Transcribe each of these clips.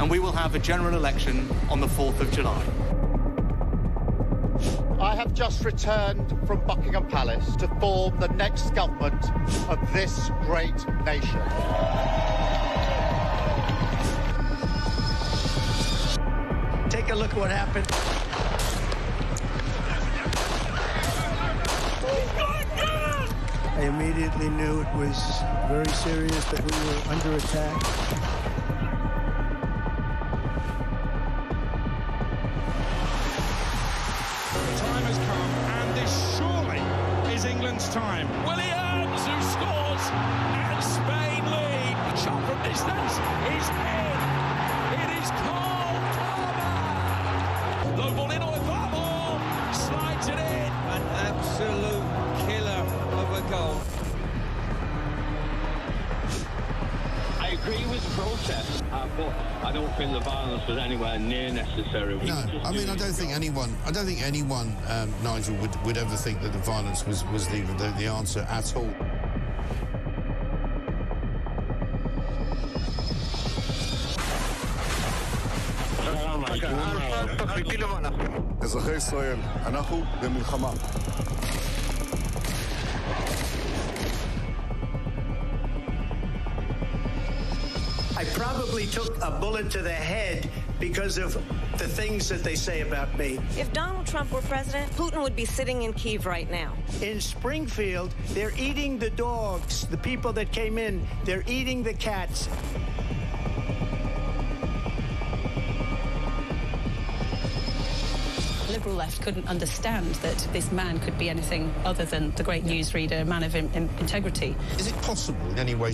and we will have a general election on the 4th of July. I have just returned from Buckingham Palace to form the next government of this great nation. Take a look at what happened. I immediately knew it was very serious, that we were under attack. The time has come, and this surely is England's time. Williams, who scores, and Spain lead. Shot from distance is in. It is Cole Palmer. Low ball in on the ball, slides it in. An absolute killer of a goal. I agree with the protest, but I don't think the violence was anywhere near necessary. No, I mean, I don't think anyone, Nigel, would ever think that the violence was the answer at all. אזרחי ישראל, אנחנו במלחמה. I probably took a bullet to the head because of the things that they say about me. If Donald Trump were president, Putin would be sitting in Kyiv right now. In Springfield, they're eating the dogs. The people that came in, they're eating the cats. The Liberal left couldn't understand that this man could be anything other than the great newsreader, a man of integrity. Is it possible in any way?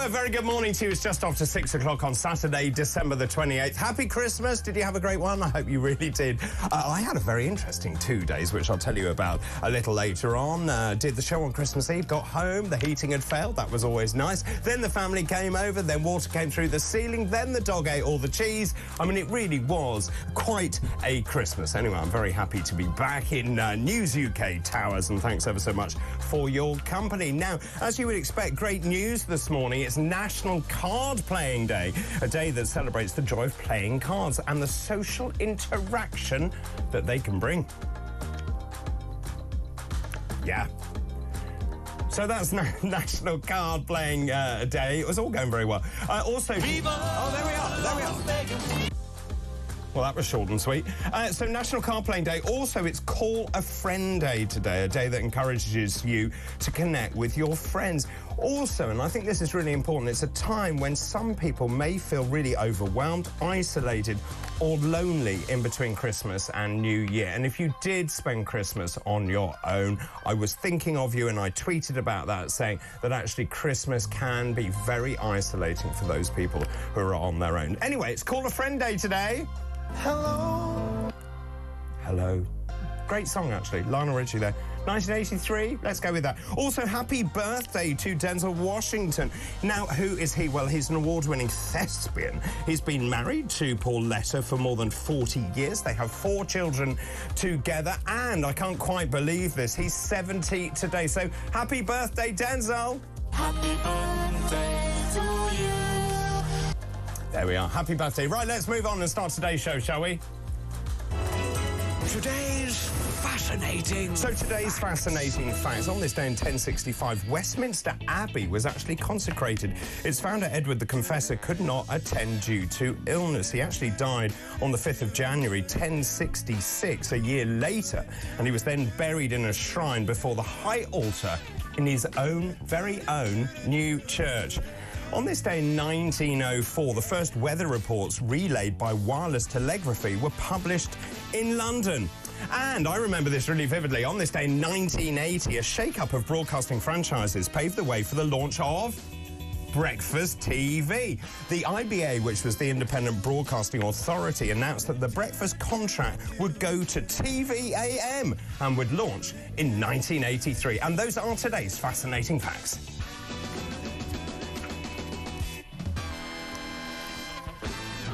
Very good morning to you. It's just after 6 o'clock on Saturday, December the 28th. Happy Christmas. Did you have a great one? I hope you really did. I had a very interesting 2 days, which I'll tell you about a little later on. Did the show on Christmas Eve, got home, the heating had failed. That was always nice. Then the family came over, then water came through the ceiling, then the dog ate all the cheese. I mean, it really was quite a Christmas. Anyway, I'm very happy to be back in News UK Towers, and thanks ever so much for your company. Now, as you would expect, great news this morning. It's National Card Playing Day, a day that celebrates the joy of playing cards and the social interaction that they can bring. Yeah. So that's National Card Playing Day. It was all going very well. Also... Oh, there we are. There we are. Well, that was short and sweet. So National Card Playing Day. Also, it's Call a Friend Day today, a day that encourages you to connect with your friends. Also, and I think this is really important, it's a time when some people may feel really overwhelmed, isolated, or lonely in between Christmas and New Year. And if you did spend Christmas on your own, I was thinking of you, and I tweeted about that, saying that actually Christmas can be very isolating for those people who are on their own. Anyway, it's Call a Friend Day today. Hello. Hello. Great song, actually. Lionel Richie there. 1983, let's go with that. Also, happy birthday to Denzel Washington. Now, who is he? Well, he's an award-winning thespian. He's been married to Pauletta for more than 40 years. They have 4 children together, and I can't quite believe this, he's 70 today. So, happy birthday, Denzel. Happy birthday to you. There we are. Happy birthday. Right, let's move on and start today's show, shall we? Today's fascinating facts. On this day in 1065, Westminster Abbey was actually consecrated. Its founder, Edward the Confessor, could not attend due to illness. He actually died on the 5th of January, 1066, a year later, and he was then buried in a shrine before the high altar in his very own new church. On this day in 1904, the first weather reports relayed by wireless telegraphy were published in London. And I remember this really vividly. On this day in 1980, a shake-up of broadcasting franchises paved the way for the launch of breakfast TV. The IBA, which was the Independent Broadcasting Authority, announced that the breakfast contract would go to TV-AM and would launch in 1983. And those are today's fascinating facts.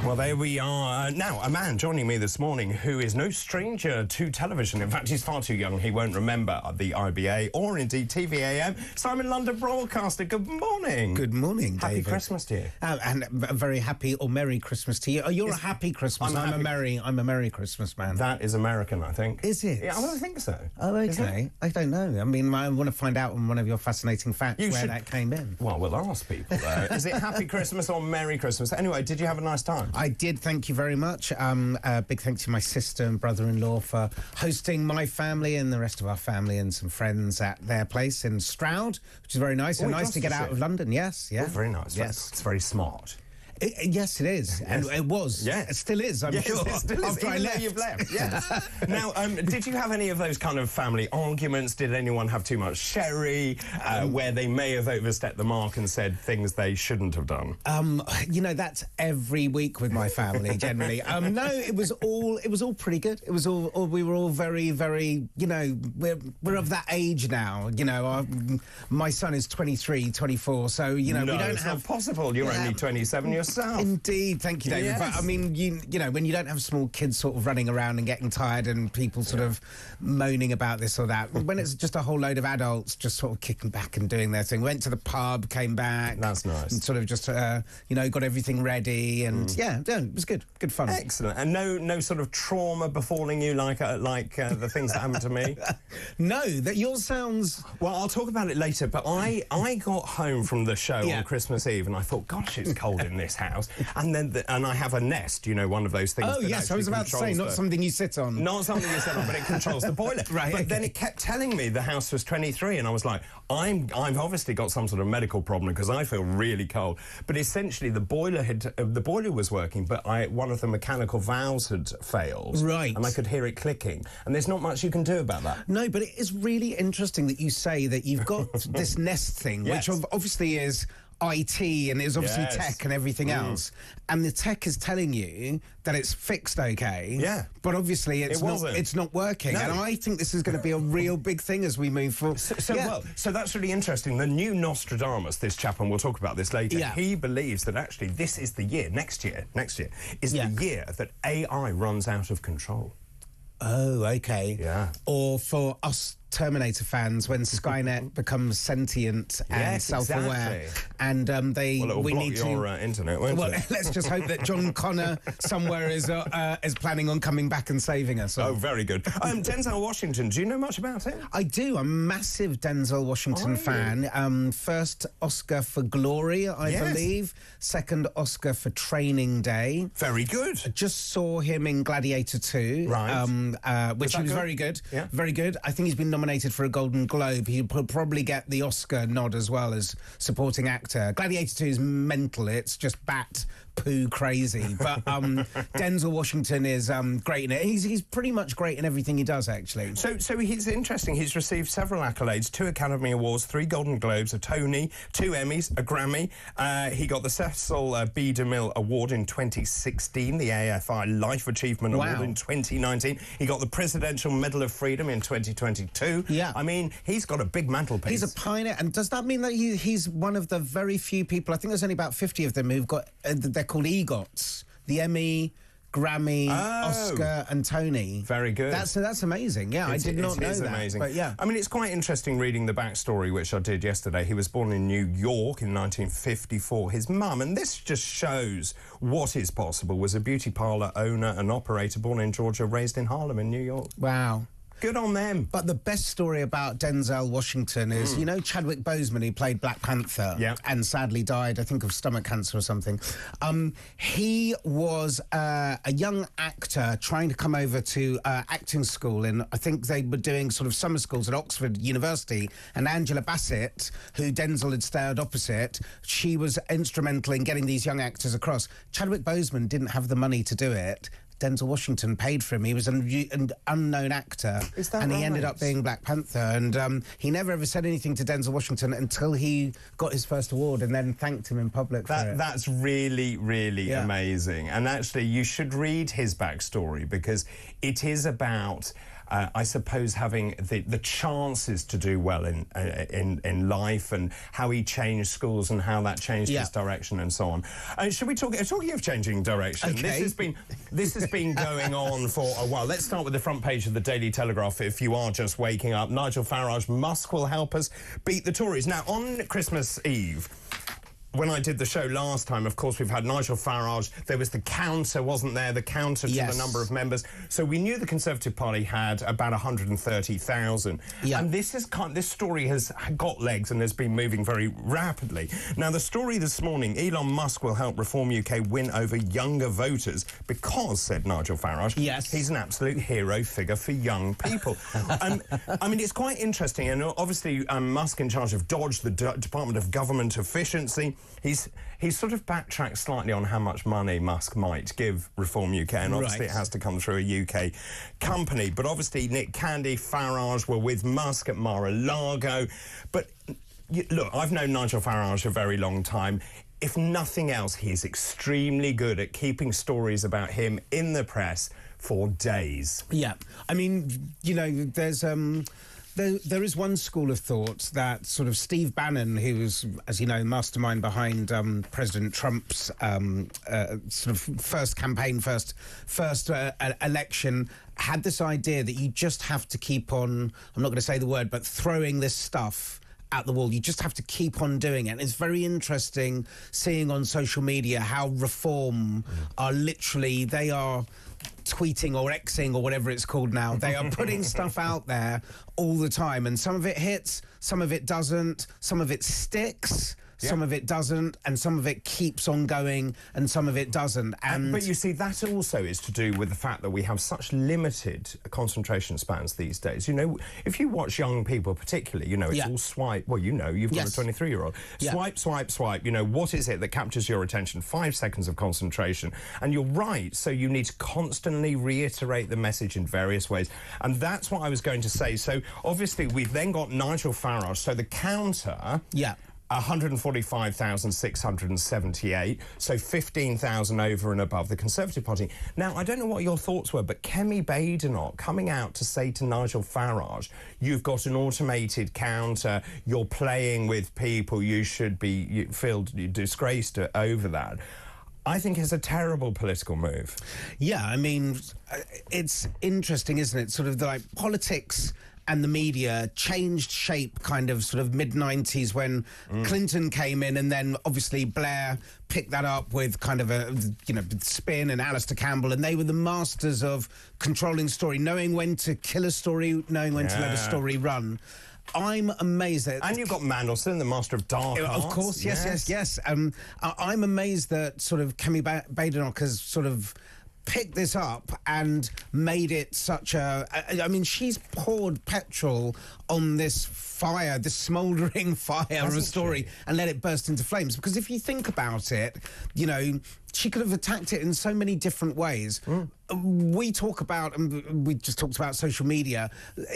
Well, there we are. Now, a man joining me this morning who is no stranger to television. In fact, he's far too young. He won't remember the IBA or indeed TV-AM. Simon London Broadcaster, good morning. Good morning, David. Happy Christmas to you. And a very happy or Merry Christmas to you. Oh, you're a happy Christmas. I'm a Merry Christmas man. That is American, I think. Is it? Yeah, I don't think so. Oh, okay. I don't know. I mean, I want to find out on one of your fascinating facts that came in. Well, we'll ask people, though. Is it Happy Christmas or Merry Christmas? Anyway, did you have a nice time? I did, thank you very much. Big thanks to my sister and brother-in-law for hosting my family and the rest of our family and some friends at their place in Stroud, which is very nice. And nice to get out of London, yes. Yeah. Oh, very nice. Yes. It's very smart. Yes, it is. Yes. And it was. Yeah. It still is, I'm sure. It still is, after I left. You've left, yes. Now, did you have any of those kind of family arguments? Did anyone have too much sherry, where they may have overstepped the mark and said things they shouldn't have done? You know, that's every week with my family, generally. No, it was all pretty good. It was all we were all very, very, you know, we're of that age now. You know, my son is 23, 24, so, you know, we don't it's have... not possible. You're only 27 yourself. Indeed, thank you, David. Yes. But I mean, you know, when you don't have small kids sort of running around and getting tired and people sort of moaning about this or that, when it's just a whole load of adults just sort of kicking back and doing their thing. Went to the pub, came back. That's nice. And sort of just, you know, got everything ready and yeah, it was good. Good fun. Excellent. And no sort of trauma befalling you like the things that happened to me? No, that yours sounds... Well, I'll talk about it later, but I got home from the show on Christmas Eve and I thought, gosh, it's cold in this house. And then and I have a Nest, you know, one of those things. Oh, yes, I was about to say, not something you sit on. Not something you sit on, but it controls the boiler. Right. But then it kept telling me the house was 23, and I was like, I've obviously got some sort of medical problem because I feel really cold. But essentially, the boiler was working, but one of the mechanical valves had failed. Right. And I could hear it clicking. And there's not much you can do about that. No, but it is really interesting that you say that you've got this Nest thing, which obviously is IT and is obviously tech and everything else, and the tech is telling you that it's fixed okay, but obviously it's not working. And I think this is going to be a real big thing as we move forward. So that's really interesting. The new Nostradamus, this chap, and we'll talk about this later, he believes that actually this is the year, next year is the year that AI runs out of control. Oh, okay. Yeah. Or for us Terminator fans, when Skynet becomes sentient and self-aware, and we need your internet, won't it? Let's just hope that John Connor somewhere is planning on coming back and saving us. Oh, very good. Denzel Washington, do you know much about him? I do. I'm a massive Denzel Washington fan. First Oscar for Glory, I believe. Second Oscar for Training Day. Very good. I just saw him in Gladiator 2, which was very good. Yeah. Very good. I think he's been nominated for a Golden Globe. He'll probably get the Oscar nod as well as supporting actor. Gladiator 2 is mental. It's just bat poo crazy. But Denzel Washington is great in it. He's pretty much great in everything he does, actually. So he's interesting. He's received several accolades, 2 Academy Awards, 3 Golden Globes, a Tony, 2 Emmys, a Grammy. He got the Cecil B. DeMille Award in 2016, the AFI Life Achievement Award in 2019. He got the Presidential Medal of Freedom in 2022. Yeah. I mean, he's got a big mantelpiece. He's a pioneer. And does that mean that he's one of the very few people, I think there's only about 50 of them who've got, they're called EGOTs, the Emmy, Grammy, Oscar and Tony. Very good. That's amazing. Yeah, I did not know that. It is amazing. But yeah. I mean, it's quite interesting reading the backstory, which I did yesterday. He was born in New York in 1954. His mum, and this just shows what is possible, was a beauty parlour owner and operator born in Georgia, raised in Harlem in New York. Wow. Good on them. But the best story about Denzel Washington is, you know, Chadwick Boseman, who played Black Panther and sadly died, I think, of stomach cancer or something. He was a young actor trying to come over to acting school, and I think they were doing sort of summer schools at Oxford University, and Angela Bassett, who Denzel had starred opposite, she was instrumental in getting these young actors across. Chadwick Boseman didn't have the money to do it. Denzel Washington paid for him. He was an unknown actor. Is that and he right? ended up being Black Panther. And he never ever said anything to Denzel Washington until he got his first award and then thanked him in public for it. That's really, really amazing. And actually, you should read his backstory because it is about... I suppose having the chances to do well in life and how he changed schools and how that changed his direction and so on. Should we talk? Talking of changing direction, okay. this has been going on for a while. Let's start with the front page of the Daily Telegraph. If you are just waking up, Nigel Farage, Musk will help us beat the Tories. Now on Christmas Eve. When I did the show last time, of course, we've had Nigel Farage. There was the counter, wasn't there? The counter to the number of members. So we knew the Conservative Party had about 130,000. Yeah. And this story has got legs and has been moving very rapidly. Now, the story this morning, Elon Musk will help Reform UK win over younger voters because, said Nigel Farage, he's an absolute hero figure for young people. I mean, it's quite interesting. And obviously, Musk in charge of Dodge, the Department of Government Efficiency. He's sort of backtracked slightly on how much money Musk might give Reform UK, and obviously it has to come through a UK company. But obviously Nick Candy, Farage were with Musk at Mar-a-Lago. But look, I've known Nigel Farage a very long time. If nothing else, he's extremely good at keeping stories about him in the press for days. Yeah, I mean, you know, there's... There is one school of thought that sort of Steve Bannon, who was, as you know, mastermind behind President Trump's sort of first campaign, first election, had this idea that you just have to keep on, I'm not going to say the word, but throwing this stuff at the wall. You just have to keep on doing it. It's very interesting seeing on social media how Reform are literally, they are tweeting or Xing or whatever it's called now. They are putting stuff out there all the time, and some of it hits, some of it doesn't, some of it sticks, some of it doesn't, and some of it keeps on going, and some of it doesn't. But you see, that also is to do with the fact that we have such limited concentration spans these days. You know, if you watch young people particularly, you know, it's all swipe. Well, you know, you've got a 23-year-old. Swipe, swipe, swipe. You know, what is it that captures your attention? 5 seconds of concentration. And you're right, so you need to constantly reiterate the message in various ways. And that's what I was going to say. So, obviously, we've then got Nigel Farage. So the counter... 145,678, so 15,000 over and above the Conservative Party. Now, I don't know what your thoughts were, but Kemi Badenoch coming out to say to Nigel Farage, you've got an automated counter, you're playing with people, you should be feel disgraced over that. I think it's a terrible political move. Yeah, I mean, it's interesting, isn't it? Sort of like politics and the media changed shape kind of sort of mid-90s when Clinton came in, and then obviously Blair picked that up with kind of a, you know, Spin and Alistair Campbell, and they were the masters of controlling story, knowing when to kill a story, knowing when to let a story run. I'm amazed that... And you've got Mandelson, the master of dark arts. Of course, yes. I'm amazed that sort of Kemi Badenoch has sort of picked this up and made it such a... I mean, she's poured petrol on this fire, this smouldering fire of a story, and let it burst into flames. Because if you think about it, you know, she could have attacked it in so many different ways. We talk about, and we just talked about social media.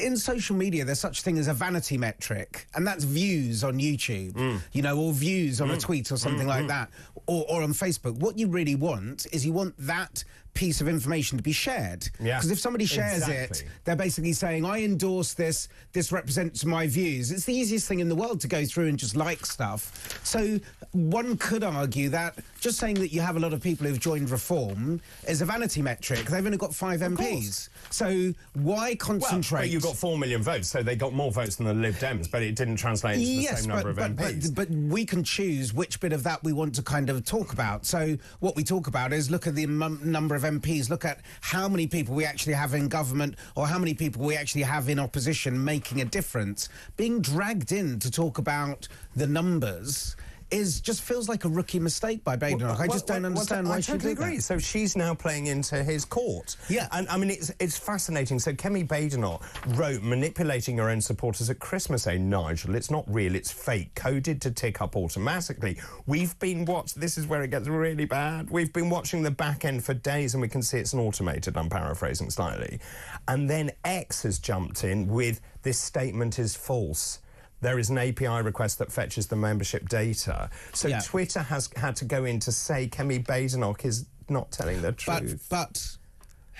In social media, there's such a thing as a vanity metric, and that's views on YouTube, you know, or views on a tweet or something like that, or on Facebook. What you really want is you want that piece of information to be shared. Because if somebody shares it, they're basically saying, I endorse this, this represents my views. It's the easiest thing in the world to go through and just like stuff. So one could argue that just saying that you have a lot of people who've joined Reform is a vanity metric. They've only got 5 MPs. So why concentrate... Well, but you've got 4 million votes, so they got more votes than the Lib Dems, but it didn't translate into the same number of MPs. But we can choose which bit of that we want to kind of talk about. So what we talk about is look at the number of MPs, look at how many people we actually have in government or how many people we actually have in opposition making a difference. Being dragged in to talk about the numbers just feels like a rookie mistake by Badenoch. I just don't understand why she did that. I totally agree. So she's now playing into his court. Yeah. And, I mean, it's fascinating. So Kemi Badenoch wrote, manipulating her own supporters at Christmas, saying, Nigel, it's not real, it's fake, coded to tick up automatically. We've been this is where it gets really bad. We've been watching the back end for days and we can see it's an automated, I'm paraphrasing slightly. And then X has jumped in with, this statement is false. There is an API request that fetches the membership data. So Twitter has had to go in to say Kemi Badenoch is not telling the truth. But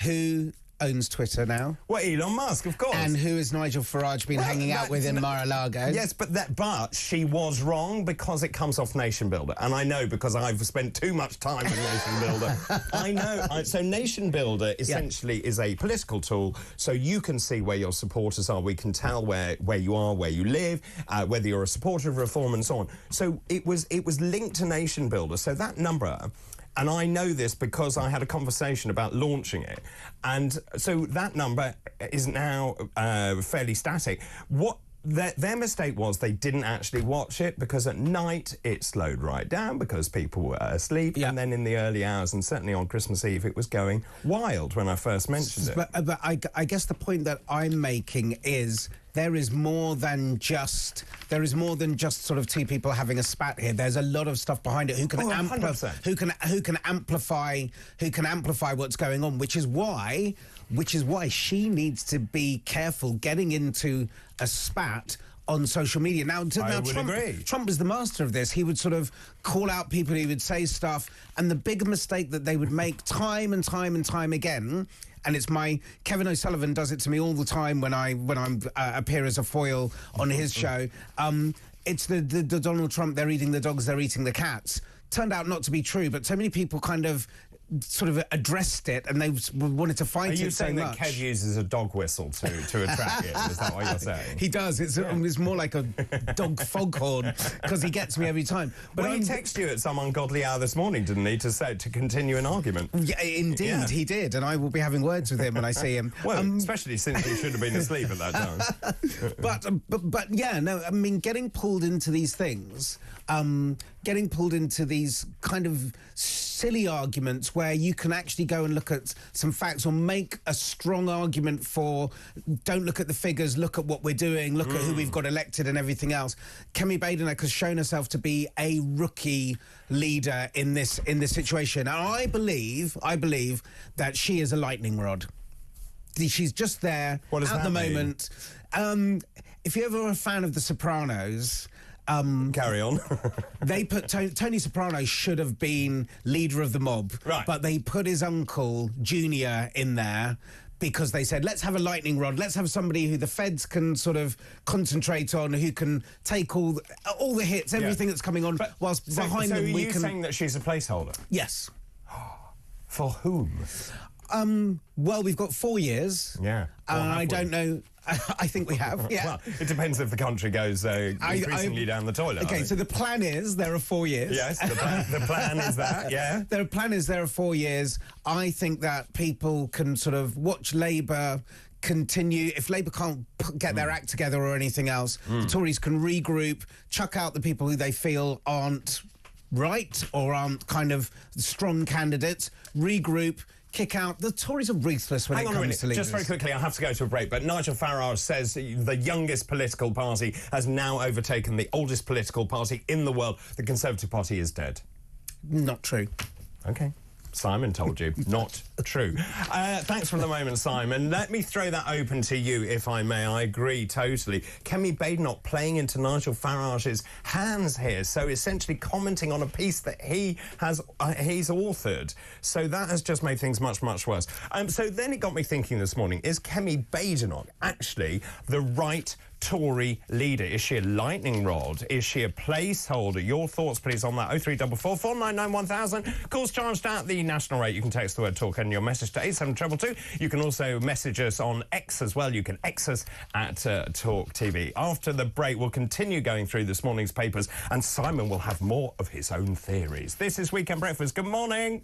who owns Twitter now? Well, Elon Musk, of course. And who has Nigel Farage been hanging out with in Mar-a-Lago? Yes, but she was wrong because it comes off Nation Builder. And I know because I've spent too much time with Nation Builder. I know. So Nation Builder essentially is a political tool, so you can see where your supporters are. We can tell where you are, where you live, whether you're a supporter of reform and so on. So it was linked to Nation Builder. So that number... And I know this because I had a conversation about launching it. And so that number is now fairly static. What their mistake was they didn't actually watch it because at night it slowed right down because people were asleep. And then in the early hours and certainly on Christmas Eve it was going wild when I first mentioned it. But I guess the point that I'm making is... There is more than just sort of two people having a spat here. There's a lot of stuff behind it. Who can amplify what's going on? Which is why she needs to be careful getting into a spat on social media. Now Trump is the master of this. He would sort of call out people, he would say stuff, and the big mistake that they would make time and time and time again, and it's Kevin O'Sullivan does it to me all the time when I appear as a foil on his show. It's the Donald Trump, they're eating the dogs, they're eating the cats. Turned out not to be true, but so many people kind of sort of addressed it and they wanted to fight it so much. Are you saying that Kev uses a dog whistle to attract it? Is that what you're saying? He does. It's more like a dog foghorn because he gets me every time. But he texted you at some ungodly hour this morning, didn't he, to continue an argument? Yeah, indeed, he did, and I will be having words with him when I see him. Well, especially since he should have been asleep at that time. but yeah, no, I mean, getting pulled into these things, getting pulled into these kind of silly arguments where you can actually go and look at some facts or make a strong argument for don't look at the figures, look at what we're doing, look at who we've got elected and everything else. Kemi Badenoch has shown herself to be a rookie leader in this situation. And I believe that she is a lightning rod. She's just there at the moment. If you're ever a fan of The Sopranos... Carry on. They put Tony Soprano should have been leader of the mob, right? But they put his uncle Junior in there because they said, let's have a lightning rod. Let's have somebody who the feds can sort of concentrate on, who can take all the hits, everything that's coming on, whilst behind them we can... So are you saying that she's a placeholder? Yes. For whom? Well, we've got 4 years. Yeah. I don't know... I think we have, yeah. Well, it depends if the country goes increasingly down the toilet. Okay, so the plan is there are 4 years. Yes, the plan is that, yeah. The plan is there are 4 years. I think that people can sort of watch Labour continue. If Labour can't get their act together or anything else, the Tories can regroup, chuck out the people who they feel aren't right or aren't kind of strong candidates, regroup, kick out. The Tories are ruthless when it comes to leaders. Just very quickly, I have to go to a break, but Nigel Farage says the youngest political party has now overtaken the oldest political party in the world. The Conservative Party is dead. Not true. OK. Simon told you. Not true. Thanks for the moment, Simon. Let me throw that open to you, if I may. I agree totally. Kemi Badenoch playing into Nigel Farage's hands here, so essentially commenting on a piece that he's authored. So that has just made things much, much worse. So then it got me thinking this morning, is Kemi Badenoch actually the right Tory leader? Is she a lightning rod? Is she a placeholder? Your thoughts, please, on that. 0344 499 1000. Calls charged at the national rate. You can text the word talk and your message to 87222. You can also message us on X as well. You can X us at talkTV. After the break, we'll continue going through this morning's papers and Simon will have more of his own theories. This is Weekend Breakfast. Good morning.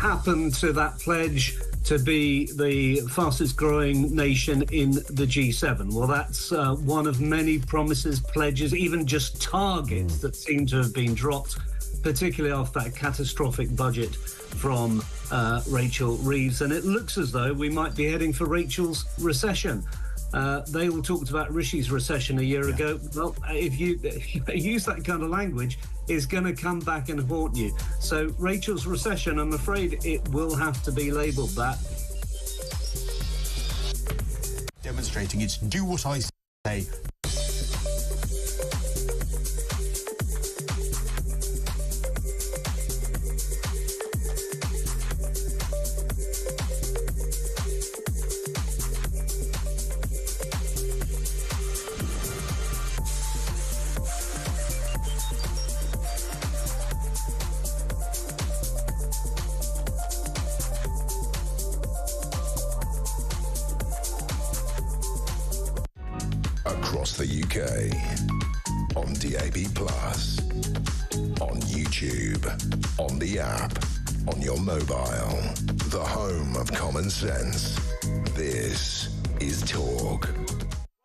happened to that pledge to be the fastest growing nation in the G7? Well, that's one of many promises, pledges, even just targets that seem to have been dropped, particularly after that catastrophic budget from Rachel Reeves. And it looks as though we might be heading for Rachel's recession. They all talked about Rishi's recession a year ago. Well, if you use that kind of language, it's going to come back and haunt you. So Rachel's recession, I'm afraid it will have to be labelled that. Demonstrating it's do what I say. Across the UK, on DAB+, on YouTube, on the app, on your mobile, the home of common sense. This is Talk.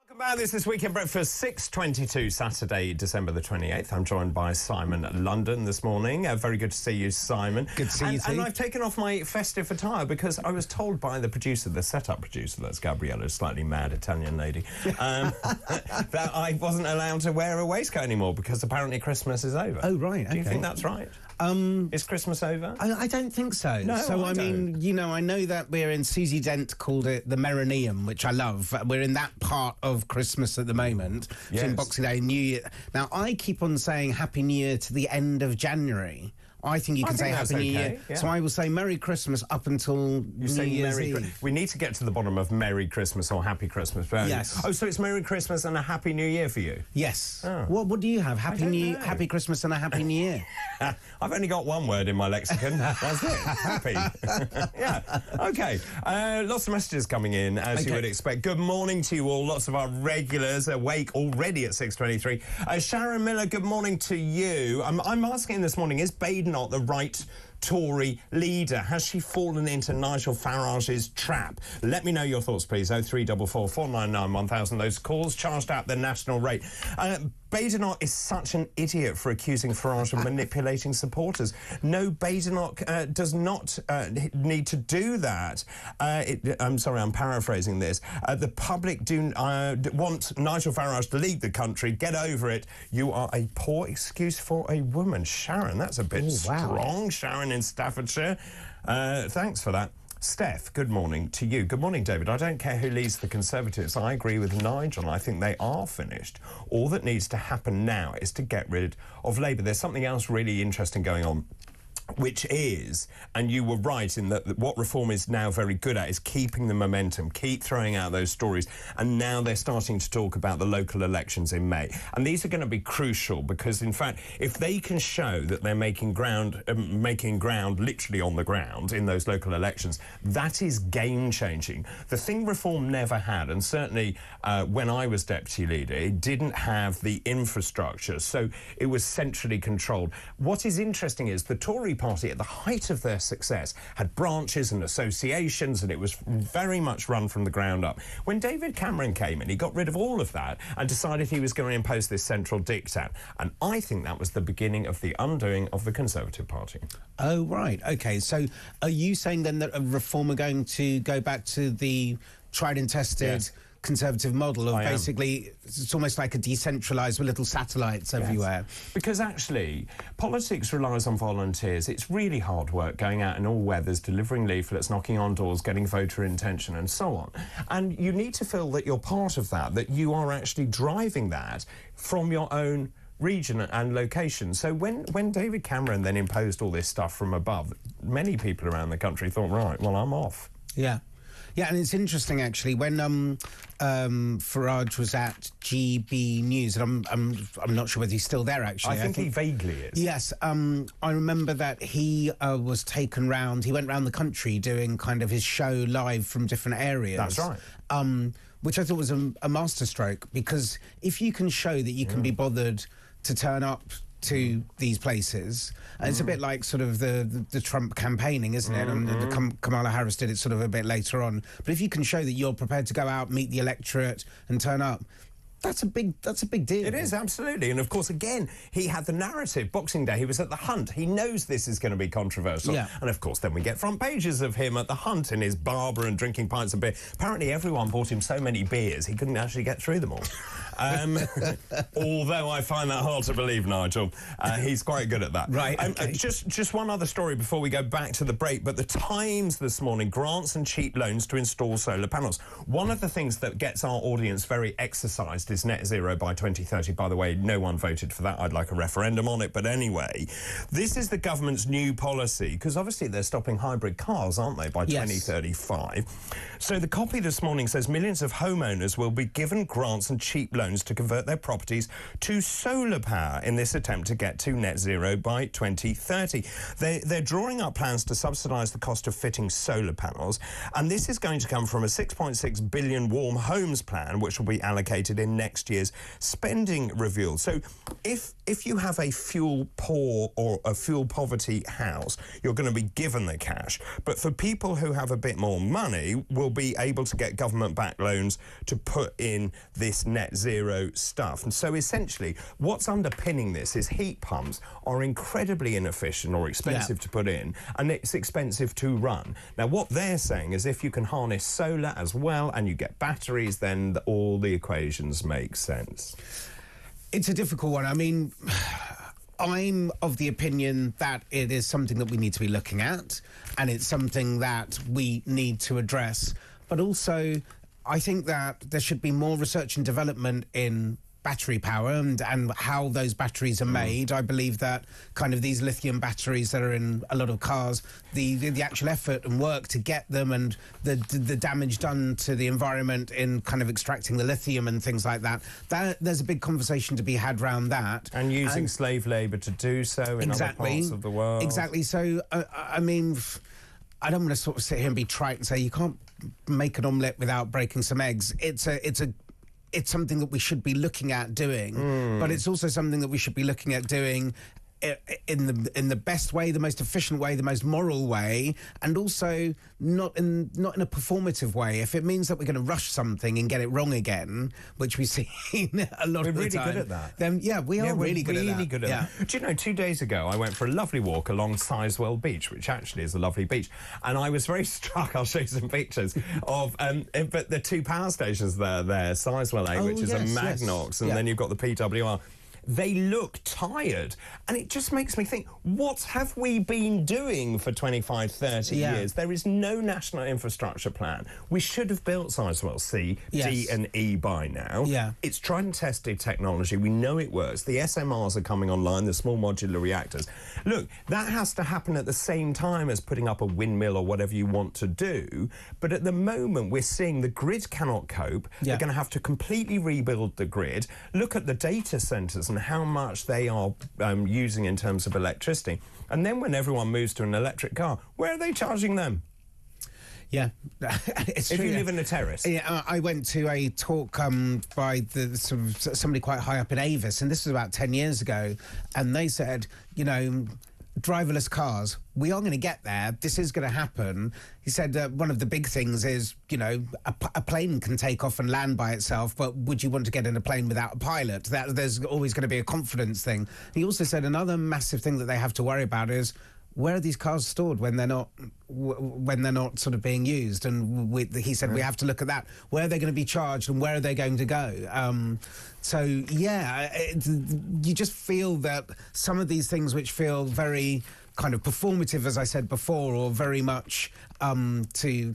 Welcome back. This is Weekend Breakfast, 6:22, Saturday, December the 28th. I'm joined by Simon London this morning. Very good to see you, Simon. Good to see you too. And I've taken off my festive attire because I was told by the producer, the setup producer, that's Gabriella, a slightly mad Italian lady, that I wasn't allowed to wear a waistcoat anymore because apparently Christmas is over. Oh, right, okay. Do you think that's right? Is Christmas over? I don't think so. No, so I mean, you know, I know that we're in. Susie Dent called it the Meroneum, which I love. We're in that part of Christmas at the moment, between Boxing Day and New Year. Now, I keep on saying Happy New Year to the end of January. I think you can say Happy New Year. Yeah. So I will say Merry Christmas up until New Year's Eve. We need to get to the bottom of Merry Christmas or Happy Christmas. Yes. Oh, so it's Merry Christmas and a Happy New Year for you? Yes. Oh. What do you have? Happy Christmas and a Happy New Year. I've only got one word in my lexicon. That's it. Happy. Yeah. Okay. Lots of messages coming in, as you would expect. Good morning to you all. Lots of our regulars awake already at 6:23. Sharon Miller, good morning to you. I'm asking this morning, is Baden not the right Tory leader? Has she fallen into Nigel Farage's trap? Let me know your thoughts, please. 0344 499 1000. Those calls charged at the national rate. Badenoch is such an idiot for accusing Farage of manipulating supporters. No, Badenoch does not need to do that. I'm sorry, I'm paraphrasing this. The public do want Nigel Farage to lead the country. Get over it. You are a poor excuse for a woman. Sharon, that's a bit strong. Sharon in Staffordshire. Thanks for that. Steph, good morning to you. Good morning, David. I don't care who leads the Conservatives. I agree with Nigel. I think they are finished. All that needs to happen now is to get rid of Labour. There's something else really interesting going on, which is, and you were right in that what Reform is now very good at is keeping the momentum, keep throwing out those stories, and now they're starting to talk about the local elections in May. And these are going to be crucial because, in fact, if they can show that they're making ground literally on the ground in those local elections, that is game-changing. The thing Reform never had, and certainly when I was deputy leader, it didn't have the infrastructure, so it was centrally controlled. What is interesting is the Tory party at the height of their success had branches and associations, and it was very much run from the ground up. When David Cameron came in, he got rid of all of that and decided he was going to impose this central diktat, and I think that was the beginning of the undoing of the Conservative Party. Oh, right. OK, so are you saying then that Reform are going to go back to the tried and tested Conservative model of basically it's almost like a decentralised with little satellites everywhere? Because actually politics relies on volunteers. It's really hard work going out in all weathers, delivering leaflets, knocking on doors, getting voter intention and so on, and you need to feel that you're part of that you are actually driving that from your own region and location. So when David Cameron then imposed all this stuff from above, many people around the country thought, right, well, I'm off. Yeah, and it's interesting actually when Farage was at GB News, and I'm not sure whether he's still there actually. I think he vaguely is. Yes, I remember that he was taken round. He went round the country doing kind of his show live from different areas. That's right. Which I thought was a masterstroke, because if you can show that you can be bothered to turn up to these places. And it's a bit like sort of the Trump campaigning, isn't it? And Kamala Harris did it sort of a bit later on. But if you can show that you're prepared to go out, meet the electorate and turn up, that's a big deal. It is, absolutely. And of course, again, he had the narrative. Boxing Day, he was at the Hunt. He knows this is going to be controversial. Yeah. And of course, then we get front pages of him at the Hunt in his barber and drinking pints of beer. Apparently, everyone bought him so many beers, he couldn't actually get through them all. Although I find that hard to believe, Nigel. He's quite good at that. Right, okay. Just one other story before we go back to the break, but the Times this morning, grants and cheap loans to install solar panels. One of the things that gets our audience very exercised is net zero by 2030. By the way, no one voted for that. I'd like a referendum on it. But anyway, this is the government's new policy, because obviously they're stopping hybrid cars, aren't they, by 2035. So the copy this morning says millions of homeowners will be given grants and cheap loans to convert their properties to solar power in this attempt to get to net zero by 2030. They're drawing up plans to subsidise the cost of fitting solar panels, and this is going to come from a $6.6 billion warm homes plan, which will be allocated in next year's spending review. So if you have a fuel poor or a fuel poverty house, you're going to be given the cash. But for people who have a bit more money, will be able to get government-backed loans to put in this net zero stuff. And so essentially, what's underpinning this is heat pumps are incredibly inefficient or expensive to put in, and it's expensive to run. Now, what they're saying is if you can harness solar as well and you get batteries, then all the equations make sense. It's a difficult one. I mean, I'm of the opinion that it is something that we need to be looking at, and it's something that we need to address. But also, I think that there should be more research and development in battery power and how those batteries are made. I believe that kind of these lithium batteries that are in a lot of cars, the actual effort and work to get them and the damage done to the environment in kind of extracting the lithium and things like that, there's a big conversation to be had around that. And using slave labour to do so in other parts of the world. Exactly. So, I mean, I don't want to sort of sit here and be trite and say you can't make an omelette without breaking some eggs. It's something that we should be looking at doing, but it's also something that we should be looking at doing in the best way, the most efficient way, the most moral way, and also not in a performative way. If it means that we're going to rush something and get it wrong again, which we've seen a lot of the time, we're really good at that. Then we are really good at that. That. Do you know, 2 days ago I went for a lovely walk along Sizewell Beach, which actually is a lovely beach, and I was very struck. I'll show you some pictures of but the two power stations there, Sizewell A, which is a Magnox, and then you've got the PWR. They look tired, and it just makes me think, what have we been doing for 25, 30 years? There is no national infrastructure plan. We should have built Sizewell C, D and E by now. It's tried and tested technology. We know it works. The SMRs are coming online, the small modular reactors. Look, that has to happen at the same time as putting up a windmill or whatever you want to do. But at the moment, we're seeing the grid cannot cope. They're going to have to completely rebuild the grid. Look at the data centres and how much they are using in terms of electricity. And then when everyone moves to an electric car, where are they charging them? Yeah, it's if true. You live in a terrace. Yeah, I went to a talk by somebody quite high up in Avis, and this was about 10 years ago, and they said, you know, driverless cars, we are going to get there. This is going to happen. He said one of the big things is, you know, a plane can take off and land by itself, but would you want to get in a plane without a pilot? There's always going to be a confidence thing. He also said another massive thing that they have to worry about is, where are these cars stored when they're not sort of being used? And he said we have to look at that. Where are they going to be charged and where are they going to go? So yeah, you just feel that some of these things which feel very kind of performative, as I said before, or very much to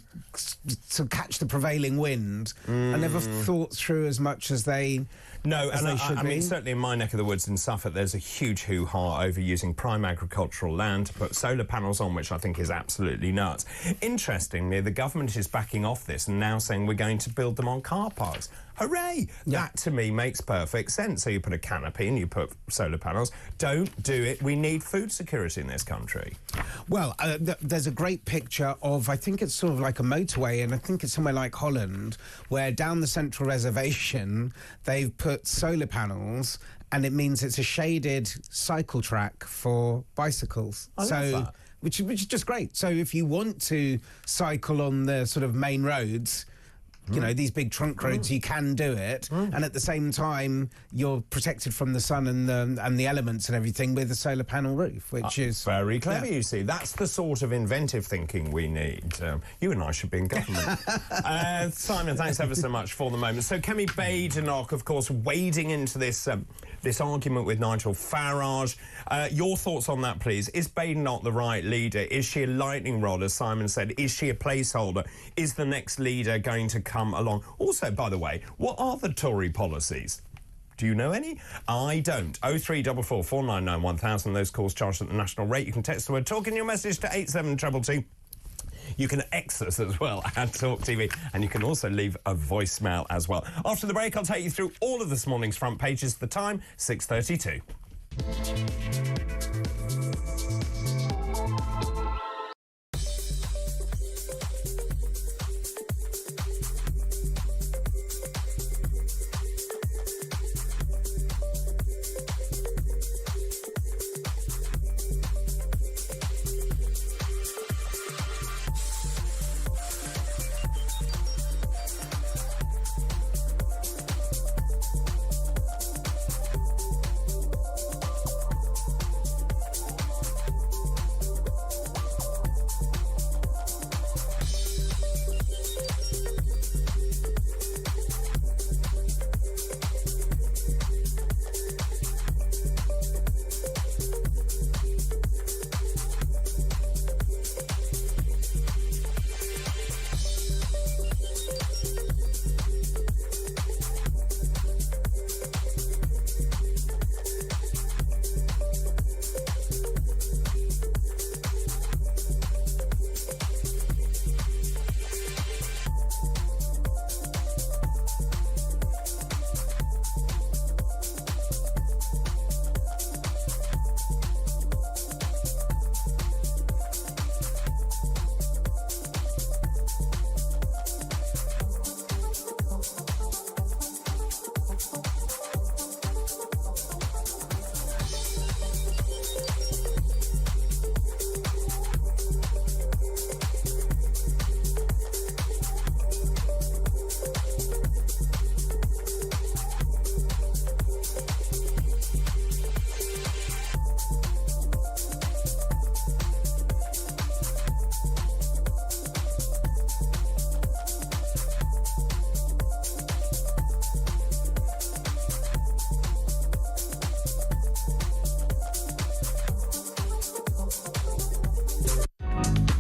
catch the prevailing wind, are never thought through as much as they. No, and I mean, certainly in my neck of the woods in Suffolk, there's a huge hoo-ha over using prime agricultural land to put solar panels on, which I think is absolutely nuts. Interestingly, the government is backing off this and now saying we're going to build them on car parks. Hooray! That, to me, makes perfect sense. So you put a canopy and you put solar panels. Don't do it. We need food security in this country. Well, there's a great picture of, I think it's sort of like a motorway, and I think it's somewhere like Holland, where down the central reservation, they've put solar panels, and it means it's a shaded cycle track for bicycles. I love that. Which is just great. So if you want to cycle on the sort of main roads, you know, these big trunk roads, you can do it, and at the same time you're protected from the sun and the elements and everything with a solar panel roof, which is very clever. You see, that's the sort of inventive thinking we need. You and I should be in government. Simon, thanks ever so much for the moment. So Kemi Badenoch, of course, wading into this this argument with Nigel Farage. Your thoughts on that, please? Is Badenoch the right leader? Is she a lightning rod, as Simon said? Is she a placeholder? Is the next leader going to come along? Also, by the way, what are the Tory policies? Do you know any? I don't. 0344 499 1000. Those calls charged at the national rate. You can text the word talk in your message to 87222. You can X us as well at talkTV, and you can also leave a voicemail as well. After the break, I'll take you through all of this morning's front pages. The time, 6:32.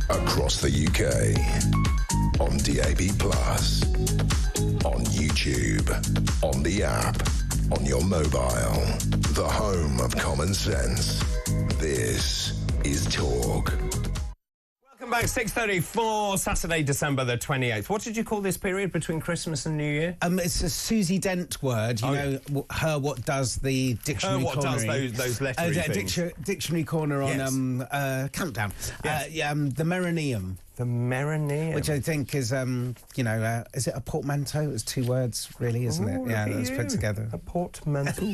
Across the UK, on DAB+, on YouTube, on the app, on your mobile, the home of common sense. This is Talk. Welcome back, 6:34, Saturday, December the 28th. What did you call this period between Christmas and New Year? It's a Susie Dent word. You know, her what does the dictionary what corner. does those lettery things. Dictionary corner on Yes. Countdown. Yes. The Meroneum. The Meroneum. Which I think is, you know, is it a portmanteau? It's two words, really, isn't it? Yeah, that's put together. A portmanteau.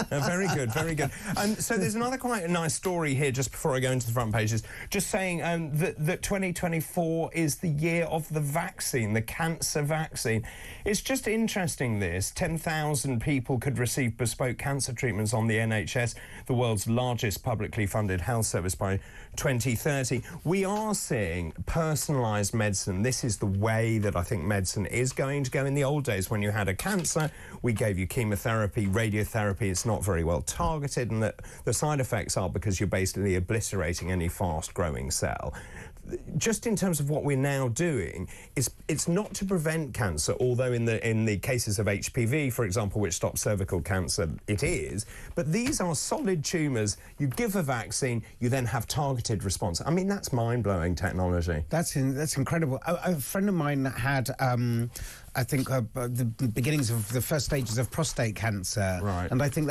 Very good, very good. So there's another quite a nice story here just before I go into the front pages, just saying that 2024 is the year of the vaccine, the cancer vaccine. It's just interesting, this. 10,000 people could receive bespoke cancer treatments on the NHS, the world's largest publicly funded health service, by 2030. We are seeing personalised medicine. This is the way that I think medicine is going to go. In the old days, when you had a cancer, we gave you chemotherapy, radiotherapy. It's not very well targeted, and the side effects are because you're basically obliterating any fast-growing cell. Just in terms of what we're now doing, it's not to prevent cancer, although in the cases of HPV, for example, which stops cervical cancer, it is. But these are solid tumours. You give a vaccine, you then have targeted response. I mean, that's mind-blowing technology. That's incredible. A friend of mine had I think, the beginnings of the first stages of prostate cancer. Right. And I think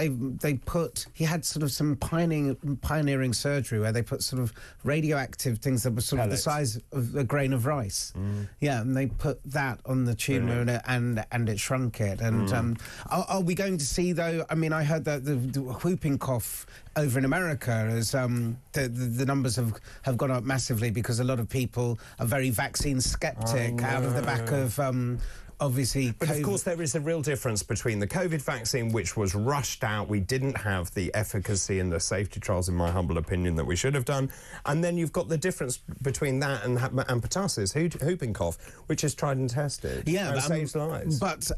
he had sort of some pioneering surgery where they put sort of radioactive things that were sort of the size of a grain of rice. Yeah, and they put that on the tumour and it shrunk it. And are we going to see, though, I mean, I heard that the whooping cough over in America is the numbers have gone up massively because a lot of people are very vaccine sceptic out of the back of obviously But COVID. of course there is a real difference between the COVID vaccine, which was rushed out. We didn't have the efficacy and the safety trials, in my humble opinion, that we should have done. And then you've got the difference between that and pertussis, whooping cough, which is tried and tested. Yeah, and saves lives. But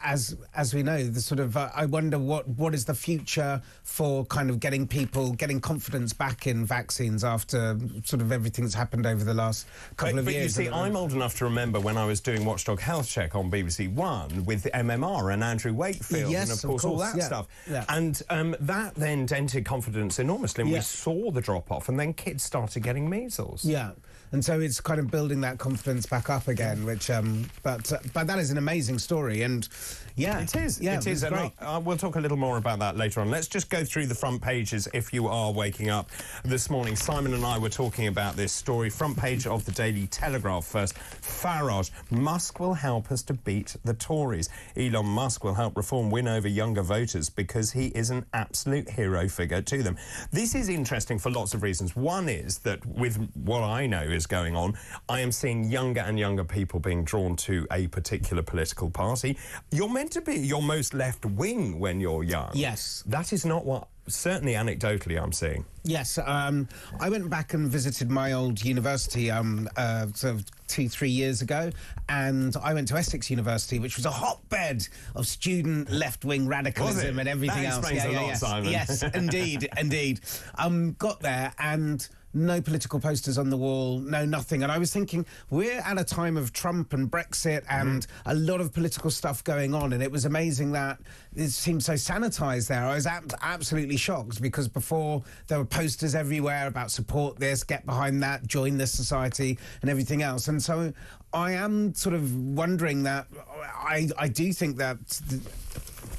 as we know, the sort of I wonder what is the future for kind of getting confidence back in vaccines after sort of everything that's happened over the last couple of years. But you see, I'm old enough to remember when I was doing Watchdog Health Check on BBC One with MMR and Andrew Wakefield, and of course all that stuff. Yeah. And that then dented confidence enormously, and we saw the drop-off, and then kids started getting measles. Yeah. And so it's kind of building that confidence back up again, which, but that is an amazing story, and yeah, it is. Yeah, it is. Great. And we'll talk a little more about that later on. Let's just go through the front pages. If you are waking up this morning, Simon and I were talking about this story. Front page of the Daily Telegraph first. Farage: Musk will help us to beat the Tories. Elon Musk will help Reform win over younger voters because he is an absolute hero figure to them. This is interesting for lots of reasons. One is that with what I know is going on, I am seeing younger and younger people being drawn to a particular political party. You're meant to be your most left-wing when you're young. Yes. That is not what, certainly anecdotally, I'm seeing. Yes, I went back and visited my old university sort of 2-3 years ago, and I went to Essex University, which was a hotbed of student left-wing radicalism and everything else. Explains a lot, Simon. Yes, indeed. Got there and no political posters on the wall, no nothing. And I was thinking, we're at a time of Trump and Brexit and a lot of political stuff going on, and it was amazing that it seemed so sanitised there. I was absolutely shocked, because before there were posters everywhere about support this, get behind that, join this society and everything else. And so I am sort of wondering that I do think that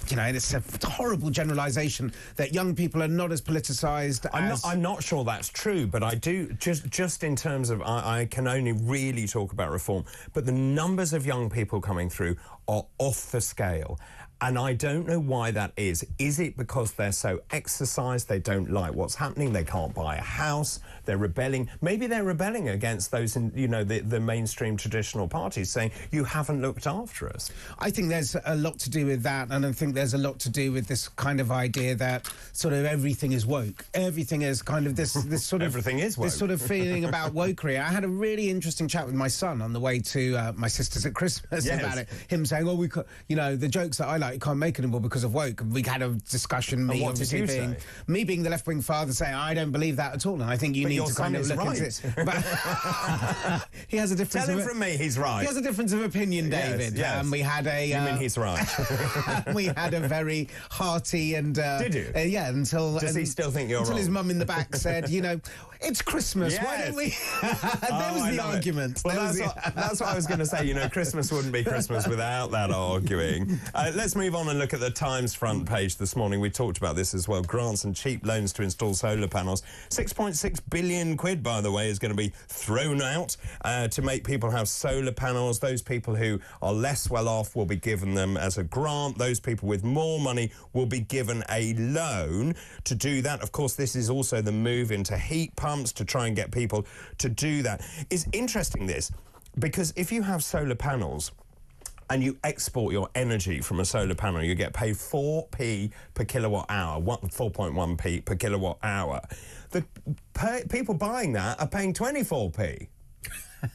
you know, it's a horrible generalisation that young people are not as politicised as... I'm not sure that's true, but I do, just in terms of, I can only really talk about Reform, but the numbers of young people coming through are off the scale. And I don't know why that is. Is it because they're so exercised, they don't like what's happening, they can't buy a house, they're rebelling? Maybe they're rebelling against those, you know, the mainstream traditional parties, saying, you haven't looked after us. I think there's a lot to do with that, and I think there's a lot to do with this kind of idea that sort of everything is woke. Everything is kind of this sort of... Everything is woke. This sort of feeling about wokery. I had a really interesting chat with my son on the way to my sister's at Christmas about it. Him saying, oh, you know, the jokes that I like, you can't make anymore because of woke. We had a discussion, me obviously being the left-wing father, saying I don't believe that at all, and I think you need to kind of look into it. But he has a difference. Tell him from me, he's right. He has a difference of opinion, David. Yes. We had a. You mean he's right? We had a very hearty and. Did you? Yeah. Until. Does he still think you're until wrong? His mum in the back said, you know, it's Christmas. Yes. Why don't we? There was the argument. Well, that's what I was going to say. You know, Christmas wouldn't be Christmas without that arguing. Let's move on and look at the Times front page this morning. We talked about this as well. Grants and cheap loans to install solar panels. 6.6 billion quid, by the way, is going to be thrown out to make people have solar panels. Those people who are less well off will be given them as a grant. Those people with more money will be given a loan to do that. Of course, this is also the move into heat pumps to try and get people to do that. It's interesting, this, because if you have solar panels and you export your energy from a solar panel, you get paid 4p per kilowatt hour, 4.1p per kilowatt hour. The people buying that are paying 24p.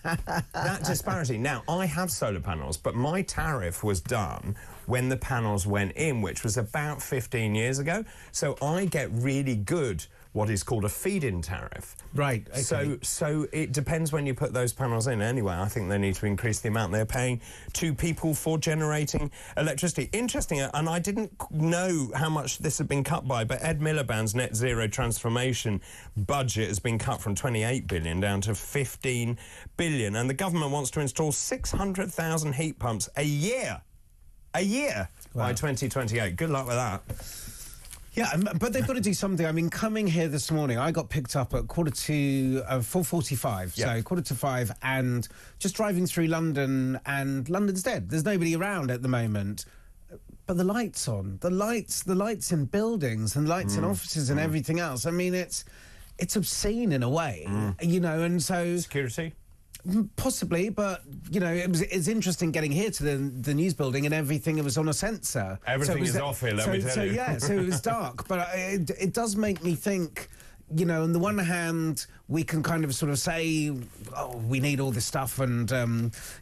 That disparity. Now, I have solar panels, but my tariff was done when the panels went in, which was about 15 years ago. So I get really good what is called a feed-in tariff. Right, okay. So it depends when you put those panels in. Anyway, I think they need to increase the amount they're paying to people for generating electricity. Interesting, and I didn't know how much this had been cut by, but Ed Miliband's net zero transformation budget has been cut from 28 billion down to 15 billion, and the government wants to install 600,000 heat pumps a year by 2028. Good luck with that. Yeah, but they've got to do something. I mean, coming here this morning, I got picked up at 4:45, so 4:45, and just driving through London, and London's dead. There's nobody around at the moment. But the lights on, the lights in buildings and lights in offices and everything else. I mean, it's obscene in a way, you know, and so... Security? Possibly, but, you know, it's interesting getting here to the news building and everything. It was on a sensor. Everything is off here, let me tell you. So it was dark, but it does make me think... You know, on the one hand, we can kind of sort of say, oh, we need all this stuff, and,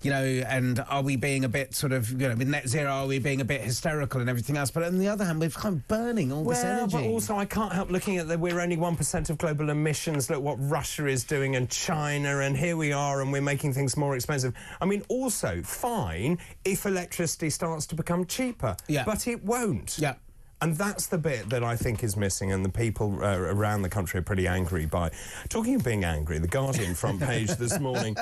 you know, and are we being a bit sort of, you know, with net zero, are we being a bit hysterical and everything else? But on the other hand, we're kind of burning all this energy. But also, I can't help looking at that we're only 1% of global emissions. Look what Russia is doing and China, and here we are, and we're making things more expensive. I mean, also, fine if electricity starts to become cheaper. Yeah. But it won't. Yeah. And that's the bit that I think is missing, and the people around the country are pretty angry by. Talking of being angry, the Guardian front page this morning.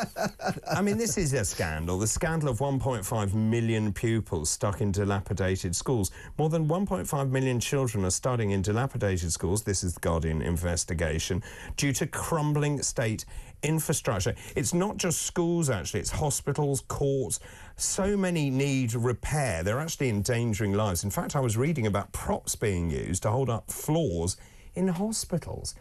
I mean, this is a scandal. The scandal of 1.5 million pupils stuck in dilapidated schools. More than 1.5 million children are studying in dilapidated schools. This is the Guardian investigation, due to crumbling state infrastructure. It's not just schools, actually. It's hospitals, courts. So many need repair. They're actually endangering lives. In fact, I was reading about props being used to hold up floors in hospitals.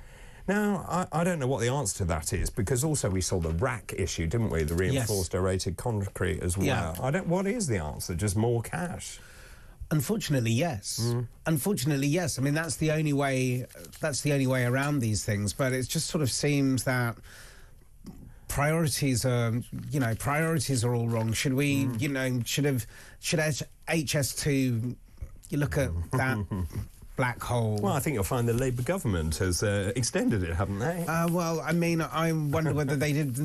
Now, I don't know what the answer to that is, because also we saw the rack issue, didn't we? The reinforced aerated concrete as well. Yeah. What is the answer? Just more cash? Unfortunately, yes. Unfortunately, yes. I mean, that's the only way. That's the only way around these things. But it just sort of seems that priorities are, you know, priorities are all wrong. Should we, you know, should HS2? You look at that black hole. Well, I think you'll find the Labour government has extended it, haven't they? Well, I mean, I wonder whether they did.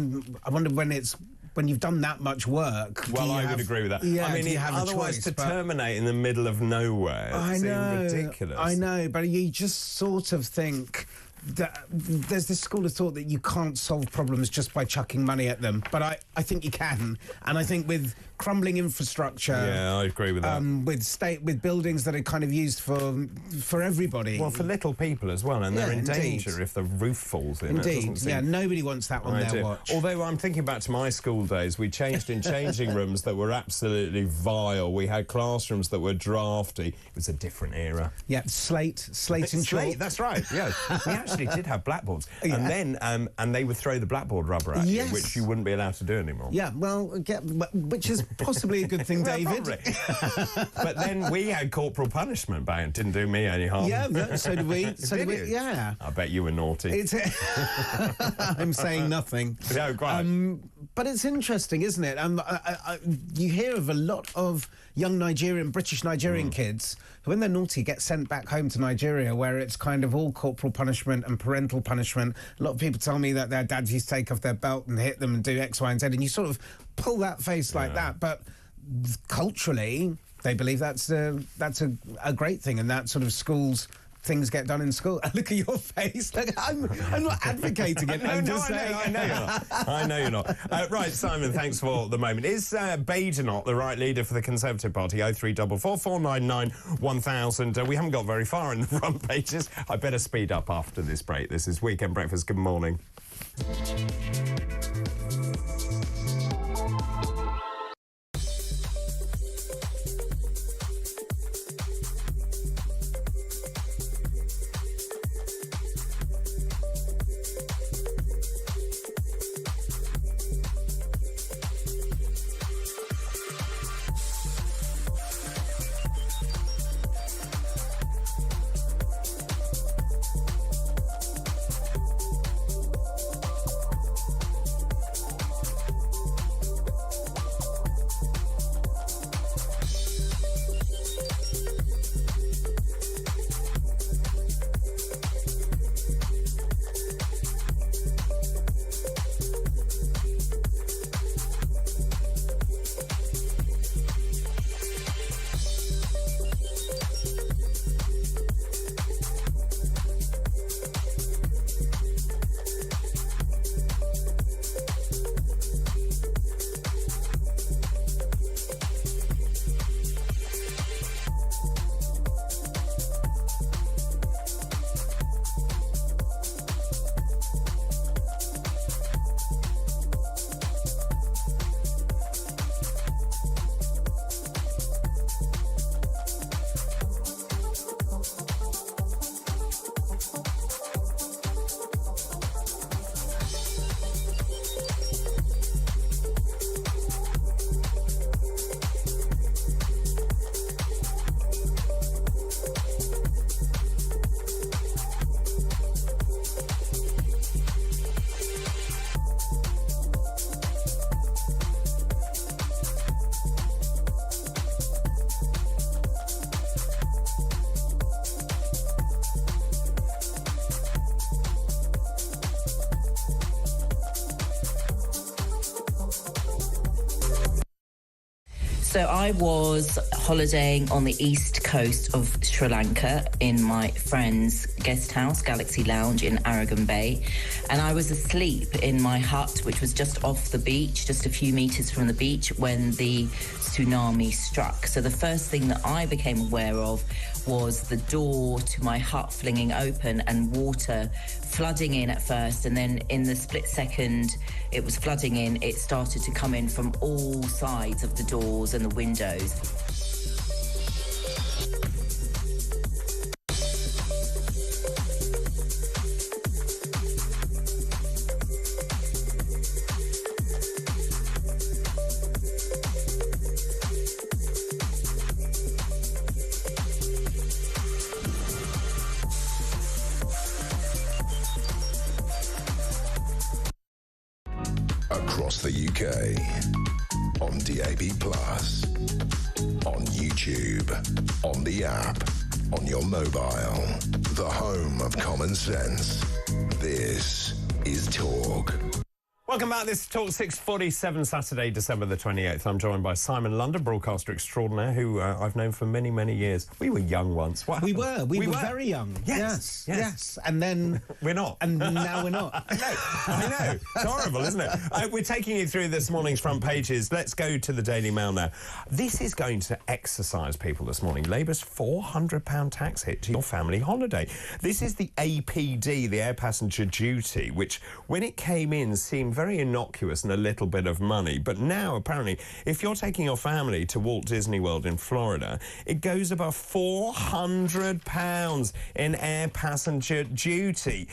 I wonder when you've done that much work. Well, I would agree with that. Yeah, I mean, otherwise to terminate in the middle of nowhere, it seems ridiculous. I know, but you just sort of think that there's this school of thought that you can't solve problems just by chucking money at them, but I think you can, and I think with crumbling infrastructure, I agree with that. With buildings that are kind of used for everybody. Well, for little people as well, and they're in danger if the roof falls in. Indeed, nobody wants that on their watch. Although I'm thinking back to my school days, we changed in changing rooms that were absolutely vile. We had classrooms that were drafty. It was a different era. Yeah, slate and chalk. That's right. Yeah, we actually did have blackboards, and then and they would throw the blackboard rubber at you, which you wouldn't be allowed to do anymore. Yeah, well, which is possibly a good thing, David. But then we had corporal punishment, but it didn't do me any harm. Yeah, so did we. Yeah. I bet you were naughty. I'm saying nothing. No, quite. But it's interesting, isn't it? You hear of a lot of young British Nigerian kids who, when they're naughty, get sent back home to Nigeria, where it's kind of all corporal punishment and parental punishment. A lot of people tell me that their dads used to take off their belt and hit them and do X, Y, and Z, and you sort of pull that face like that. But culturally, they believe that's a great thing, and that sort of things get done in school. Look at your face. Look, I'm not advocating it. I'm just saying. I know you're not. I know you're not. Right, Simon, thanks for the moment. Is Badenoch the right leader for the Conservative Party? 0344 499 1000. We haven't got very far in the front pages. I better speed up after this break. This is Weekend Breakfast. Good morning. So I was holidaying on the east coast of Sri Lanka in my friend's guest house, Galaxy Lounge in Aragon Bay. And I was asleep in my hut, which was just off the beach, just a few metres from the beach, when the tsunami struck. So the first thing that I became aware of was the door to my hut flinging open and water flooding in at first, and then in the split second it was flooding in, it started to come in from all sides of the doors and the windows. Across the UK, on DAB+, on YouTube, on the app, on your mobile, the home of common sense. This is Talk. Welcome back. This is Talk 6:47, Saturday, December the 28th. I'm joined by Simon London, broadcaster extraordinaire, who I've known for many, many years. We were young once. What we were very young. Yes. And then... we're not. And now we're not. I know. It's horrible, isn't it? We're taking you through this morning's front pages. Let's go to the Daily Mail now. This is going to exercise people this morning. Labour's £400 tax hit to your family holiday. This is the APD, the air passenger duty, which, when it came in, seemed very innocuous and a little bit of money. But now, apparently, if you're taking your family to Walt Disney World in Florida, it goes above £400 in air passenger duty.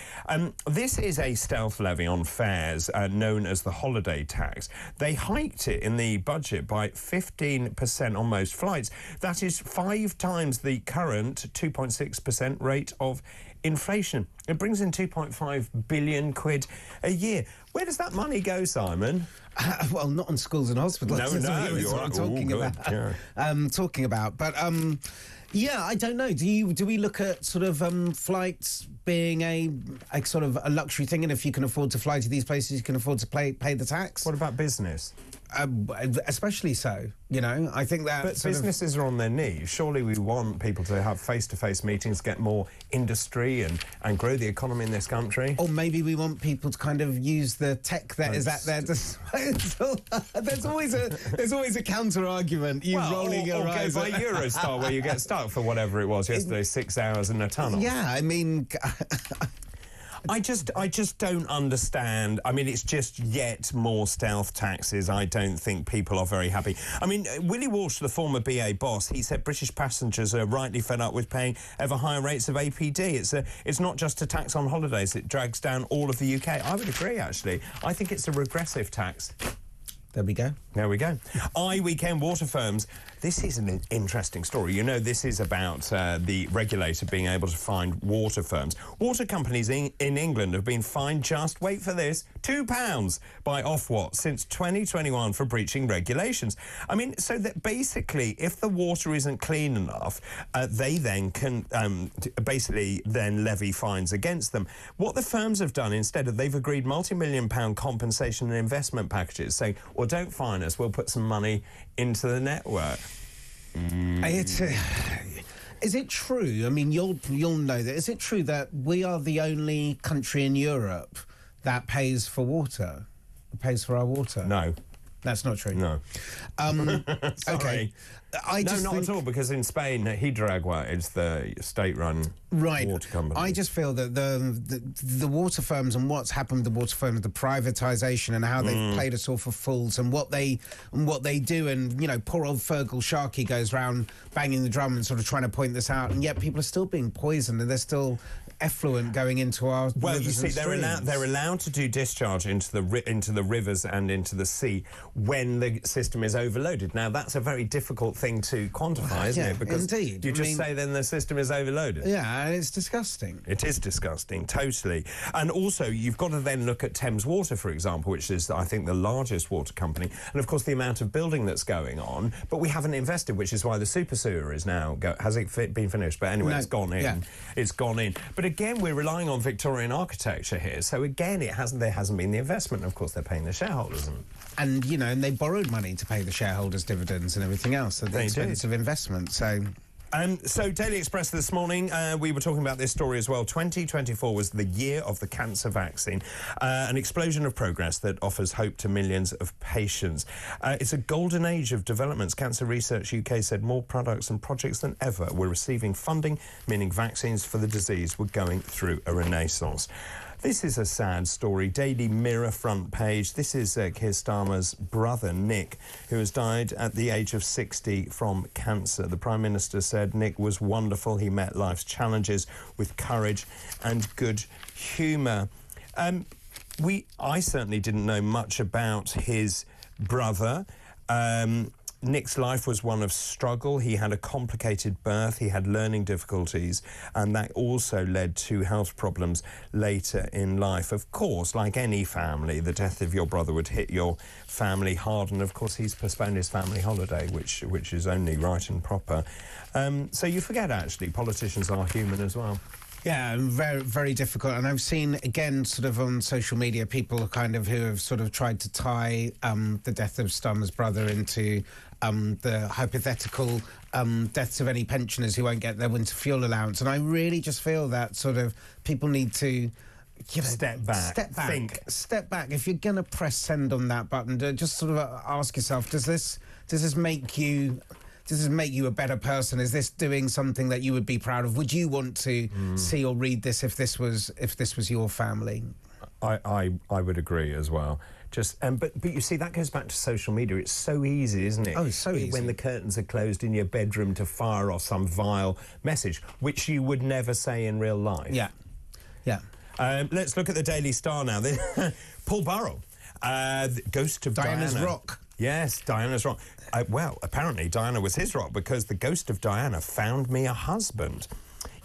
This is a stealth levy on fares known as the holiday tax. They hiked it in the budget by 15% on most flights. That is 5 times the current 2.6% rate of inflation. It brings in 2.5 billion quid a year. Where does that money go, Simon? Well, not on schools and hospitals. No, That's what I'm talking about. Yeah. But yeah, I don't know. Do we look at sort of flights being a sort of a luxury thing, and if you can afford to fly to these places, you can afford to pay the tax? What about business? Especially so, you know. I think that... But businesses are on their knees. Surely we want people to have face-to-face meetings, get more industry and grow the economy in this country. Or maybe we want people to kind of use the tech that is at their disposal. There's always a counter-argument. Rolling your eyes. Or go by Eurostar where you get stuck for whatever it was yesterday, 6 hours in a tunnel. Yeah, I mean... I just don't understand. I mean, it's just yet more stealth taxes. I don't think people are very happy. I mean, Willie Walsh, the former BA boss, he said British passengers are rightly fed up with paying ever higher rates of APD. It's not just a tax on holidays. It drags down all of the UK. I would agree, actually. I think it's a regressive tax. There we go. There we go. iWeekend water firms. This is an interesting story. You know, this is about the regulator being able to find water firms. Water companies in England have been fined just, wait for this, £2 by Ofwat since 2021 for breaching regulations. I mean, so that basically, if the water isn't clean enough, they then can basically then levy fines against them. What the firms have done instead, they've agreed multi-million-pound compensation and investment packages, saying, well, don't fine us, we'll put some money into the network. Is it true? I mean, you'll know that. Is it true that we are the only country in Europe that pays for water? Pays for our water? No. That's not true. No. Sorry. Okay. Not at all, because in Spain, Hidroagua is the state-run water company. I just feel that the water firms and what's happened with the water firms, the privatisation and how they've played us all for fools and what they do, and, you know, poor old Fergal Sharkey goes round banging the drum and sort of trying to point this out, and yet people are still being poisoned and they're still effluent going into our well, rivers. You see, they're allowed to do discharge into the rivers and into the sea when the system is overloaded. Now, that's a very difficult thing to quantify, isn't it? Because indeed. You just say then the system is overloaded. Yeah, it's disgusting. It is disgusting, totally. And also, you've got to then look at Thames Water, for example, which is, I think, the largest water company, and of course the amount of building that's going on. But we haven't invested, which is why the super sewer is now has it been finished? But anyway, it's gone in. Yeah. It's gone in. But But again, we're relying on Victorian architecture here. So again, there hasn't been the investment. Of course, they're paying the shareholders. And, you know, and they borrowed money to pay the shareholders' dividends and everything else. So the expensive investment, so... So, Daily Express this morning, we were talking about this story as well. 2024 was the year of the cancer vaccine, an explosion of progress that offers hope to millions of patients. It's a golden age of developments. Cancer Research UK said more products and projects than ever were receiving funding, meaning vaccines for the disease were going through a renaissance. This is a sad story. Daily Mirror front page. This is Keir Starmer's brother, Nick, who has died at the age of 60 from cancer. The Prime Minister said Nick was wonderful. He met life's challenges with courage and good humour. I certainly didn't know much about his brother. Nick's life was one of struggle. He had a complicated birth, he had learning difficulties, and that also led to health problems later in life. Of course, like any family, the death of your brother would hit your family hard, and of course he's postponed his family holiday, which is only right and proper. So you forget, actually, politicians are human as well. Yeah, very, very difficult. And I've seen, again, sort of on social media, people kind of who have sort of tried to tie the death of Starmer's brother into the hypothetical deaths of any pensioners who won't get their winter fuel allowance. And I really just feel that sort of people need to... You know, step back. Step back. If you're going to press send on that button, just sort of ask yourself, does this make you... Does this make you a better person? Is this doing something that you would be proud of? Would you want to see or read this if this was your family? I would agree as well. Just but you see, that goes back to social media. It's so easy, isn't it? Oh, it's so easy. When the curtains are closed in your bedroom to fire off some vile message, which you would never say in real life. Yeah, yeah. Let's look at the Daily Star now. Paul Burrell, ghost of Diana's Diana. rock. Yes, Diana's rock. Well, apparently Diana was his rock because the ghost of Diana found me a husband.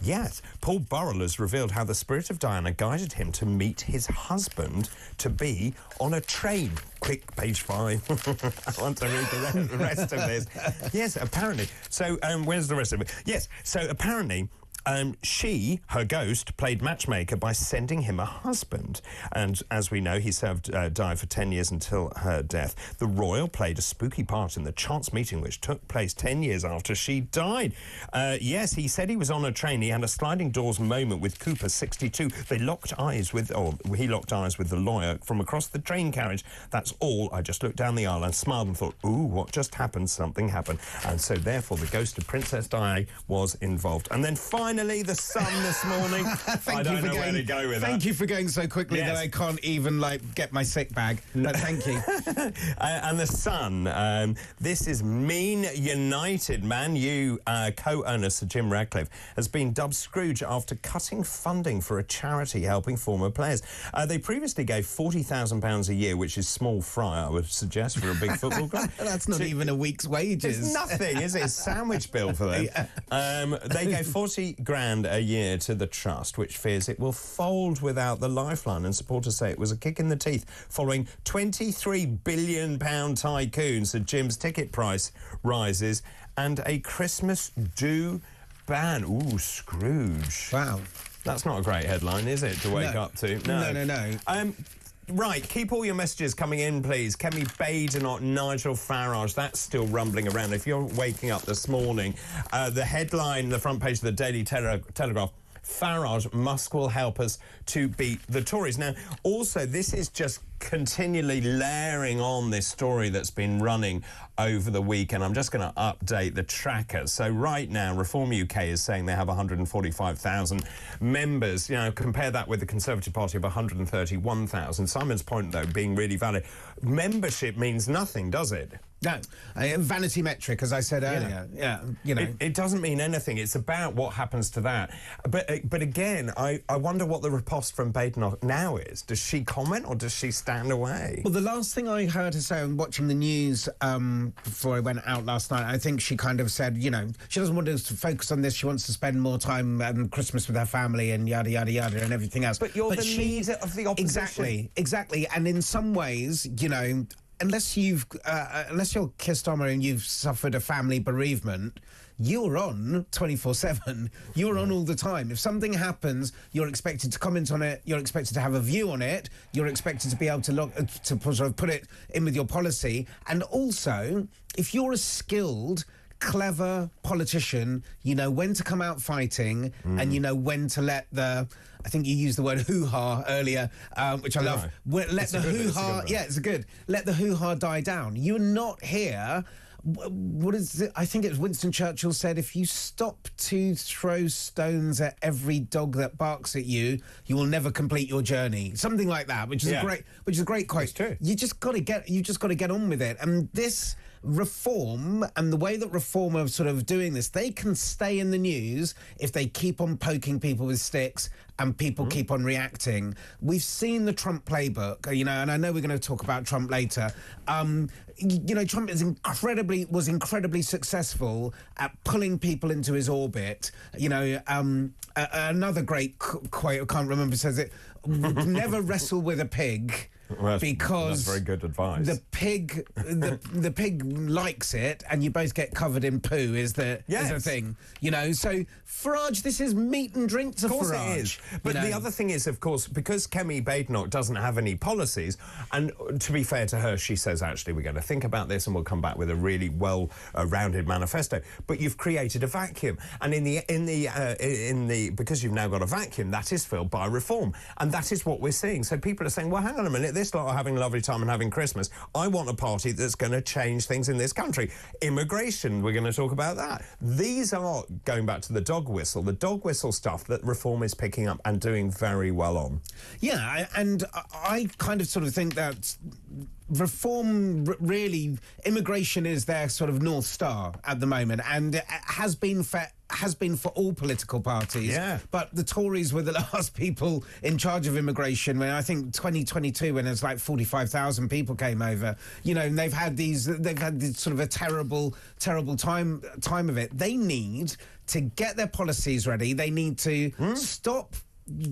Yes, Paul Burrell has revealed how the spirit of Diana guided him to meet his husband-to-be on a train. Quick, page 5. I want to read the rest of this. Yes, apparently. So, where's the rest of it? Yes, so apparently... her ghost, played matchmaker by sending him a husband. And as we know, he died for 10 years until her death. The royal played a spooky part in the chance meeting which took place 10 years after she died. Yes, he said he was on a train. He had a sliding doors moment with Cooper, 62. He locked eyes with the lawyer from across the train carriage. That's all. I just looked down the aisle and smiled and thought, ooh, what just happened? Something happened. And so, therefore, the ghost of Princess Di was involved. And then finally, the Sun this morning. I don't know where to go with that. Thank you for going so quickly that I can't even, get my sick bag. But thank you. And the Sun, this is Mean United. Man U co-owner Sir Jim Ratcliffe has been dubbed Scrooge after cutting funding for a charity helping former players. They previously gave £40,000 a year, which is small fry, I would suggest, for a big football club. That's not even a week's wages. It's nothing, is it? It's a sandwich bill for them. Yeah. They gave 40 grand a year to the trust, which fears it will fold without the lifeline, and supporters say it was a kick in the teeth following £23 billion tycoon Sir Jim's ticket price rises and a Christmas do ban. Ooh, Scrooge. Wow. That's not a great headline, is it, to wake up to? No. Right, keep all your messages coming in, please. Kemi Badenoch, Nigel Farage, that's still rumbling around. If you're waking up this morning, the headline, the front page of the Daily Telegraph, Farage, Musk will help us to beat the Tories. Now, also, this is just continually layering on this story that's been running over the week, and I'm just going to update the tracker. So right now, Reform UK is saying they have 145,000 members. You know, compare that with the Conservative Party of 131,000. Simon's point, though, being really valid. Membership means nothing, does it? No, vanity metric, as I said earlier. Yeah, you know. It doesn't mean anything. It's about what happens to that. But again, I wonder what the riposte from Badenoch now is. Does she comment or does she stand away? Well, the last thing I heard her say, watching the news before I went out last night, I think she kind of said, you know, she doesn't want us to focus on this. She wants to spend more time Christmas with her family and yada, yada, yada and everything else. But you're the leader of the opposition. Exactly. And in some ways, you know, unless you're Keir Starmer and you've suffered a family bereavement, you're on 24/7. You're on all the time. If something happens, you're expected to comment on it. You're expected to have a view on it. You're expected to be able to sort of put it in with your policy. And also, if you're a skilled, clever politician, you know when to come out fighting and you know when to let the, I think you used the word hoo-ha earlier, which I love. Let the hoo-ha, let the hoo-ha die down. You're not here. What is it? I think it's Winston Churchill said, if you stop to throw stones at every dog that barks at you, you will never complete your journey. Something like that, which is a great quote. It's true. You just got to get on with it. And this Reform and the way that Reform are sort of doing this, they can stay in the news if they keep on poking people with sticks and people keep on reacting. We've seen the Trump playbook, you know, and I know we're going to talk about Trump later. You know, Trump was incredibly successful at pulling people into his orbit. You know, another great quote, I can't remember, says it, never wrestle with a pig. Well, because that's very good advice. The pig likes it, and you both get covered in poo. Is the thing, you know? So Farage, this is meat and drink to Farage. Of course it is. But the other thing is, of course, because Kemi Badenoch doesn't have any policies, and to be fair to her, she says actually we're going to think about this and we'll come back with a really well-rounded manifesto. But you've created a vacuum, and because you've now got a vacuum, that is filled by Reform, and that is what we're seeing. So people are saying, well, hang on a minute. This lot are having a lovely time and having Christmas. I want a party that's going to change things in this country. Immigration, we're going to talk about that. These are, going back to the dog whistle stuff that Reform is picking up and doing very well on. Yeah, and I kind of sort of think that Reform, really, immigration is their sort of North Star at the moment, and it has been for all political parties. Yeah. But the Tories were the last people in charge of immigration when I think 2022, when it's like 45,000 people came over. You know, and they've had this sort of a terrible time of it. They need to get their policies ready. They need to stop.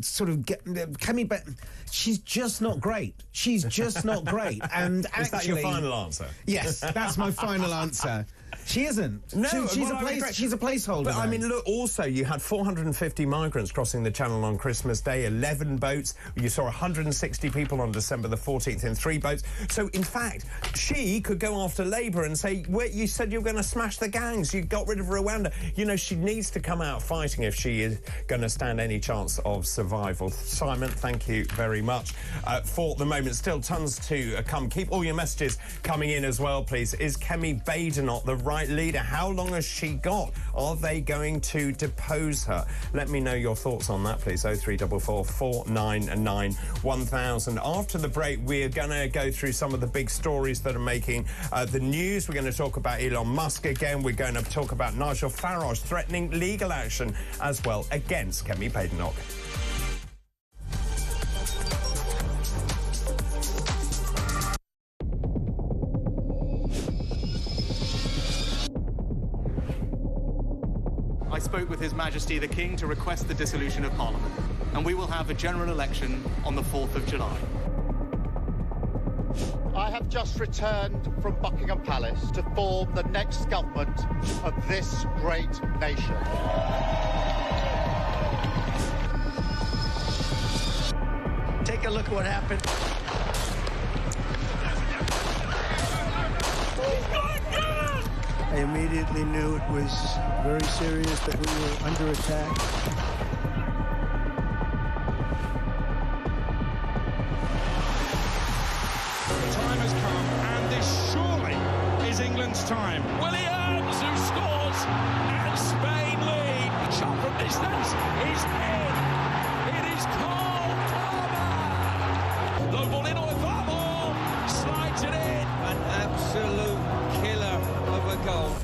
Sort of get Kemi, but she's just not great. She's just not great. And actually, is that your final answer? Yes, that's my final answer. She isn't. No, she's a placeholder. But I mean, look. Also, you had 450 migrants crossing the Channel on Christmas Day. 11 boats. You saw 160 people on December the 14th in 3 boats. So, in fact, she could go after Labour and say, "Wait, you said you were going to smash the gangs. You got rid of Rwanda." You know, she needs to come out fighting if she is going to stand any chance of survival. Simon, thank you very much for the moment. Still tons to come. Keep all your messages coming in as well, please. Is Kemi Badenoch the right leader? How long has she got? Are they going to depose her? Let me know your thoughts on that, please. 0344 499 1000. After the break, we're going to go through some of the big stories that are making the news. We're going to talk about Elon Musk again. We're going to talk about Nigel Farage threatening legal action as well against Kemi Badenoch. I spoke with His Majesty the King to request the dissolution of Parliament, and we will have a general election on the 4th of July. I have just returned from Buckingham Palace to form the next government of this great nation. Take a look at what happened. I immediately knew it was very serious, that we were under attack. The time has come, and this surely is England's time. Williams, who scores, and Spain lead. A shot from distance is in. It is Cole Palmer. Low ball in on the far ball, slides it in. An absolute killer of a goal.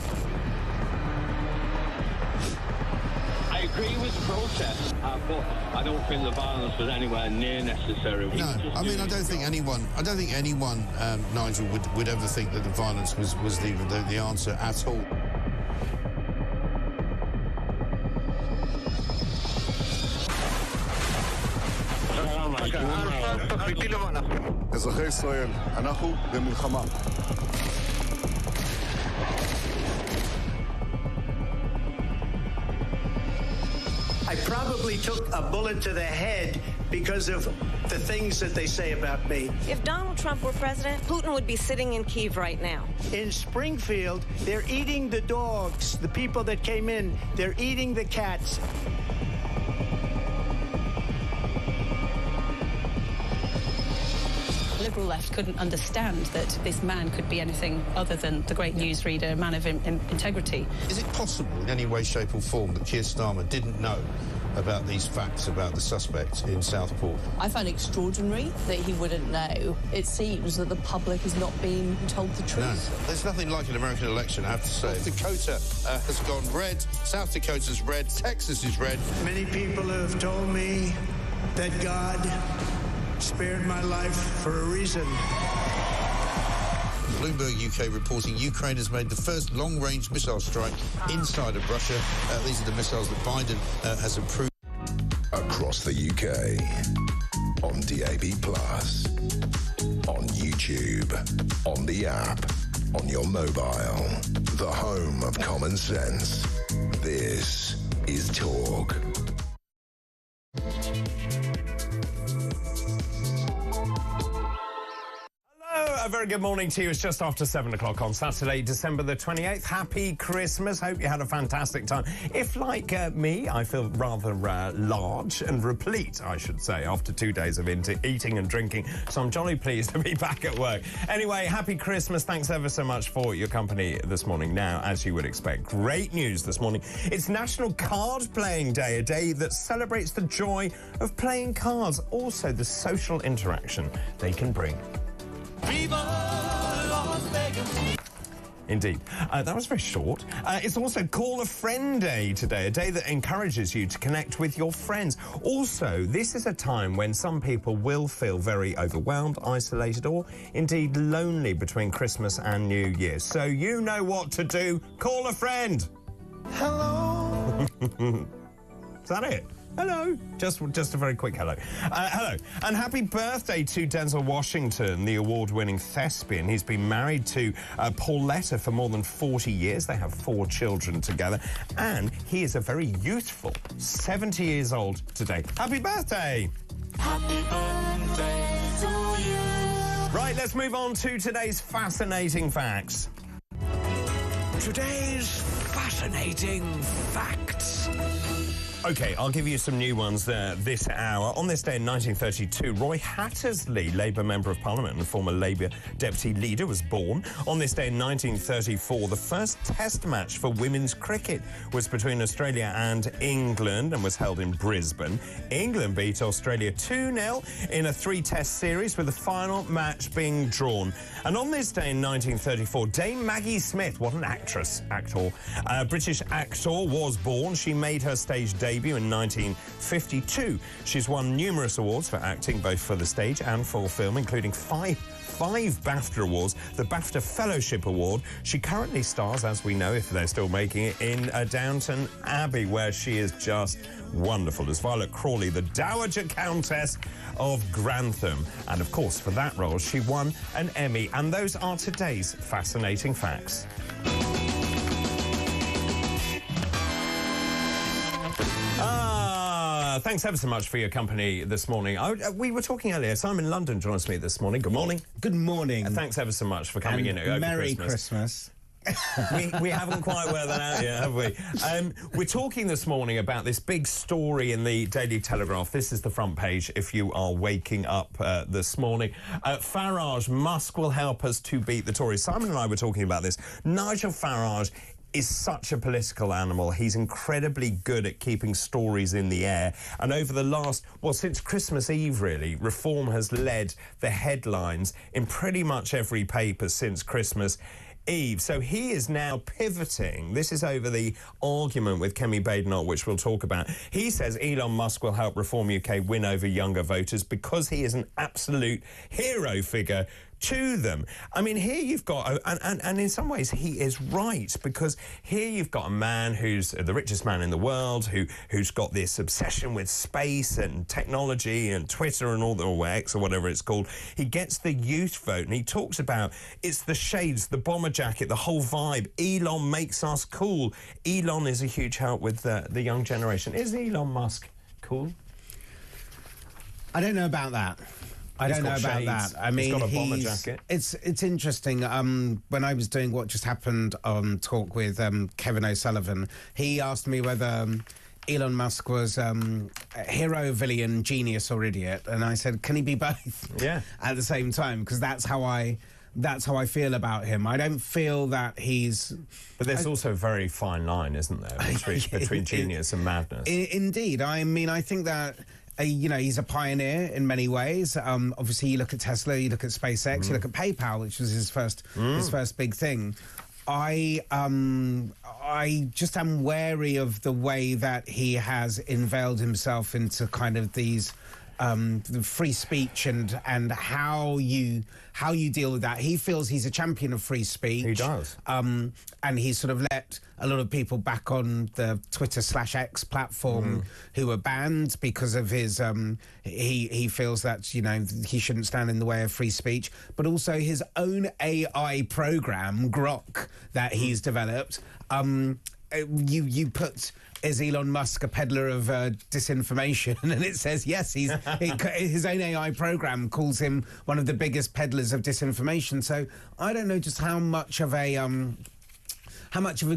I agree with the protest, but I don't think the violence was anywhere near necessary. No, I mean, I don't think anyone, Nigel, would ever think that the violence was the answer at all. אזרחי ישראל, אנחנו במלחמה. I probably took a bullet to the head because of the things that they say about me. If Donald Trump were president, Putin would be sitting in Kyiv right now. In Springfield, they're eating the dogs. The people that came in, they're eating the cats. The Liberal left couldn't understand that this man could be anything other than the great newsreader, a man of integrity. Is it possible in any way, shape or form that Keir Starmer didn't know about these facts about the suspect in Southport? I find it extraordinary that he wouldn't know. It seems that the public is not being told the truth. No, there's nothing like an American election, I have to say. North Dakota has gone red, South Dakota's red, Texas is red. Many people have told me that God spared my life for a reason. Bloomberg UK reporting Ukraine has made the first long-range missile strike inside of Russia. These are the missiles that Biden has approved. Across the UK, on DAB+, on YouTube, on the app, on your mobile, the home of common sense. This is Talk. A very good morning to you. It's just after 7 o'clock on Saturday, December the 28th. Happy Christmas. Hope you had a fantastic time. If, like me, I feel rather large and replete, I should say, after 2 days of eating and drinking. So I'm jolly pleased to be back at work. Anyway, happy Christmas. Thanks ever so much for your company this morning. Now, as you would expect, great news this morning. It's National Card Playing Day, a day that celebrates the joy of playing cards, also the social interaction they can bring. Viva Las Vegas. Indeed. That was very short. It's also Call a Friend Day today, a day that encourages you to connect with your friends. Also, this is a time when some people will feel very overwhelmed, isolated, or indeed lonely between Christmas and New Year. So you know what to do. Call a friend. Hello. Is that it? Hello. Just a very quick hello. Hello. And happy birthday to Denzel Washington, the award-winning thespian. He's been married to Pauletta for more than 40 years. They have 4 children together. And he is a very youthful 70 years old today. Happy birthday! Happy birthday to you. Right, let's move on to today's fascinating facts. Today's fascinating facts. OK, I'll give you some new ones this hour. On this day in 1932, Roy Hattersley, Labour Member of Parliament and former Labour Deputy Leader, was born. On this day in 1934, the first Test match for women's cricket was between Australia and England and was held in Brisbane. England beat Australia 2-0 in a 3-test series, with the final match being drawn. And on this day in 1934, Dame Maggie Smith, what an actor, British actor, was born. She made her stage debut in 1952. She's won numerous awards for acting, both for the stage and for film, including five BAFTA awards, the BAFTA Fellowship Award. She currently stars, as we know, if they're still making it, in Downton Abbey, where she is just wonderful as Violet Crawley, the Dowager Countess of Grantham. And of course, for that role, she won an Emmy. And those are today's fascinating facts. Thanks ever so much for your company this morning. We were talking earlier. Simon London joins me this morning. Good morning. Good morning. Thanks ever so much for coming in over Merry Christmas. Christmas. we haven't quite worked that out yet, have we? We're talking this morning about this big story in the Daily Telegraph. This is the front page if you are waking up this morning. Farage, Musk will help us to beat the Tories. Simon and I were talking about this. Nigel Farage is such a political animal. He's incredibly good at keeping stories in the air. And over the last, well, since Christmas Eve, really, Reform has led the headlines in pretty much every paper since Christmas Eve. So he is now pivoting. This is over the argument with Kemi Badenoch, which we'll talk about. He says Elon Musk will help Reform UK win over younger voters because he is an absolute hero figure to them. I mean, here you've got, and in some ways he is right, because here you've got a man who's the richest man in the world, who's got this obsession with space and technology and Twitter and all the, or X or whatever it's called. He gets the youth vote, and he talks about it's the shades, the bomber jacket, the whole vibe. Elon makes us cool. Elon is a huge help with the young generation. Is Elon Musk cool? I don't know about that. I don't know about that. I mean, he's got a bomber jacket. It's interesting. When I was doing What Just Happened on Talk with Kevin O'Sullivan, he asked me whether Elon Musk was hero, villain, genius, or idiot, and I said, can he be both? Yeah. At the same time, because that's how I feel about him. I don't feel that he's... But there's also a very fine line, isn't there, between genius and madness? Indeed. I mean, I think that... you know, he's a pioneer in many ways. Obviously, you look at Tesla, you look at SpaceX, you look at PayPal, which was his first big thing. I just am wary of the way that he has unveiled himself into kind of these the free speech and how you deal with that. He feels he's a champion of free speech. He does. And he's sort of let a lot of people back on the Twitter/X platform who were banned because of his he feels that, you know, he shouldn't stand in the way of free speech, but also his own AI program, Grok, that he's developed. You put, is Elon Musk a peddler of disinformation? And it says yes. His own AI program calls him one of the biggest peddlers of disinformation. So I don't know just how much of a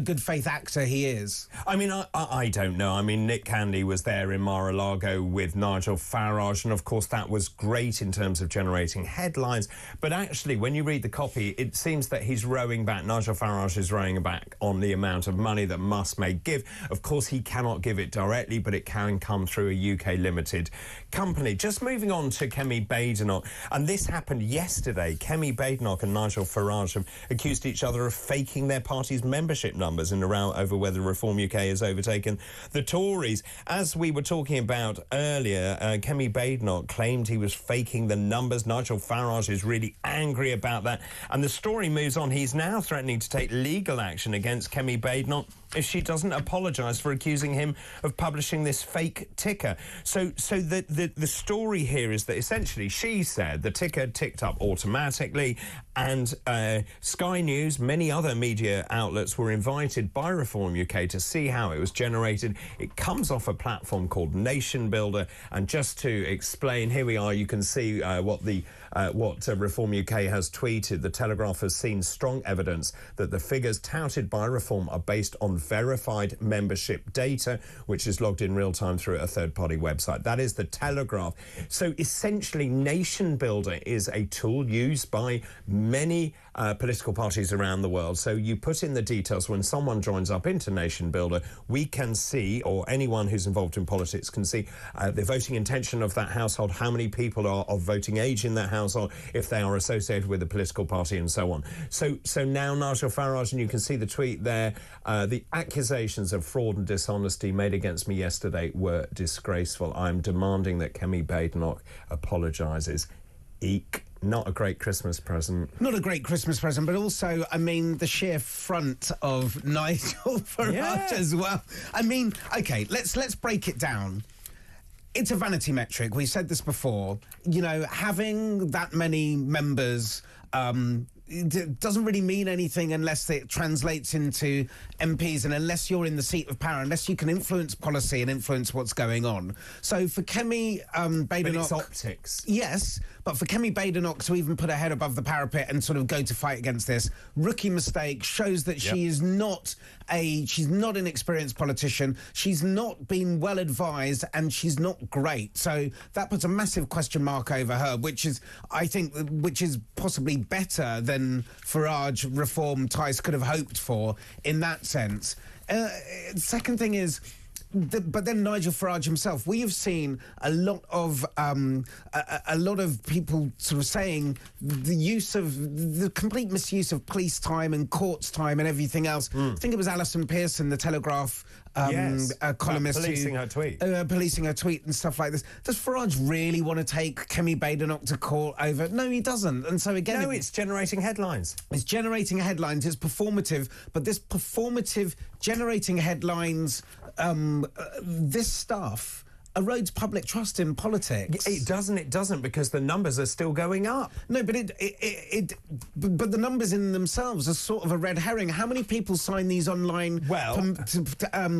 good faith actor he is. I mean, I don't know. I mean, Nick Candy was there in Mar-a-Lago with Nigel Farage, and of course that was great in terms of generating headlines. But actually, when you read the copy, it seems that he's rowing back. Nigel Farage is rowing back on the amount of money that Musk may give. Of course, he cannot give it directly, but it can come through a UK limited company. Just moving on to Kemi Badenoch, and this happened yesterday. Kemi Badenoch and Nigel Farage have accused each other of faking their party's membership numbers in a row over whether Reform UK has overtaken the Tories. As we were talking about earlier, Kemi Badenoch claimed he was faking the numbers. Nigel Farage is really angry about that, and the story moves on. He's now threatening to take legal action against Kemi Badenoch if she doesn't apologise for accusing him of publishing this fake ticker. So the story here is that essentially she said the ticker ticked up automatically, and Sky News, many other media outlets were invited by Reform UK to see how it was generated. It comes off a platform called Nation Builder, and just to explain, here we are, you can see what Reform UK has tweeted. The Telegraph has seen strong evidence that the figures touted by Reform are based on verified membership data, which is logged in real time through a third-party website. That is the Telegraph. So essentially, Nation Builder is a tool used by many political parties around the world. So you put in the details. When someone joins up into Nation Builder, we can see, or anyone who's involved in politics can see, the voting intention of that household, how many people are of voting age in that household, if they are associated with a political party, and so on. So now Nigel Farage, and you can see the tweet there, the accusations of fraud and dishonesty made against me yesterday were disgraceful. I'm demanding that Kemi Badenoch apologises. Eek. Not a great Christmas present. Not a great Christmas present, but also, I mean, the sheer front of Nigel Farage as well. I mean, OK, let's break it down. It's a vanity metric. We said this before. You know, having that many members it doesn't really mean anything unless it translates into MPs, and unless you're in the seat of power, unless you can influence policy and influence what's going on. So for Kemi Badenoch... But it's optics. Yes, but for Kemi Badenoch to even put her head above the parapet and sort of go to fight against this, rookie mistake, shows that she is not she's not an experienced politician, she's not been well advised, and she's not great. So that puts a massive question mark over her, which is, I think, which is possibly better than Farage, Reform, Tice could have hoped for in that sense. Second thing is, but then Nigel Farage himself. We have seen a lot of people sort of saying the complete misuse of police time and courts time and everything else. I think it was Alison Pearson, the Telegraph columnist, policing her tweet, policing her tweet and stuff like this. Does Farage really want to take Kemi Badenoch to court over? No, he doesn't. And so again, no, it's generating headlines. It's generating headlines. It's performative, but this performative generating headlines, this stuff erodes public trust in politics. It doesn't, because the numbers are still going up. No, but but the numbers in themselves are sort of a red herring. How many people sign these online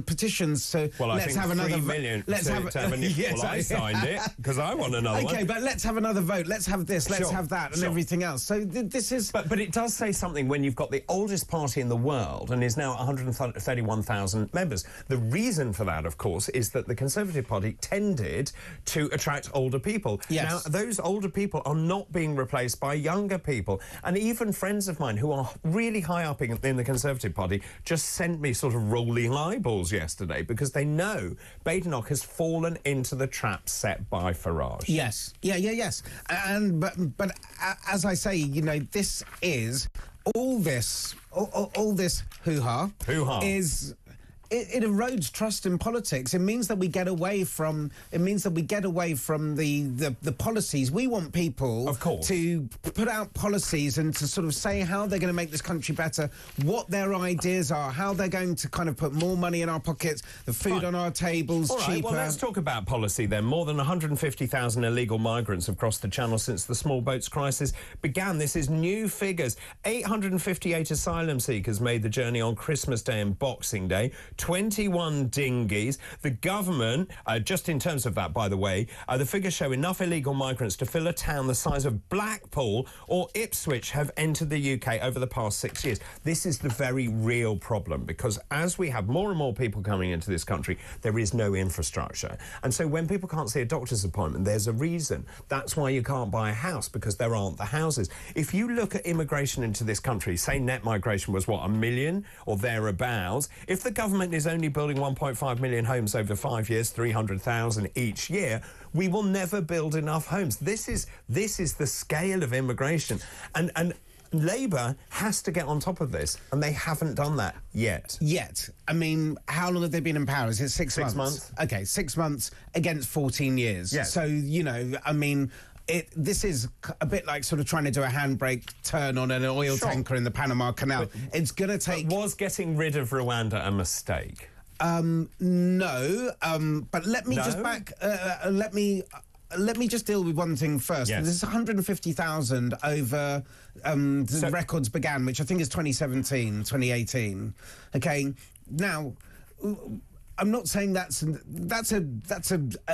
petitions? So let's have another 3 million. Let's have well, I signed it because I want another one. Okay, but let's have another vote. Let's have this. Let's have that, and everything else. So this is. But it does say something when you've got the oldest party in the world and is now 131,000 members. The reason for that, of course, is that the Conservative Party tended to attract older people. Yes. Now, those older people are not being replaced by younger people. And even friends of mine who are really high up in the Conservative Party just sent me sort of rolling eyeballs yesterday because they know Badenoch has fallen into the trap set by Farage. Yes. Yes. And but as I say, you know, this is all this hoo-ha is. It erodes trust in politics. It means that we get away from. It means that we get away from the policies. We want people, of course, to put out policies and to sort of say how they're going to make this country better, what their ideas are, how they're going to kind of put more money in our pockets, the food on our tables, all right, cheaper. Well, let's talk about policy then. More than 150,000 illegal migrants have crossed the Channel since the small boats crisis began. This is new figures. 858 asylum seekers made the journey on Christmas Day and Boxing Day. 21 dinghies. The government, just in terms of that, by the way, the figures show enough illegal migrants to fill a town the size of Blackpool or Ipswich have entered the UK over the past 6 years. This is the very real problem, because as we have more and more people coming into this country, there is no infrastructure. And so when people can't see a doctor's appointment, there's a reason. That's why you can't buy a house, because there aren't the houses. If you look at immigration into this country, say net migration was, what, 1 million or thereabouts, if the government is only building 1.5 million homes over 5 years, 300,000 each year, we will never build enough homes. This is the scale of immigration. And Labour has to get on top of this, and they haven't done that yet. I mean, how long have they been in power? Is it 6 months? 6 months. Okay, 6 months against 14 years. Yes. So, you know, I mean, this is a bit like sort of trying to do a handbrake turn on an oil tanker in the Panama Canal. It's going to take... But was getting rid of Rwanda a mistake? No, but let me just back... let me just deal with one thing first. Yes. There's 150,000 over the records began, which I think is 2017, 2018. Okay, now... I'm not saying that's an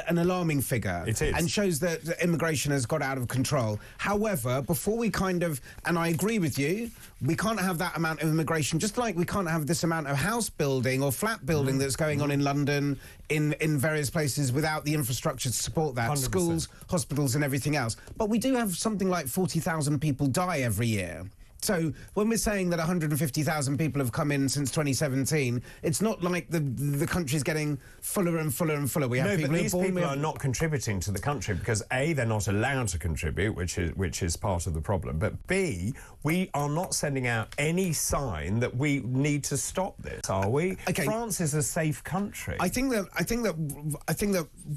alarming figure. It is. And shows that immigration has got out of control. However, before we and I agree with you, we can't have that amount of immigration, just like we can't have this amount of house building or flat building that's going on in London, in various places, without the infrastructure to support that. 100%. Schools, hospitals and everything else. But we do have something like 40,000 people die every year. So when we're saying that 150,000 people have come in since 2017, it's not like the country's getting fuller and fuller and fuller. We have but these people are not contributing to the country because A, they're not allowed to contribute, which is part of the problem. But B, we are not sending out any sign that we need to stop this, are we? Okay. France is a safe country. I think that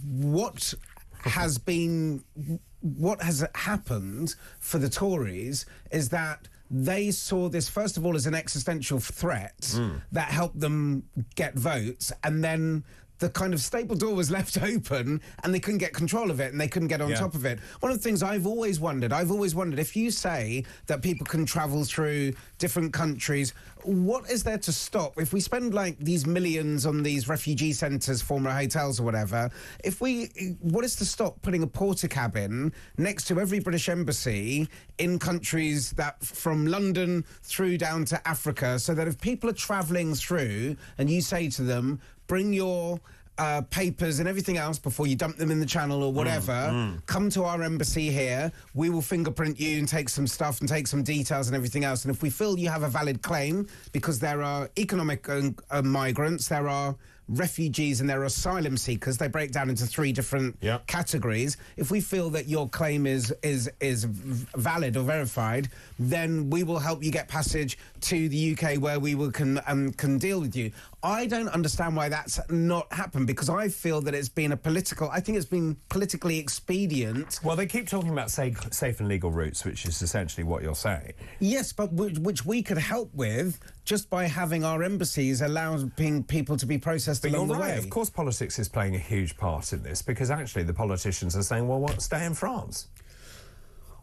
what has happened for the Tories is that they saw this, first of all, as an existential threat that helped them get votes, and then the kind of stable door was left open and they couldn't get control of it and they couldn't get on top of it. One of the things I've always wondered, if you say that people can travel through different countries, what is there to stop? If we spend like these millions on these refugee centres, former hotels or whatever, what is to stop putting a porter cabin next to every British embassy in countries that from London through down to Africa, so that if people are travelling through and you say to them, bring your papers and everything else before you dump them in the channel or whatever, come to our embassy here, we will fingerprint you and take some stuff and take some details and everything else. And if we feel you have a valid claim, because there are economic migrants, there are refugees and there are asylum seekers, they break down into 3 different categories. If we feel that your claim is valid or verified, then we will help you get passage to the UK where we can deal with you. I don't understand why that's not happened, because I feel that it's been I think it's been politically expedient. Well, they keep talking about safe and legal routes, which is essentially what you're saying. Yes, but which we could help with just by having our embassies allowing people to be processed along the way. Of course, politics is playing a huge part in this, because actually the politicians are saying, well, stay in France.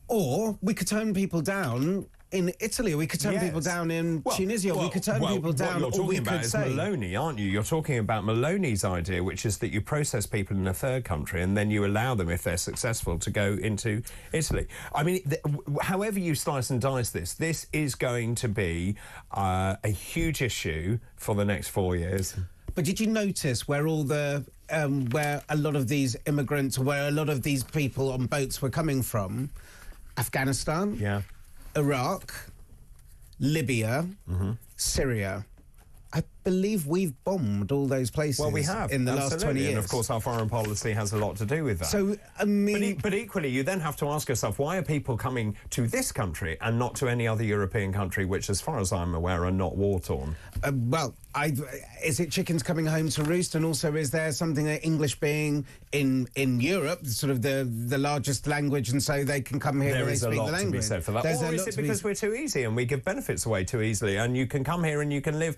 Or we could turn people down in Italy, or we could turn people down in Tunisia, or we could turn people down. What you're talking about is Maloney, aren't you? You're talking about Maloney's idea, which is that you process people in a third country and then you allow them, if they're successful, to go into Italy. I mean, however you slice and dice this is going to be a huge issue for the next 4 years. But did you notice where all the where a lot of these immigrants, where a lot of these people on boats were coming from? Afghanistan, Iraq, Libya, Syria. I believe we've bombed all those places. Well, we have in the last 20 years. And of course, our foreign policy has a lot to do with that. So, I mean, but equally, you then have to ask yourself, why are people coming to this country and not to any other European country, which, as far as I'm aware, are not war-torn? Well, is it chickens coming home to roost? And also, is there something that English being in Europe, sort of the largest language, and so they can come here and they speak the language? There is a lot to be said for that. Or is it because we're too easy and we give benefits away too easily, and you can come here and you can live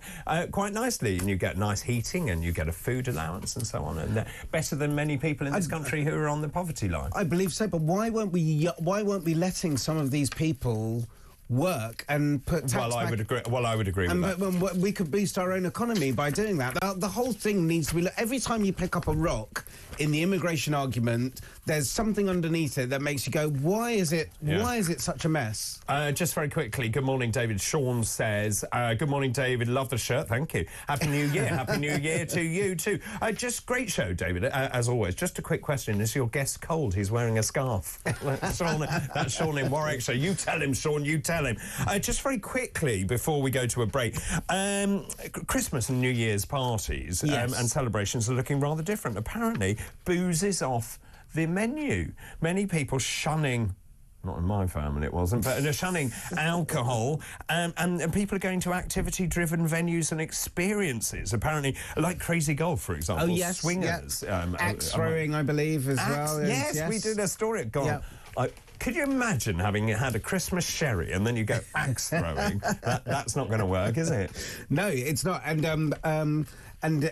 quite nicely, and you get nice heating and you get a food allowance and so on, and better than many people in this country who are on the poverty line? I believe so, but why weren't we letting some of these people work and put tax I would agree with that. But we could boost our own economy by doing that. The whole thing needs to be... Every time you pick up a rock in the immigration argument, there's something underneath it that makes you go, why is it such a mess? Just very quickly, good morning, David. Sean says, good morning, David. Love the shirt. Thank you. Happy New Year. Happy New Year to you too. Just great show, David, as always. Just a quick question. Is your guest cold? He's wearing a scarf. That's Sean in Warwickshire. You tell him, Sean. You tell him. Just very quickly, before we go to a break, Christmas and New Year's parties and celebrations are looking rather different. Apparently, booze is off the menu. Many people shunning... Not in my family, it wasn't, but shunning alcohol, and people are going to activity-driven venues and experiences, apparently, like Crazy Golf, for example. Oh, yes. Swingers. Axe throwing, I believe, as well. Yes, we did a story at Golf. Could you imagine having had a Christmas sherry and then you go axe throwing? That's not going to work, is it? No, it's not. And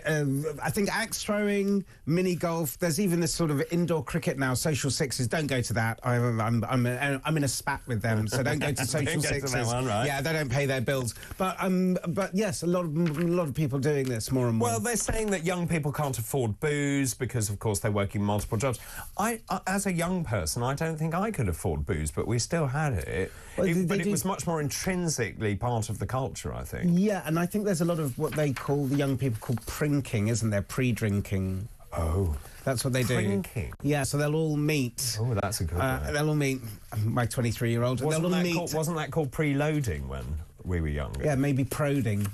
I think axe throwing, mini golf. There's even this sort of indoor cricket now. Social sixes. Don't go to that. I'm in a spat with them, so don't go to social sixes. To that one, right? Yeah, they don't pay their bills. But yes, a lot of people doing this more and more. Well, they're saying that young people can't afford booze because, of course, they're working multiple jobs. I as a young person, I don't think I could afford booze, but we still had it. Well, it was much more intrinsically part of the culture, I think. Yeah, and I think there's a lot of what the young people call prinking, isn't there? Pre-drinking. Oh. That's what they do. Prinking? Yeah, so they'll all meet. Oh, that's a good one. They'll all meet. My 23-year-old. Wasn't that called preloading when we were younger? Yeah, maybe proding.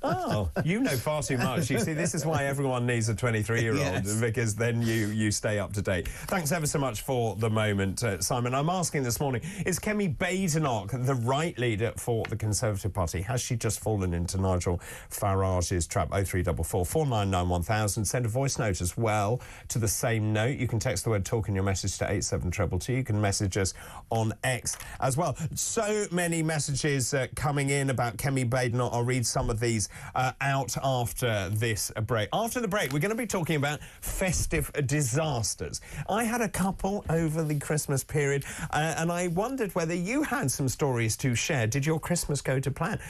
Oh, you know far too much. You see, this is why everyone needs a 23-year-old, because then you stay up to date. Thanks ever so much for the moment, Simon. I'm asking this morning, is Kemi Badenoch the right leader for the Conservative Party? Has she just fallen into Nigel Farage's trap? 0344 499 1000. Send a voice note as well to the same note. You can text the word talk in your message to 87222. You can message us on X as well. So many messages coming in about Kemi Badenoch. I'll read some of these out after this break. After the break, we're going to be talking about festive disasters. I had a couple over the Christmas period, and I wondered whether you had some stories to share. Did your Christmas go to plan?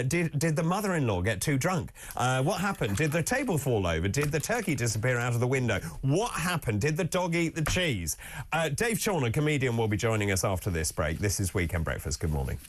Did the mother-in-law get too drunk? What happened? Did the table fall over? Did the turkey disappear out of the window? What happened? Did the dog eat the cheese? Dave Shawn, a comedian, will be joining us after this break. This is Weekend Breakfast. Good morning.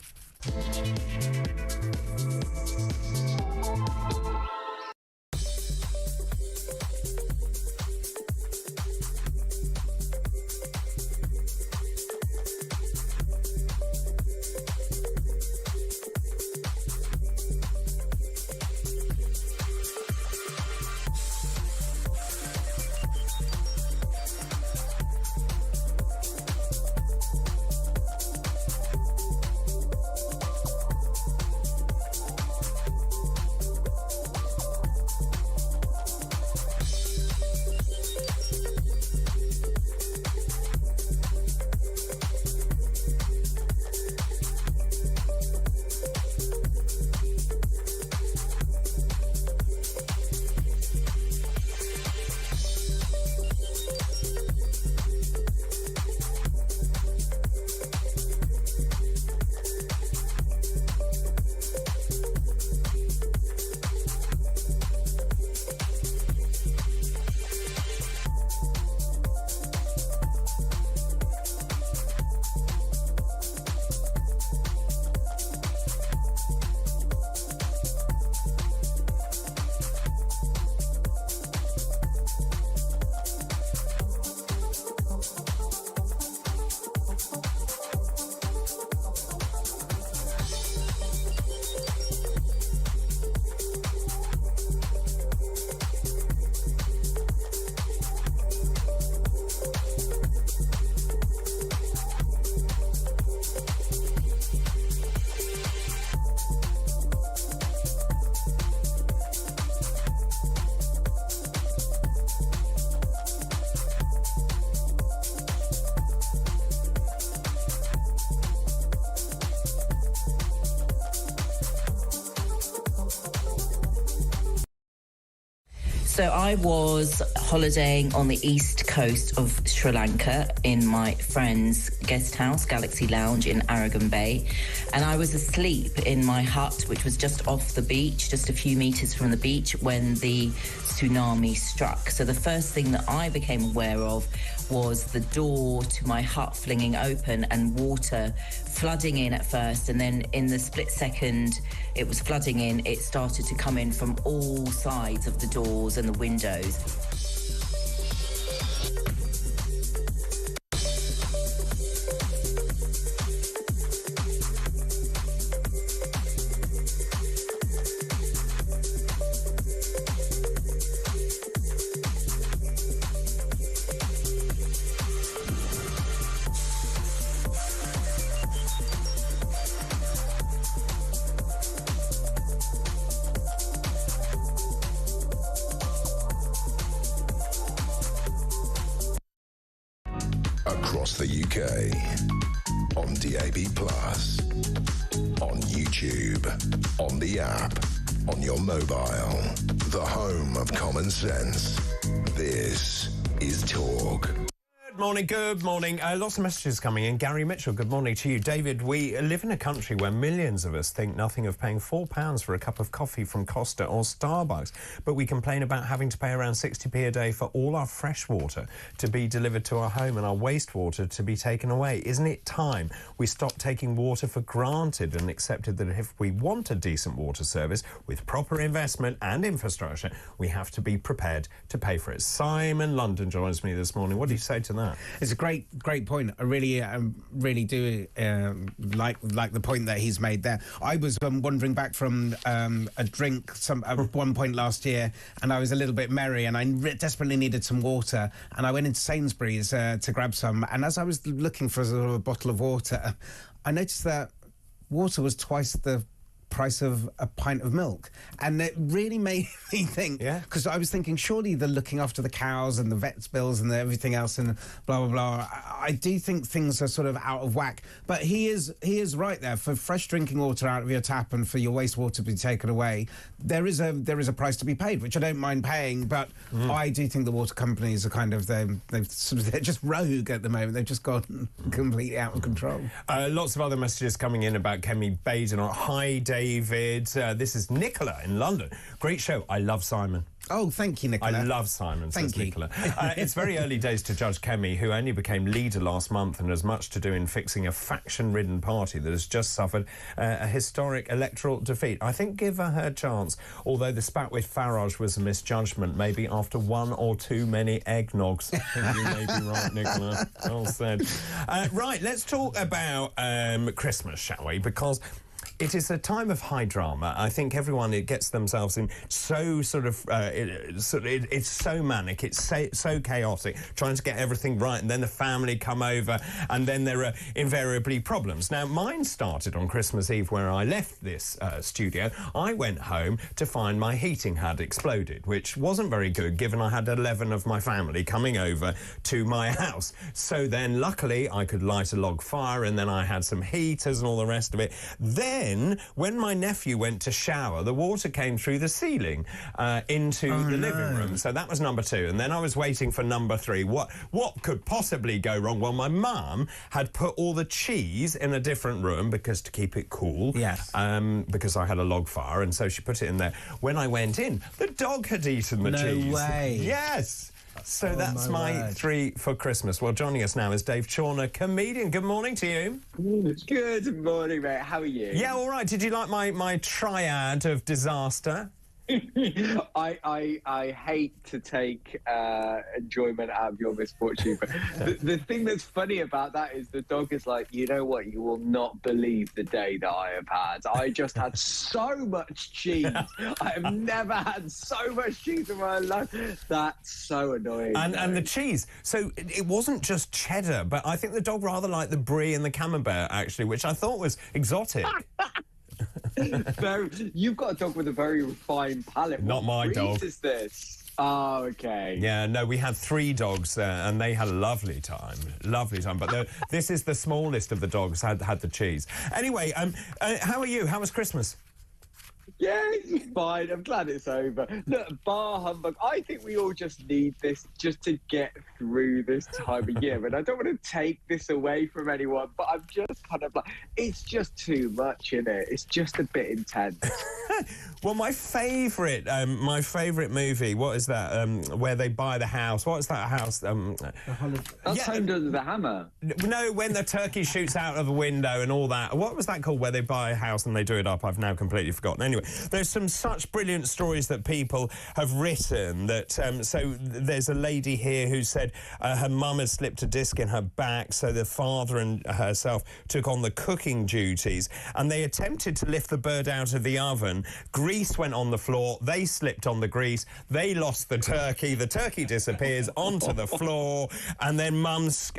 So I was holidaying on the east coast of Sri Lanka in my friend's guest house, Galaxy Lounge in Aragon Bay. And I was asleep in my hut, which was just off the beach, just a few meters from the beach, when the tsunami struck. So the first thing that I became aware of was the door to my hut flinging open and water flooding in at first, and then in the split second it was flooding in, it started to come in from all sides of the doors and the windows. Across the UK, on DAB+, on YouTube, on the app, on your mobile, the home of common sense. This is Talk. Good morning. Lots of messages coming in. Gary Mitchell, good morning to you. David, we live in a country where millions of us think nothing of paying £4 for a cup of coffee from Costa or Starbucks, but we complain about having to pay around 60p a day for all our fresh water to be delivered to our home and our wastewater to be taken away. Isn't it time we stop taking water for granted and accepted that if we want a decent water service with proper investment and infrastructure, we have to be prepared to pay for it? Simon London joins me this morning. What do you say to that? It's a great point. I really do like the point that he's made there. I was wandering back from a drink at one point last year, and I was a little bit merry, and I desperately needed some water, and I went into Sainsbury's to grab some, and as I was looking for a bottle of water, I noticed that water was twice the price of a pint of milk, and it really made me think, because I was thinking surely they're looking after the cows and the vet's bills and everything else and blah blah blah. I do think things are sort of out of whack, but he is right there. For fresh drinking water out of your tap and for your wastewater to be taken away, there is a price to be paid, which I don't mind paying, but I do think the water companies are kind of they're just rogue at the moment. They've just gone completely out of control. Lots of other messages coming in about Kemi Baden. Hi David, this is Nicola in London. Great show. I love Simon. Oh, thank you, Nicola. I love Simon, says Thank you. Nicola. It's very early days to judge Kemi, who only became leader last month and has much to do in fixing a faction-ridden party that has just suffered a historic electoral defeat. I think give her chance, although the spat with Farage was a misjudgment, maybe after one or too many eggnogs. I think you may be right, Nicola. Well said. Right, let's talk about Christmas, shall we? Because it is a time of high drama. I think everyone gets themselves in so it's so manic, it's so chaotic, trying to get everything right, and then the family come over, and then there are invariably problems. Now, mine started on Christmas Eve, where I left this studio. I went home to find my heating had exploded, which wasn't very good, given I had 11 of my family coming over to my house. So then, luckily, I could light a log fire, and then I had some heaters and all the rest of it. Then, when my nephew went to shower, the water came through the ceiling into the living room. So that was number 2. And then I was waiting for number 3. What could possibly go wrong? Well, my mum had put all the cheese in a different room because to keep it cool. Yes. Because I had a log fire, and so she put it in there. When I went in, the dog had eaten the cheese. No way. Yes. So that's my 3 for Christmas. Well, joining us now is Dave Chawner, comedian. Good morning to you. Good morning, mate. How are you? Yeah, all right. Did you like my triad of disaster? I hate to take enjoyment out of your misfortune, but the thing that's funny about that is the dog is like, you know what, you will not believe the day that I have had. I just had so much cheese. I have never had so much cheese in my life. That's so annoying. And the cheese. So it wasn't just cheddar, but I think the dog rather liked the brie and the camembert, actually, which I thought was exotic. You've got a dog with a very refined palate. Not my dog. What breed is this? Oh, okay. Yeah, no, we had 3 dogs and they had a lovely time. But this is the smallest of the dogs had the cheese. Anyway, how are you? How was Christmas? Yeah, it's fine. I'm glad it's over. Look, bar humbug. I think we all just need this just to get through this time of year. And I don't want to take this away from anyone, but I'm just kind of like, it's just too much, isn't it? It's just a bit intense. Well, my favourite movie, what is that? Where they buy the house. What is that house? That's Home Under the Hammer. No, when the turkey shoots out of the window and all that. What was that called, where they buy a house and they do it up? I've now completely forgotten. Anyway, there's some such brilliant stories that people have written that... so there's a lady here who said her mum had slipped a disc in her back, so the father and herself took on the cooking duties, and they attempted to lift the bird out of the oven. Grease went on the floor. They slipped on the grease. They lost the turkey. The turkey disappears onto the floor, and then mum's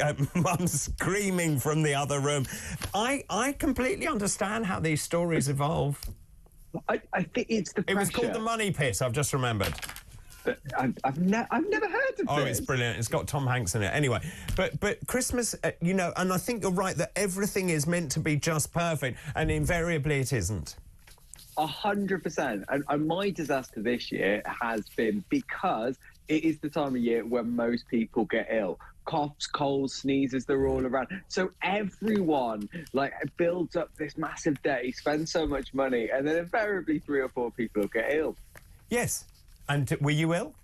screaming from the other room. I completely understand how these stories evolve. I think it's the pressure. It was called The Money Pit, I've just remembered. I've never heard of this. Oh, it's brilliant. It's got Tom Hanks in it. Anyway, but Christmas, you know, and I think you're right that everything is meant to be just perfect, and invariably it isn't. 100%. And my disaster this year has been because it is the time of year when most people get ill. Coughs, colds, sneezes, they're all around. So everyone, like, builds up this massive day, spends so much money, and then invariably 3 or 4 people get ill. Yes. And were you ill?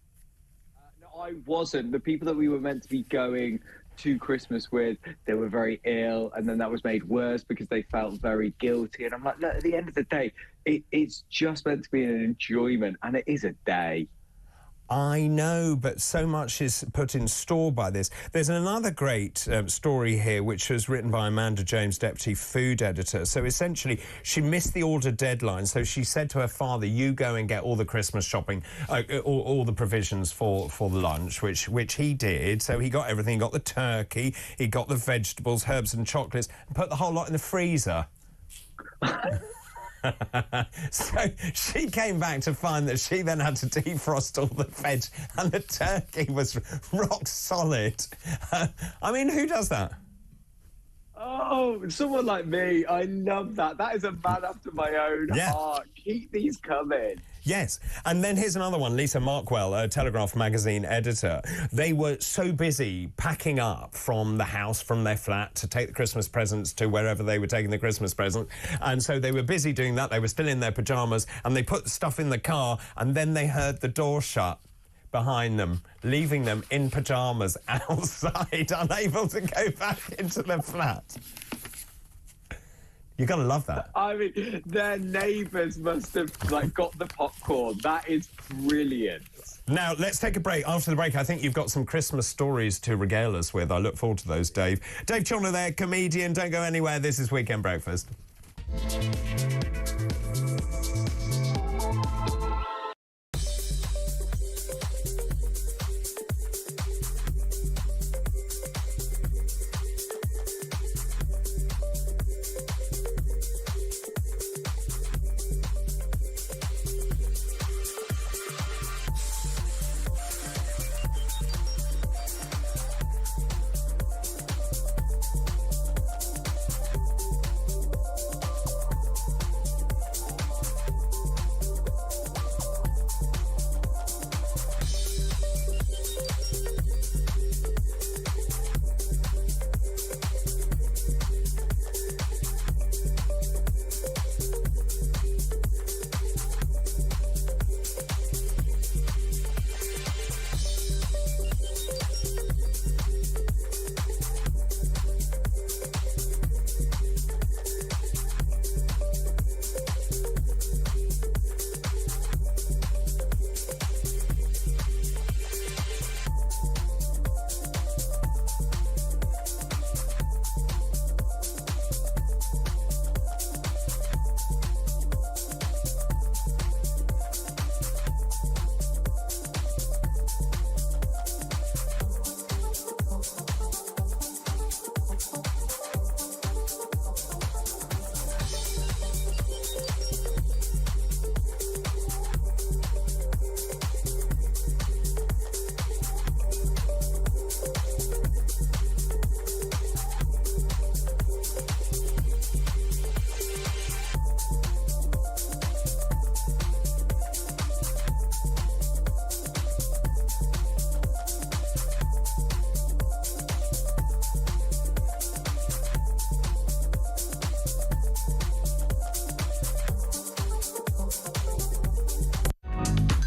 No, I wasn't. The people that we were meant to be going to Christmas with, they were very ill, and then that was made worse because they felt very guilty. And I'm like, look, at the end of the day, it's just meant to be an enjoyment, and it is a day. I know, but so much is put in store by this. There's another great story here, which was written by Amanda James, Deputy Food Editor. So essentially, she missed the order deadline, so she said to her father, you go and get all the Christmas shopping, all the provisions for the lunch, which he did. So he got everything. He got the turkey, he got the vegetables, herbs and chocolates, and put the whole lot in the freezer. So she came back to find that she then had to defrost all the veg, and the turkey was rock solid. I mean, who does that? Oh, someone like me. I love that. That is a man after my own heart. Keep these coming. Yes. And then here's another one. Lisa Markwell, a Telegraph magazine editor. They were so busy packing up from the house, from their flat, to take the Christmas presents to wherever they were taking the Christmas present. And so they were busy doing that. They were still in their pyjamas, and they put the stuff in the car, and then they heard the door shut behind them, leaving them in pyjamas outside, unable to go back into the flat. You gotta love that. I mean, their neighbours must have got the popcorn. That is brilliant. Now, let's take a break. After the break, I think you've got some Christmas stories to regale us with. I look forward to those, Dave. Dave Chawner there, comedian. Don't go anywhere. This is Weekend Breakfast.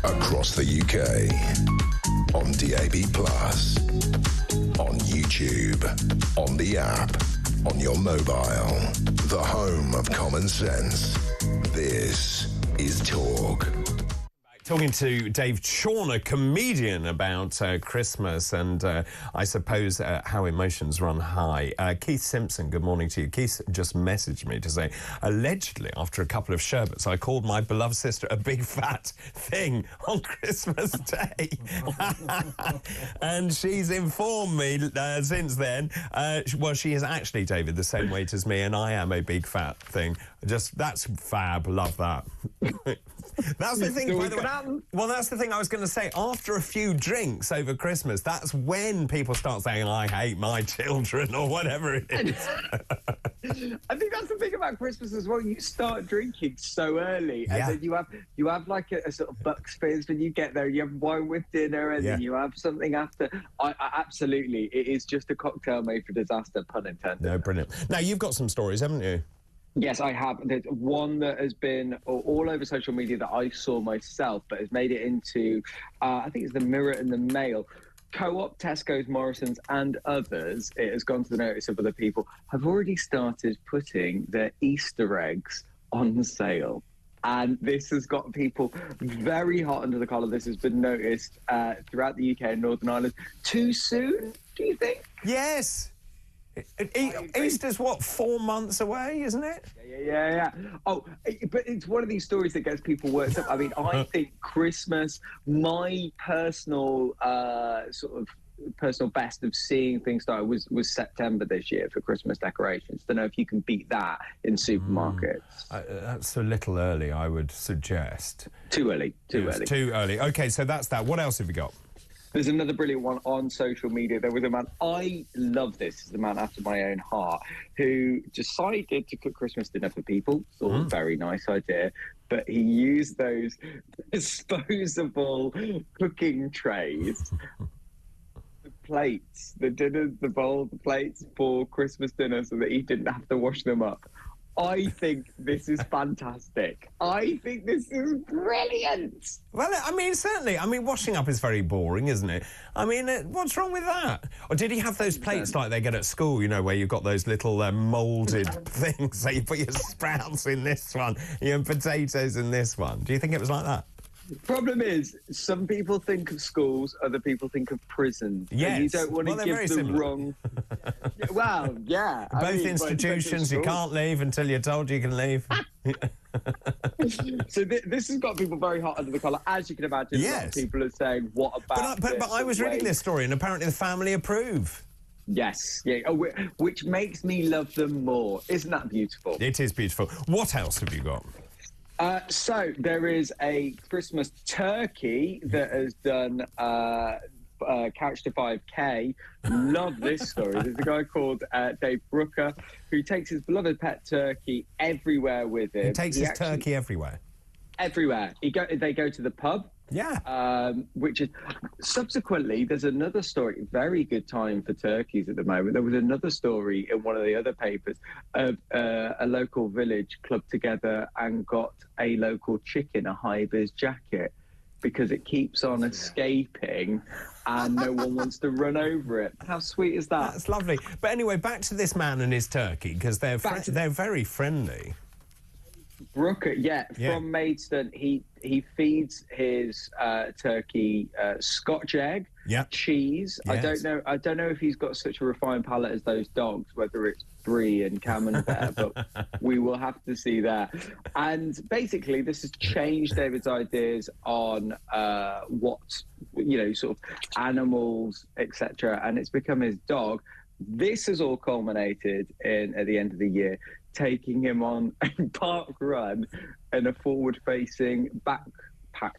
across the UK. On DAB+, on YouTube, on the app, on your mobile. The home of common sense. This is Talk. Talking to Dave Chawner, comedian, about Christmas and I suppose how emotions run high. Keith Simpson, good morning to you. Keith just messaged me to say, allegedly, after a couple of sherbets, I called my beloved sister a big fat thing on Christmas Day. And she's informed me since then, well, she is actually, David, the same weight as me, and I am a big fat thing. That's fab. Love that. That's the thing, by the way. Well, that's the thing I was going to say. After a few drinks over Christmas, that's when people start saying, I hate my children, or whatever it is. I think that's the thing about Christmas as well. You start drinking so early, and then you have like a sort of Bucks Fizz when you get there. You have wine with dinner, and then you have something after. I absolutely, it is just a cocktail made for disaster, pun intended. No, brilliant. Now, you've got some stories, haven't you? Yes, I have. There's one that has been all over social media that I saw myself, but has made it into, I think it's the Mirror and the Mail. Co-op, Tesco's, Morrison's and others, it has gone to the notice of other people, have already started putting their Easter eggs on sale. And this has got people very hot under the collar. This has been noticed throughout the UK and Northern Ireland. Too soon, do you think? Yes. Easter's, what, 4 months away, isn't it? Yeah. Oh, but it's one of these stories that gets people worked up. I mean, I think Christmas, my personal personal best of seeing things start was September this year for Christmas decorations. Don't know if you can beat that in supermarkets. That's a little early, I would suggest. Too early. Too early. Okay, so that's that. What else have you got? There's another brilliant one on social media. There was a man, I love this, is a man after my own heart, who decided to cook Christmas dinner for people. Thought very nice idea. But he used those disposable cooking trays, the plates, the dinner, the bowl, the plates for Christmas dinner so that he didn't have to wash them up. I think this is fantastic. I think this is brilliant. Well, I mean, certainly. I mean, washing up is very boring, isn't it? I mean, what's wrong with that? Or did he have those plates like they get at school, you know, where you've got those little moulded things, so you put your sprouts in this one, your potatoes in this one? Do you think it was like that? Problem is, some people think of schools, other people think of prisons. Yes. And you don't want to give the wrong... Well, yeah. Both institutions, you can't leave until you're told you can leave. So this has got people very hot under the collar. As you can imagine, a lot of people are saying, what about But I was reading this story, and apparently the family approve. Yes, yeah, which makes me love them more. Isn't that beautiful? It is beautiful. What else have you got? So there is a Christmas turkey that has done Couch to 5K. Love this story. There's a guy called Dave Brooker who takes his beloved pet turkey everywhere with him. He takes his turkey everywhere? Everywhere. They go to the pub. Yeah. Which is subsequently, there's another story. Very good time for turkeys at the moment. There was another story in one of the other papers of a local village clubbed together and got a local chicken a high-vis jacket because it keeps on escaping and no one wants to run over it. How sweet is that? That's lovely. But anyway, back to this man and his turkey, because they're very friendly. Brooker, from Maidstone, he feeds his turkey Scotch egg, cheese. Yes. I don't know if he's got such a refined palate as those dogs, whether it's Brie and Camembert, but we will have to see that. And basically, this has changed David's ideas on what, sort of animals, etc. And it's become his dog. This has all culminated in, at the end of the year, taking him on a park run and a forward-facing backpack.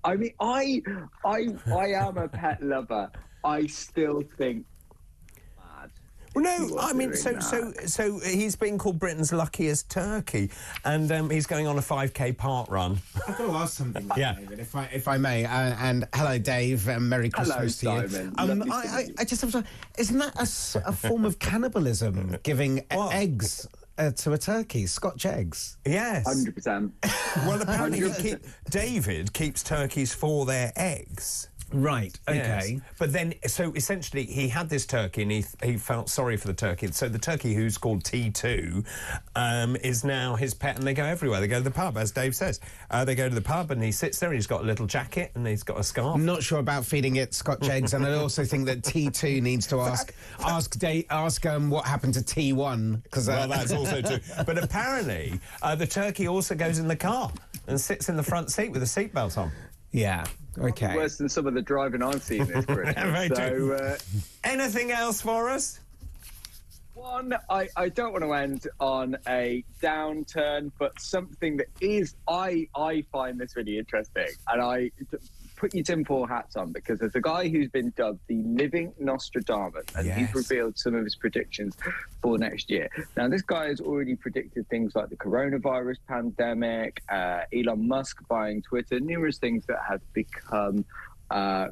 I mean, I am a pet lover. I still think mad. Well, no, I mean, so he's been called Britain's luckiest turkey, and he's going on a 5K park run. I've got to ask something, David, if I may. And hello, Dave. Merry Christmas to you. Simon. I just have to. Isn't that a form of cannibalism? Giving eggs to a turkey, Scotch eggs. Yes. 100%. Well, apparently David keeps turkeys for their eggs. Right, okay. Yes. But then, so essentially, he had this turkey and he felt sorry for the turkey. So the turkey, who's called T2, is now his pet, and they go everywhere. They go to the pub, as Dave says. They go to the pub and he sits there and he's got a little jacket and he's got a scarf. I'm not sure about feeding it Scotch eggs, and I also think that T2 needs to ask what happened to T1. Well, that's also true. But apparently, the turkey also goes in the car and sits in the front seat with a seatbelt on. Yeah. Okay. Worse than some of the driving I've seen this Christmas. So, anything else for us? One, I don't want to end on a downturn, but something that is, I find this really interesting, and I put your tinfoil hats on, because there's a guy who's been dubbed the living Nostradamus, and he's revealed some of his predictions for next year. Now, this guy has already predicted things like the coronavirus pandemic, Elon Musk buying Twitter, numerous things that have become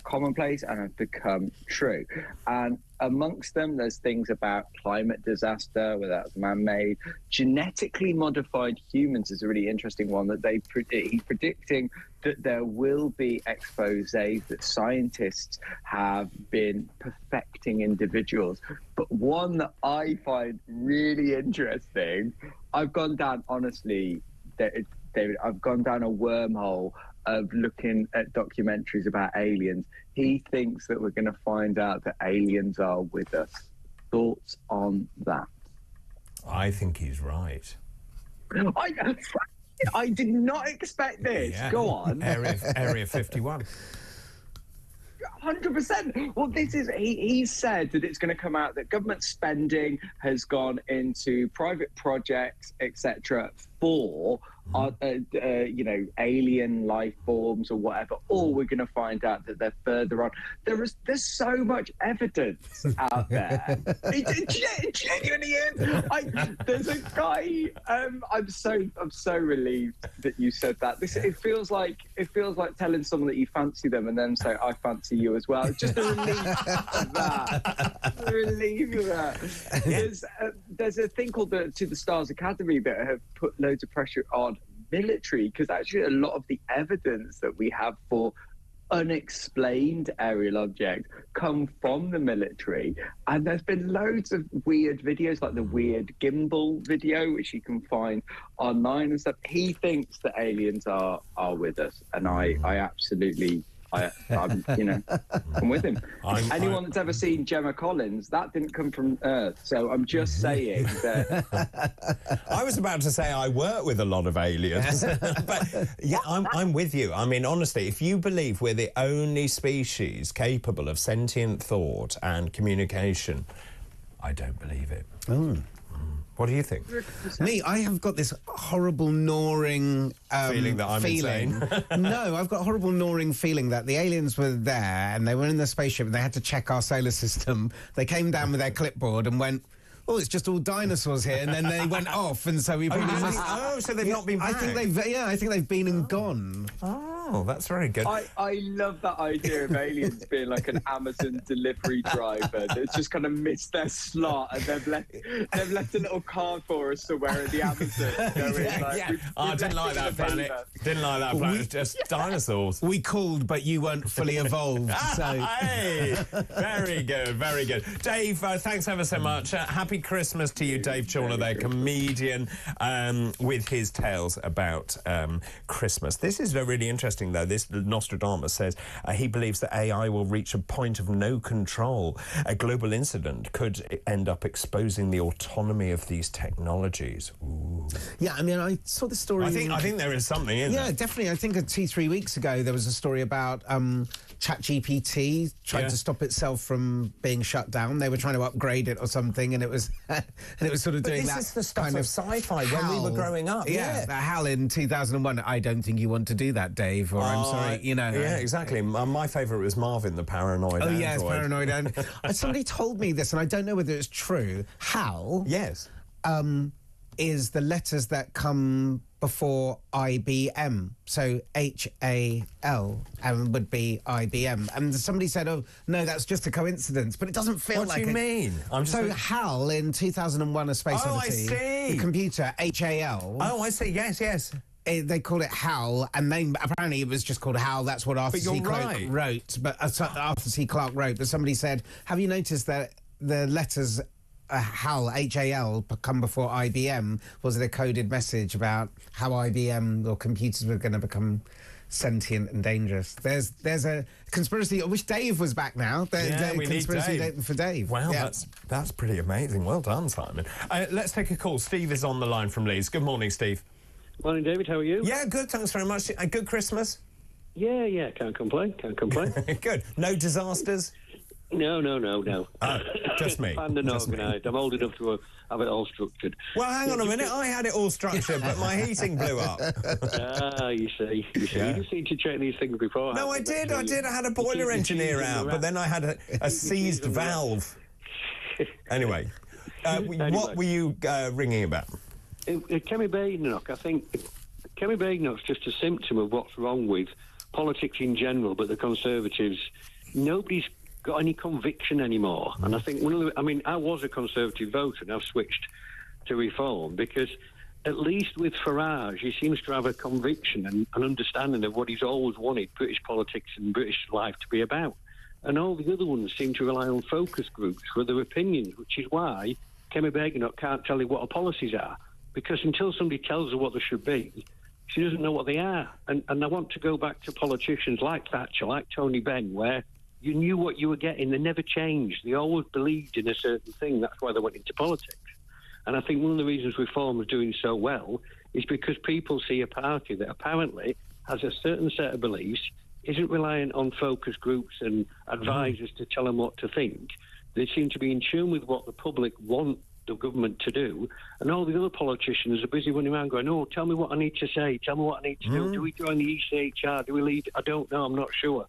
commonplace and have become true. And amongst them, there's things about climate disaster, whether that's man-made. Genetically modified humans is a really interesting one that he's predicting that there will be exposés that scientists have been perfecting individuals. But one that I find really interesting, I've gone down, honestly, David, I've gone down a wormhole of looking at documentaries about aliens. He thinks that we're going to find out that aliens are with us. Thoughts on that? I think he's right. I did not expect this. Yeah. Go on. Area 51. 100%. Well, this is, he said that it's going to come out that government spending has gone into private projects, etc., for alien life forms or whatever, or we're going to find out that they're further on. There's so much evidence out there. It genuinely is. There's a guy. I'm so relieved that you said that. It feels like telling someone that you fancy them and then say, I fancy you as well. It's just a relief of that. A relief of that. There's a thing called the To the Stars Academy that have put loads of pressure on military, because actually a lot of the evidence that we have for unexplained aerial objects come from the military, and there's been loads of weird videos, like the weird gimbal video, which you can find online and stuff. He thinks that aliens are with us, and I absolutely I'm with him. Anyone that's ever seen Gemma Collins, that didn't come from Earth. So I'm just saying that. I was about to say I work with a lot of aliens, but yeah, I'm with you. I mean, honestly, if you believe we're the only species capable of sentient thought and communication, I don't believe it. What do you think? Me, I have got this horrible gnawing feeling that I'm insane. No, I've got a horrible gnawing feeling that the aliens were there and they were in the spaceship and they had to check our solar system. They came down with their clipboard and went, oh, it's just all dinosaurs here, and then they went off, and so we probably missed... Oh, so they've not been back. I think they've been and gone. Oh, that's very good. I love that idea of aliens being like an Amazon delivery driver that's just kind of missed their slot, and they've left a little card for us somewhere in the Amazon. I didn't like that planet. Didn't like that planet. It's just dinosaurs. We called, but you weren't fully evolved. So hey, very good, very good. Dave, thanks ever so much. Happy Christmas to you, Dave Chawner, there, comedian, with his tales about Christmas. This is really interesting, though. This Nostradamus says he believes that AI will reach a point of no control. A global incident could end up exposing the autonomy of these technologies. Ooh. Yeah, I mean, I saw the story... I think there is something in there. Yeah, definitely. I think 2-3 weeks ago there was a story about ChatGPT tried to stop itself from being shut down. They were trying to upgrade it or something, and it was sort of doing that. This is the stuff of sci-fi when we were growing up. Yeah, that HAL in 2001. I don't think you want to do that, Dave. Or I'm sorry, Yeah, exactly. My favourite was Marvin, the paranoid android. Yes, paranoid android. Somebody told me this, and I don't know whether it's true. HAL. Yes. is the letters that come before IBM. So HAL would be IBM. And somebody said, oh, no, that's just a coincidence. But it doesn't feel like it. What do you mean? So HAL in 2001 A Space Odyssey. I see. The computer, HAL. Oh, I see. Yes, yes. They called it HAL, and then apparently it was just called HAL. That's what Arthur C. Clarke wrote. But Arthur C. Clarke wrote. But somebody said, have you noticed that the letters HAL, H-A-L, come before IBM? Was it a coded message about how IBM or computers were going to become sentient and dangerous? There's a conspiracy. I wish Dave was back now. We conspiracy need Dave. For Dave. Wow, yeah. that's pretty amazing. Well done, Simon. Let's take a call. Steve is on the line from Leeds. Good morning, Steve. Morning, David. How are you? Yeah, good. Thanks very much. A good Christmas? Yeah. Can't complain. Good. No disasters? No. Just me. Planned and organised. I'm old enough to have it all structured. Well, hang on a minute. I had it all structured, but my heating blew up. You see. Yeah. You just need to check these things before. No, I did. I had a boiler engineer out, but then I had a seized valve. Anyway, what were you ringing about? Kemi Badenoch, I think Kemi Badenoch's just a symptom of what's wrong with politics in general, but the Conservatives, nobody's got any conviction anymore. And I think I was a Conservative voter and I've switched to Reform because at least with Farage, he seems to have a conviction and an understanding of what he's always wanted British politics and British life to be about. And all the other ones seem to rely on focus groups for their opinions, which is why Kemi Badenoch can't tell you what her policies are. Because until somebody tells her what they should be, she doesn't know what they are. And I want to go back to politicians like Thatcher, like Tony Benn, where you knew what you were getting. They never changed. They always believed in a certain thing. That's why they went into politics. And I think one of the reasons Reform is doing so well is because people see a party that apparently has a certain set of beliefs, isn't reliant on focus groups and advisors to tell them what to think. They seem to be in tune with what the public want the government to do, and all the other politicians are busy running around going, oh, tell me what I need to say, tell me what I need to do. Do we join the ECHR? Do we lead? I don't know, I'm not sure.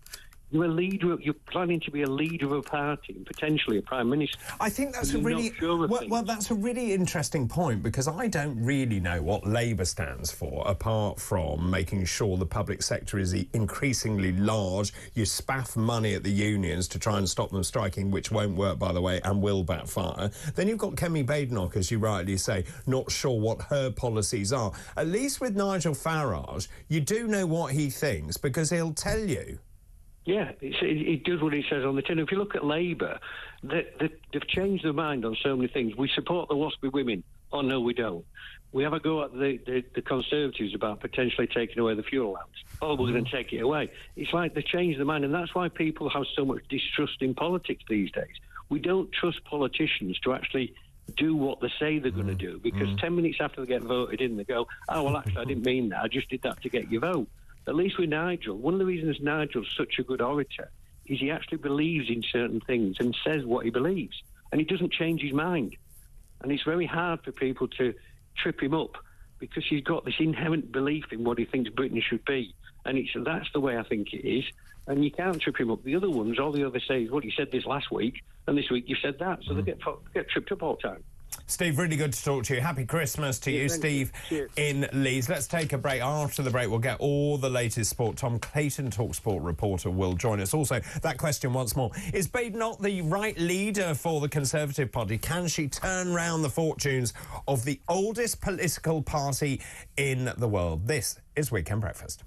You're a leader. You're planning to be a leader of a party and potentially a prime minister. I think that's that's a really interesting point because I don't really know what Labour stands for apart from making sure the public sector is increasingly large. You spaff money at the unions to try and stop them striking, which won't work, by the way, and will backfire. Then you've got Kemi Badenoch, as you rightly say, not sure what her policies are. At least with Nigel Farage, you do know what he thinks because he'll tell you. Yeah, he does what he says on the tin. If you look at Labour, they've changed their mind on so many things. We support the WASPy women. Oh, no, we don't. We have a go at the Conservatives about potentially taking away the fuel allowance. Oh, we're going to take it away. It's like they've changed their mind, and that's why people have so much distrust in politics these days. We don't trust politicians to actually do what they say they're going to do, because 10 minutes after they get voted in, they go, oh, well, actually, I didn't mean that. I just did that to get your vote. At least with Nigel, one of the reasons Nigel's such a good orator is he actually believes in certain things and says what he believes, and he doesn't change his mind. And it's very hard for people to trip him up because he's got this inherent belief in what he thinks Britain should be, and that's the way I think it is, and you can't trip him up. The other ones, all the others say is, well, you said this last week, and this week you said that, so they get tripped up all the time. Steve, really good to talk to you. Happy Christmas to you, Steve, in Leeds. Let's take a break. After the break, we'll get all the latest sport. Tom Clayton, talkSPORT reporter, will join us. Also, that question once more. Is Badenoch the right leader for the Conservative Party? Can she turn round the fortunes of the oldest political party in the world? This is Weekend Breakfast.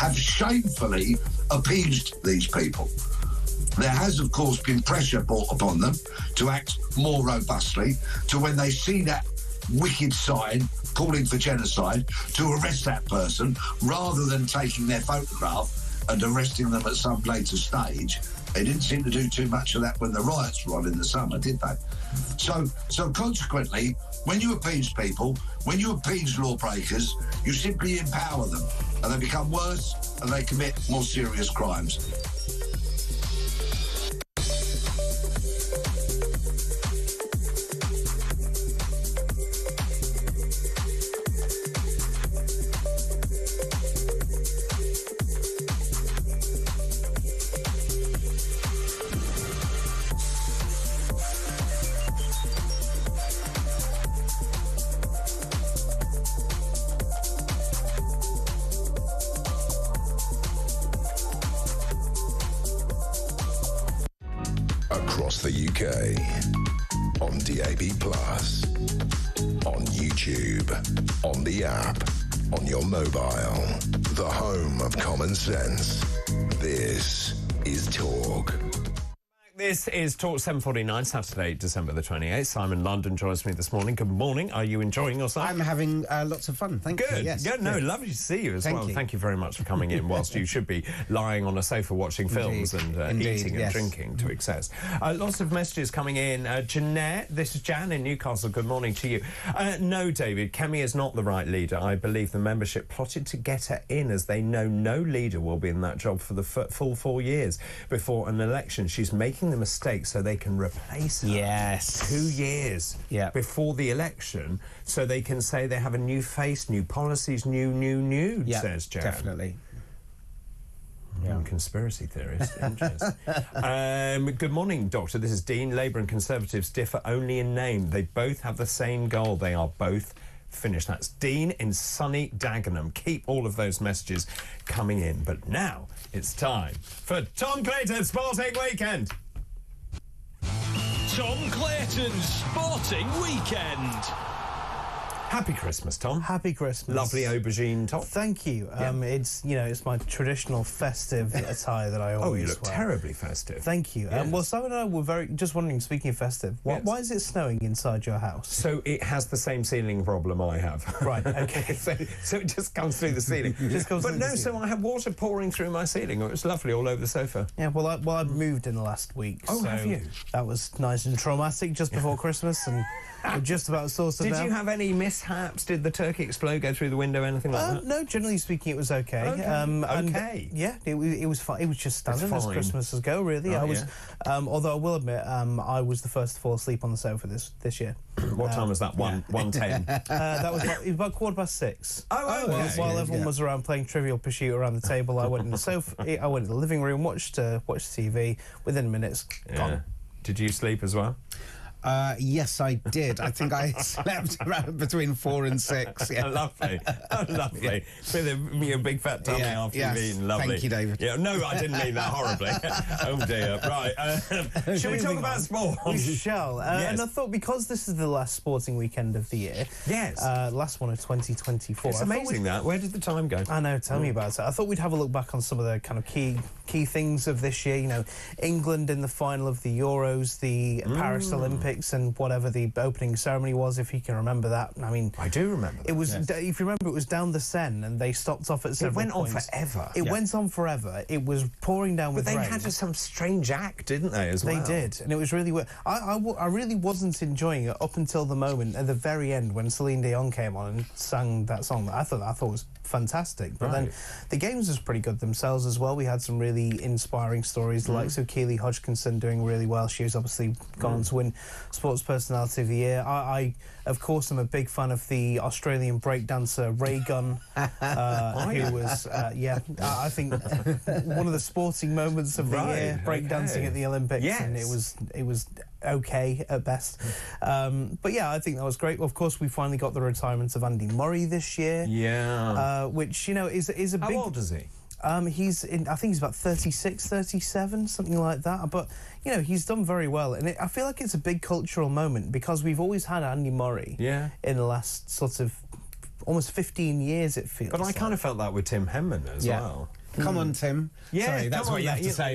have shamefully appeased these people. There has, of course, been pressure brought upon them to act more robustly, to when they see that wicked sign calling for genocide, to arrest that person rather than taking their photograph and arresting them at some later stage. They didn't seem to do too much of that when the riots were on in the summer, did they? So consequently, when you appease people, when you appease lawbreakers, you simply empower them, and they become worse and they commit more serious crimes. Across the UK, on DAB+, on YouTube, on the app, on your mobile, the home of common sense. This is Talk. This is Talk 7:49, Saturday, December the 28th. Simon London joins me this morning. Good morning. Are you enjoying yourself? I'm having lots of fun. Thank you. Yes. Good. No, lovely to see you as well. Thank you very much for coming in whilst you should be lying on a sofa watching films and eating and drinking to excess. Lots of messages coming in. Jeanette, this is Jan in Newcastle. Good morning to you. No, David, Kemi is not the right leader. I believe the membership plotted to get her in as they know no leader will be in that job for the full 4 years before an election. She's making the mistake so they can replace her. Yes. 2 years before the election so they can say they have a new face, new policies, new, says Jan. Definitely. Conspiracy theorist. Interesting. Good morning, Doctor. This is Dean. Labour and Conservatives differ only in name. They both have the same goal. They are both finished. That's Dean in sunny Dagenham. Keep all of those messages coming in. But now it's time for Tom Clayton's Sporting Weekend. Tom Clayton's Sporting Weekend. Happy Christmas, Tom. Happy Christmas. Lovely aubergine top. Thank you. It's it's my traditional festive attire that I always wear. Oh, you look terribly festive. Thank you. Yes. Well, Simon and I were just wondering, speaking of festive, why is it snowing inside your house? So it has the same ceiling problem I have. Right, okay. so it just comes through the ceiling. So I have water pouring through my ceiling. It was lovely all over the sofa. Yeah, well, I moved in the last week. Oh, so have you? That was nice and traumatic just before Christmas, and we're just about sorted out. Did you have any mishaps? Did the turkey explode, go through the window, anything like that? No, generally speaking, it was okay. Okay. Yeah, it was fine. It was just standard as Christmases go, really. Although I will admit, I was the first to fall asleep on the sofa this year. What time was that? 1:10. That was about 6:15. Oh, okay. While everyone was around playing Trivial Pursuit around the table, I went in the sofa. I went to the living room, watched TV. Within minutes, gone. Did you sleep as well? Yes, I did. I think I slept around between 4 and 6. Yeah. Lovely. Lovely. With a big fat tummy after you've eaten. Lovely. Thank you, David. Yeah, no, I didn't mean that horribly. Oh, dear. Right. Shall we talk about sport? We shall. And I thought, because this is the last sporting weekend of the year. Yes. Last one of 2024. It's amazing that. Where did the time go? I know. Tell me about it. I thought we'd have a look back on some of the kind of key things of this year. England in the final of the Euros, the Paris Olympics, and whatever the opening ceremony was, if you can remember that. I mean, I do remember that. It was, if you remember, it was down the Seine, and they stopped off at several points. It went on forever. It went on forever. It was pouring down with rain. But they had some strange act, didn't they, as well? They did, and it was really weird. I really wasn't enjoying it up until the moment at the very end when Celine Dion came on and sang that song that I thought was fantastic. But then the games was pretty good themselves as well. We had some really inspiring stories, the likes of Keely Hodgkinson doing really well. She was obviously gone on to win Sports Personality of the Year. I of course, am a big fan of the Australian breakdancer Ray Gunn, who was, I think one of the sporting moments of the year, breakdancing at the Olympics, and it was okay at best. But yeah, I think that was great. Of course, we finally got the retirement of Andy Murray this year. Yeah. Which, you know, is a big... How old is he? I think he's about 36, 37, something like that. But, you know, he's done very well. And I feel like it's a big cultural moment because we've always had Andy Murray in the last sort of almost 15 years, it feels. But I kind of felt that with Tim Henman as well. Come on, Tim. Yeah, sorry, that's what you have to say.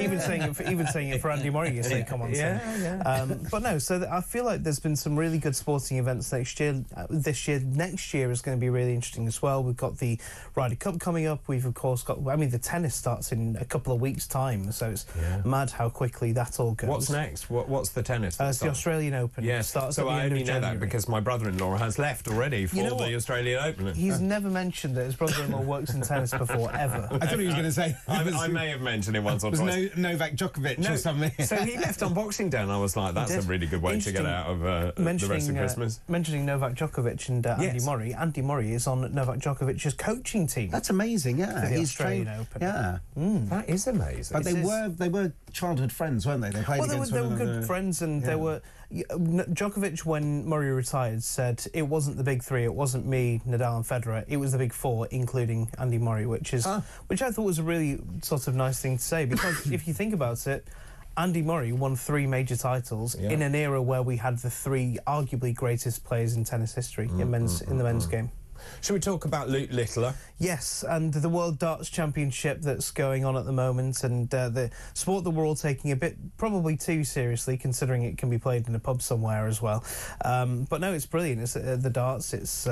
Even saying it for Andy Murray, you say, "Come on, Tim." But no, so I feel like there's been some really good sporting events next year. This year, next year is going to be really interesting as well. We've got the Ryder Cup coming up. We've of course got. I mean, the tennis starts in a couple of weeks' time, so it's mad how quickly that all goes. What's next? What's the tennis? It's the Australian Open. Yes. Starts So at the I end only of know that January. because my brother-in-law has left already for the Australian Open. He's never mentioned that his brother-in-law works in tennis before, ever. I thought he was going to say... I may have mentioned it once or twice. Novak Djokovic or something. So he left on Boxing Day, and I was like, that's a really good way to get out of the rest of Christmas. Mentioning Novak Djokovic and Andy Murray is on Novak Djokovic's coaching team. That's amazing, yeah. He's Australian Open. Yeah. That is amazing. But they were childhood friends, weren't they? They played against they were good friends, and they were... Djokovic, when Murray retired, said it wasn't the big three, it wasn't me, Nadal and Federer, it was the big four, including Andy Murray, which I thought was a really sort of nice thing to say, because if you think about it, Andy Murray won 3 major titles in an era where we had the 3 arguably greatest players in tennis history in the men's game. Shall we talk about Luke Littler? Yes, and the World Darts Championship that's going on at the moment, and the sport that we're all taking a bit, probably too seriously, considering it can be played in a pub somewhere as well. But no, it's brilliant. It's the darts. It's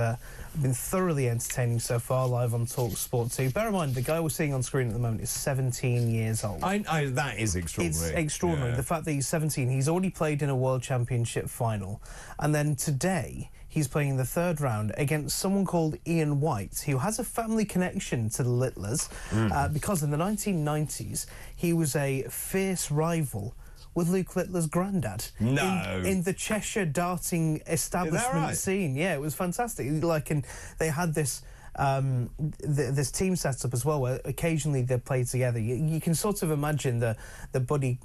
been thoroughly entertaining so far, live on talkSPORT 2. Bear in mind, the guy we're seeing on screen at the moment is 17 years old. That is extraordinary. It's extraordinary. The fact that he's 17, he's already played in a World Championship final, and then today... he's playing the 3rd round against someone called Ian White, who has a family connection to the Littlers, because in the 1990s, he was a fierce rival with Luke Littler's granddad. No. In the Cheshire darting establishment scene. Yeah, it was fantastic. And they had this... this team set up as well, where occasionally they play together. You can sort of imagine the buddy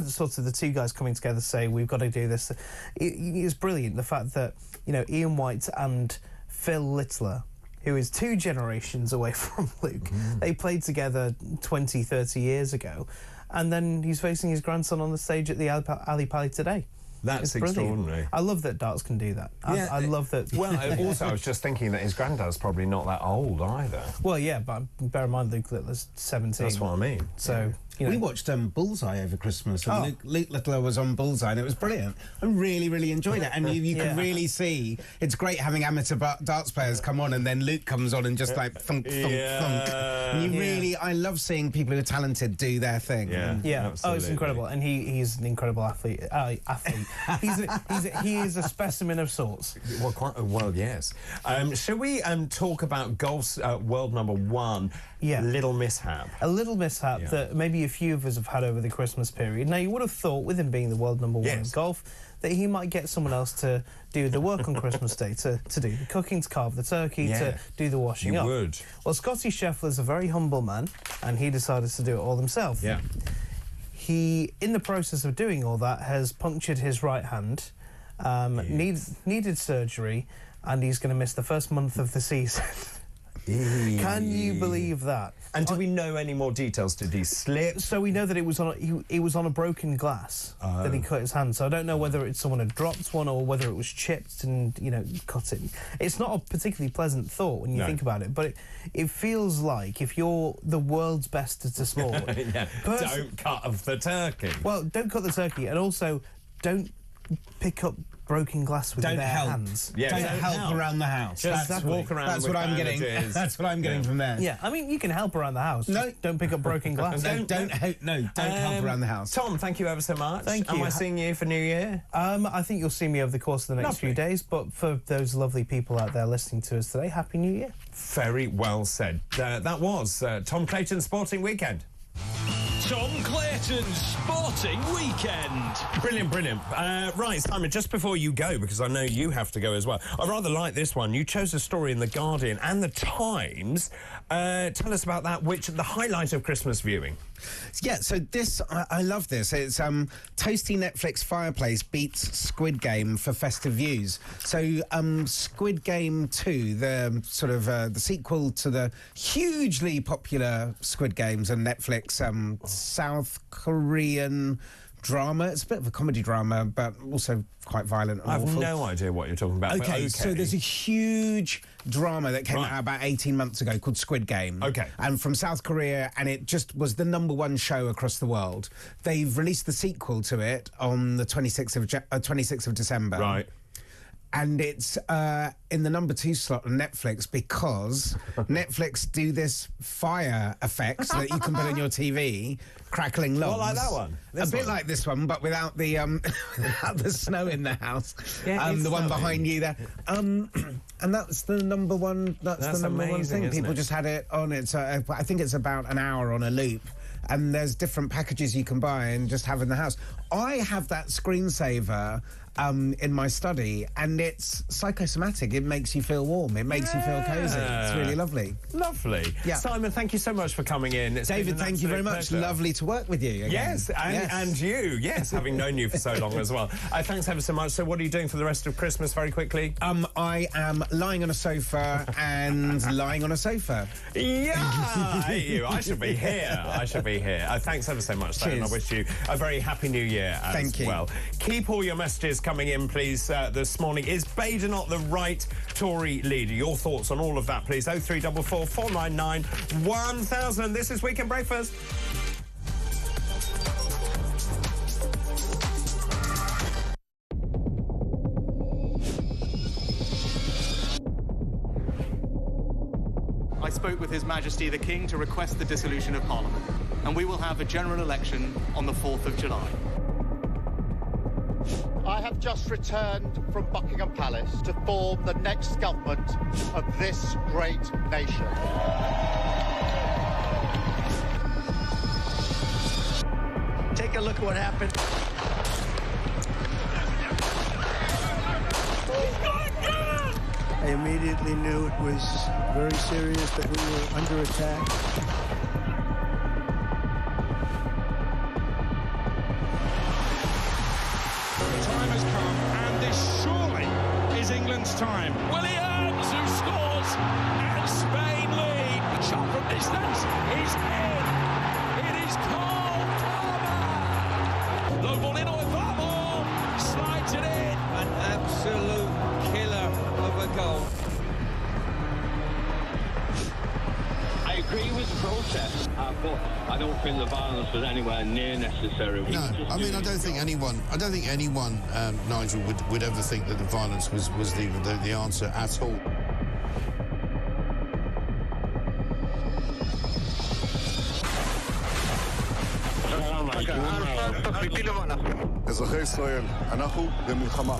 sort of the 2 guys coming together, say we've got to do this. It's brilliant, the fact that Ian White and Phil Littler, who is 2 generations away from Luke, they played together 20-30 years ago, and then he's facing his grandson on the stage at the Ali Pali today. That's extraordinary. I love that darts can do that. I love that. Well, also, I was just thinking that his granddad's probably not that old either. Well, yeah, but bear in mind Luke Littler's 17. That's what I mean. So... we watched Bullseye over Christmas, and Luke Littler was on Bullseye, and it was brilliant. I really, really enjoyed it, and you can really see it's great having amateur darts players come on, and then Luke comes on and just like thunk, thunk, thunk. And I love seeing people who are talented do their thing. Yeah. Oh, it's incredible, and he's an incredible athlete. He is a specimen of sorts. Well, yes. Shall we talk about golf's world number 1? Little mishap. A little mishap that maybe a few of us have had over the Christmas period. Now, you would have thought, with him being the world number 1 in golf, that he might get someone else to do the work on Christmas Day, to do the cooking, to carve the turkey, to do the washing up. He would. Well, Scotty Scheffler's a very humble man, and he decided to do it all himself. Yeah. He, in the process of doing all that, has punctured his right hand, needed surgery, and he's going to miss the first month of the season. Can you believe that? And do we know any more details? Did he slip? So we know that it was on a broken glass that he cut his hand. So I don't know whether someone had dropped one or whether it was chipped and cut it. It's not a particularly pleasant thought when you think about it, but it feels like if you're the world's best at a sport, don't cut off the turkey. Well, don't cut the turkey, and also don't pick up broken glass with their hands. Yeah, don't help around the house. Just walk around. That's what I'm getting. That's what I'm getting from there. Yeah, I mean, you can help around the house. No, don't pick up broken glass. Don't help around the house. Tom, thank you ever so much. Thank you. Am I seeing you for New Year? I think you'll see me over the course of the next few days. But for those lovely people out there listening to us today, Happy New Year. Very well said. That was Tom Clayton's Sporting Weekend. Tom Clayton's Sporting Weekend. Brilliant, brilliant. Right, Simon, just before you go, because I know you have to go as well, I rather like this one. You chose a story in The Guardian and The Times. Tell us about that, the highlight of Christmas viewing. Yeah, so this, I love this. It's Toasty Netflix Fireplace beats Squid Game for festive views. So Squid Game 2, the sort of the sequel to the hugely popular Squid Games and Netflix South Korean drama. It's a bit of a comedy drama, but also quite violent and I have awful. no idea what you're talking about. Okay, so there's a huge drama that came out about 18 months ago called Squid Game. Okay. And from South Korea, and it just was the #1 show across the world. They've released the sequel to it on the 26th of December. Right. And it's in the #2 slot on Netflix because Netflix do this fire effects that you can put on your TV, crackling logs. What, like that one? A bit like this one, but without the without the snow in the house. Yeah, the one behind you there. And that's the #1. That's the #1 thing. People just had it on. It's I think it's about an hour on a loop. And there's different packages you can buy and just have in the house. I have that screensaver in my study, and it's psychosomatic. It makes you feel warm. It makes you feel cosy. It's really lovely. Lovely. Yeah. Simon, thank you so much for coming in. David, thank you very much. Pleasure. Lovely to work with you again. Yes, and you. Yes, having known you for so long as well. Thanks ever so much. So what are you doing for the rest of Christmas, very quickly? I am lying on a sofa and lying on a sofa. Yeah! I hate you. I should be here. I should be here. Thanks ever so much, Simon. I wish you a very happy new year as well. Keep all your messages coming in, please, this morning. Is Badenoch the right Tory leader? Your thoughts on all of that, please. 0344 499 1000. This is Weekend Breakfast. I spoke with His Majesty the King to request the dissolution of Parliament, and we will have a general election on the 4th of July. I have just returned from Buckingham Palace to form the next government of this great nation. Take a look at what happened. I immediately knew it was very serious, that we were under attack. The time has come, and this surely is England's time. Williams, who scores, and Spain lead. A shot from distance is in. It is Cole Palmer. Low ball in, Oivamo slides it in. An absolute killer of a goal. I agree with the protest, but I don't think the violence was anywhere near necessary. No, I mean, I don't think anyone, Nigel, would ever think that the violence was the answer at all. אזרחי ישראל, אנחנו במלחמה.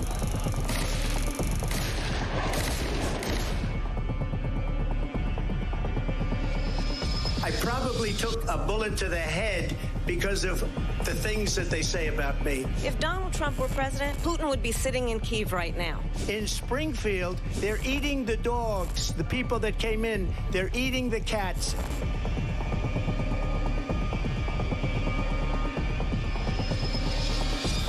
I probably took a bullet to the head because of the things that they say about me. If Donald Trump were president, Putin would be sitting in Kyiv right now. In Springfield, they're eating the dogs. The people that came in, they're eating the cats.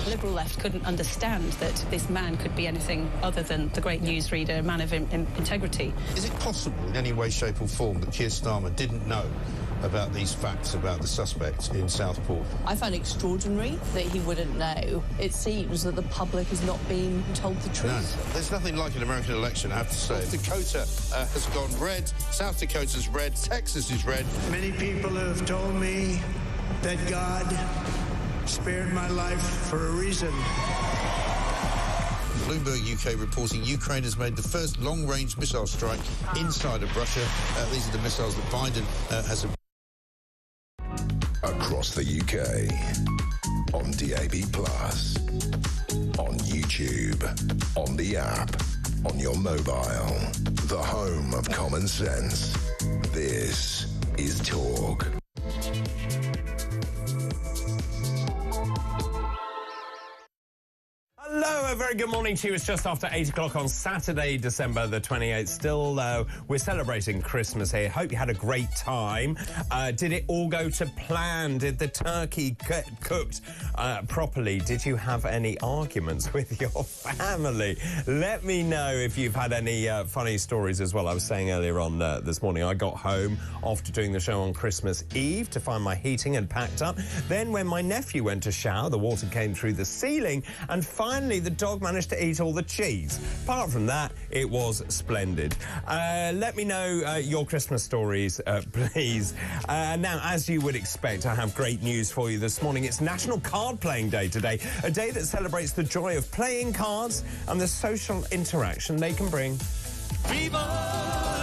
The Liberal left couldn't understand that this man could be anything other than the great newsreader, a man of integrity. Is it possible in any way, shape or form that Keir Starmer didn't know about these facts about the suspect in Southport? I find it extraordinary that he wouldn't know. It seems that the public is not being told the truth. No, there's nothing like an American election, I have to say. North Dakota has gone red, South Dakota's red, Texas is red. Many people have told me that God spared my life for a reason. Bloomberg UK reporting Ukraine has made the first long-range missile strike inside of Russia. These are the missiles that Biden has... Across the UK, on DAB+, on YouTube, on the app, on your mobile, the home of common sense. This is Talk. Hello a very good morning to you. It's just after 8 o'clock on Saturday, December the 28th. Still, we're celebrating Christmas here. Hope you had a great time. Did it all go to plan? Did the turkey get cooked properly? Did you have any arguments with your family? Let me know if you've had any funny stories as well. I was saying earlier on this morning, I got home after doing the show on Christmas Eve to find my heating had packed up. Then when my nephew went to shower, the water came through the ceiling, and finally the dog managed to eat all the cheese. Apart from that, it was splendid. Let me know your Christmas stories, please. Now, as you would expect, I have great news for you this morning. It's National Card Playing Day today, a day that celebrates the joy of playing cards and the social interaction they can bring. Viva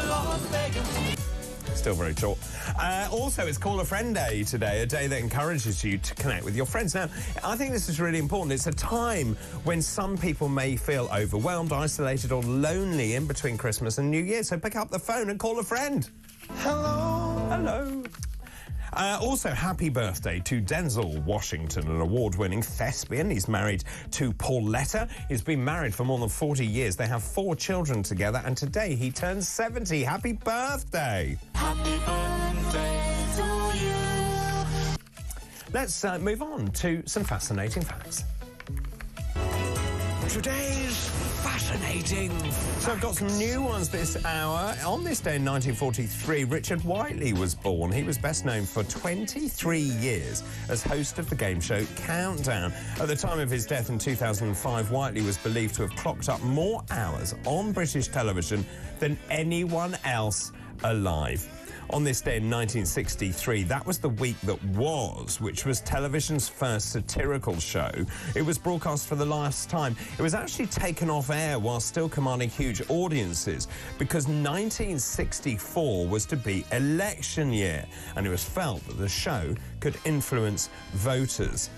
Las Vegas! Still very short. Also, it's Call a Friend Day today, a day that encourages you to connect with your friends. Now, I think this is really important. It's a time when some people may feel overwhelmed, isolated or lonely in between Christmas and New Year. So pick up the phone and call a friend. Hello. Hello. Also, happy birthday to Denzel Washington, an award-winning thespian. He's married to Pauletta. He's been married for more than 40 years. They have 4 children together, and today he turns 70. Happy birthday! Happy birthday to you! Let's move on to some fascinating facts. Today's fascinating facts. So I've got some new ones this hour. On this day in 1943, Richard Whiteley was born. He was best known for 23 years as host of the game show Countdown. At the time of his death in 2005, Whiteley was believed to have clocked up more hours on British television than anyone else alive. On this day in 1963, that was The Week That Was, which was television's first satirical show. It was broadcast for the last time. It was actually taken off air while still commanding huge audiences because 1964 was to be election year, and it was felt that the show could influence voters.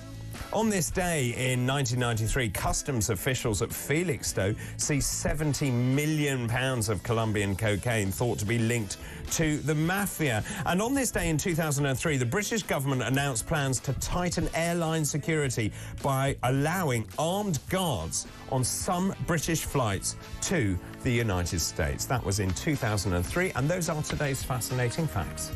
On this day in 1993, customs officials at Felixstowe seized £70 million of Colombian cocaine thought to be linked to the mafia. And on this day in 2003, the British government announced plans to tighten airline security by allowing armed guards on some British flights to the United States. That was in 2003, and those are today's fascinating facts.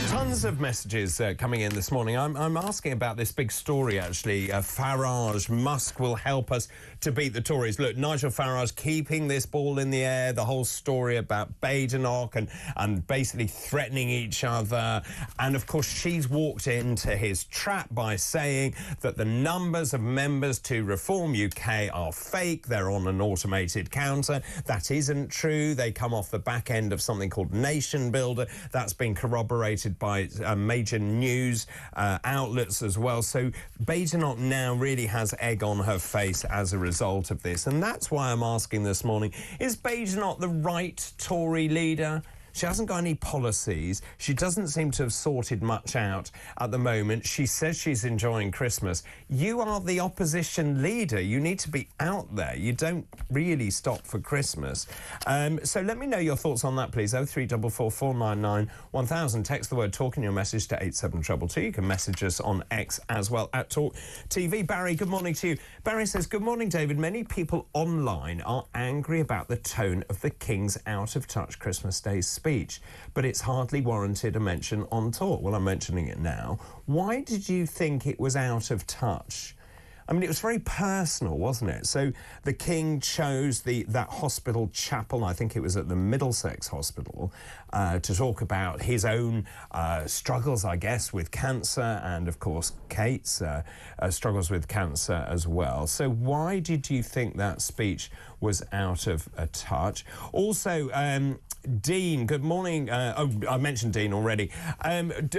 Tons of messages coming in this morning. I'm asking about this big story, actually. Farage, Musk will help us to beat the Tories. Look, Nigel Farage keeping this ball in the air, the whole story about Badenoch and basically threatening each other. And, of course, she's walked into his trap by saying that the numbers of members to Reform UK are fake. They're on an automated counter. That isn't true. They come off the back end of something called Nation Builder. That's been corroborated by major news outlets as well. So Badenoch now really has egg on her face as a result of this. And that's why I'm asking this morning, is Badenoch the right Tory leader? She hasn't got any policies. She doesn't seem to have sorted much out at the moment. She says she's enjoying Christmas. You are the opposition leader. You need to be out there. You don't really stop for Christmas. So let me know your thoughts on that, please. 0344 499 1000. Text the word talk in your message to 87222. You can message us on X as well, at talkTV. Barry, good morning to you. Barry says, good morning, David. Many people online are angry about the tone of the King's out-of-touch Christmas Day speech, but it's hardly warranted a mention on talk. Well, I'm mentioning it now. Why did you think it was out of touch? I mean, it was very personal, wasn't it? So the King chose that hospital chapel, I think it was at the Middlesex Hospital, to talk about his own struggles, I guess, with cancer, and, of course, Kate's struggles with cancer as well. So why did you think that speech was out of touch? Also, Dean, good morning. I mentioned Dean already.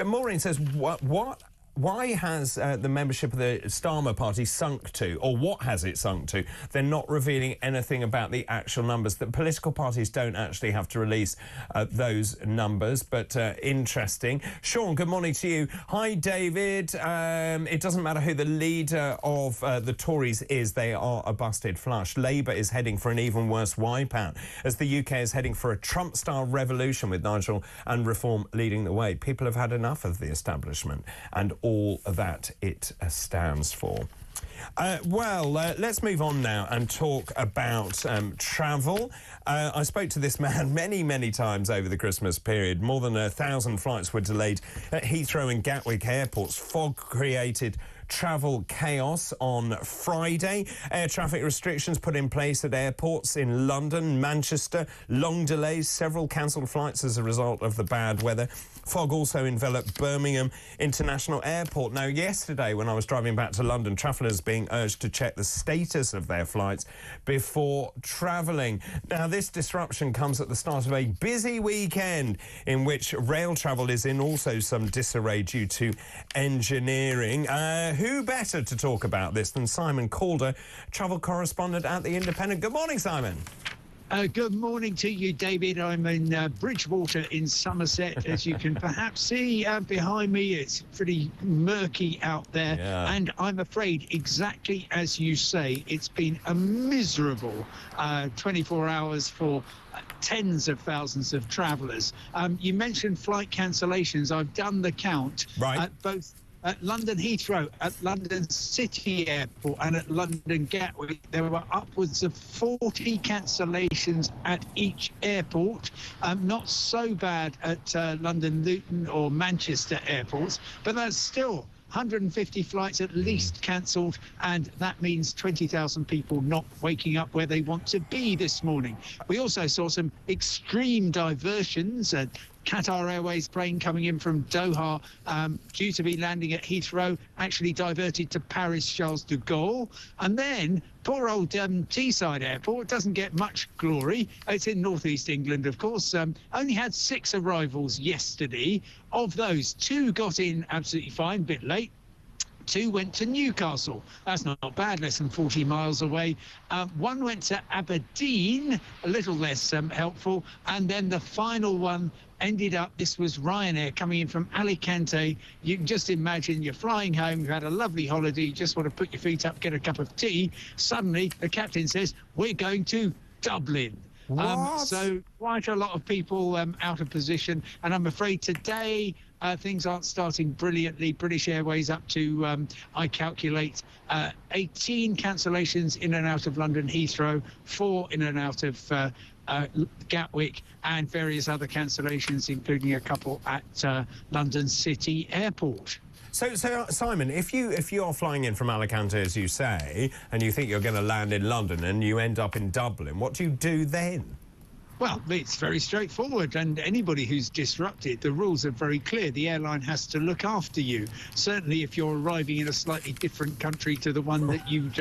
Maureen says, why has the membership of the Starmer Party sunk to, or what has it sunk to? They're not revealing anything about the actual numbers. The political parties don't actually have to release those numbers, but interesting. Sean, good morning to you. Hi, David. It doesn't matter who the leader of the Tories is, they are a busted flush. Labour is heading for an even worse wipeout, as the UK is heading for a Trump-style revolution with Nigel and Reform leading the way. People have had enough of the establishment and all that it stands for. Let's move on now and talk about travel. I spoke to this man many times over the Christmas period. More than 1,000 flights were delayed at Heathrow and Gatwick airports. Fog created travel chaos on Friday. Air traffic restrictions put in place at airports in London, Manchester. Long delays, several cancelled flights as a result of the bad weather. Fog also enveloped Birmingham International Airport. Now, yesterday, when I was driving back to London, travellers being urged to check the status of their flights before travelling. Now, this disruption comes at the start of a busy weekend in which rail travel is in also some disarray due to engineering. Who better to talk about this than Simon Calder, travel correspondent at The Independent? Good morning, Simon. Good morning to you, David. I'm in Bridgewater in Somerset. As you can perhaps see behind me, it's pretty murky out there. Yeah. And I'm afraid, exactly as you say, it's been a miserable 24 hours for tens of thousands of travellers. You mentioned flight cancellations. I've done the count. Right. Both at London Heathrow, at London City Airport and at London Gatwick, there were upwards of 40 cancellations at each airport. Not so bad at London Luton or Manchester airports, but that's still 150 flights at least cancelled, and that means 20,000 people not waking up where they want to be this morning. We also saw some extreme diversions. Qatar Airways plane coming in from Doha, due to be landing at Heathrow, actually diverted to Paris Charles de Gaulle. And then poor old Teesside Airport doesn't get much glory. It's in northeast England, of course. Only had 6 arrivals yesterday. Of those, 2 got in absolutely fine, a bit late. 2 went to Newcastle. That's not bad, less than 40 miles away. 1 went to Aberdeen, a little less helpful. And then the final one ended up, this was Ryanair coming in from Alicante. You can just imagine you're flying home, you've had a lovely holiday, you just want to put your feet up, get a cup of tea. Suddenly, the captain says, we're going to Dublin. So quite a lot of people out of position. And I'm afraid today, things aren't starting brilliantly. British Airways up to, I calculate, 18 cancellations in and out of London Heathrow, 4 in and out of Gatwick, and various other cancellations, including a couple at London City Airport. So Simon, if you are flying in from Alicante, as you say, and you think you're going to land in London and you end up in Dublin, what do you do then? Well, it's very straightforward, and anybody who's disrupted, the rules are very clear. The airline has to look after you. Certainly if you're arriving in a slightly different country to the one that you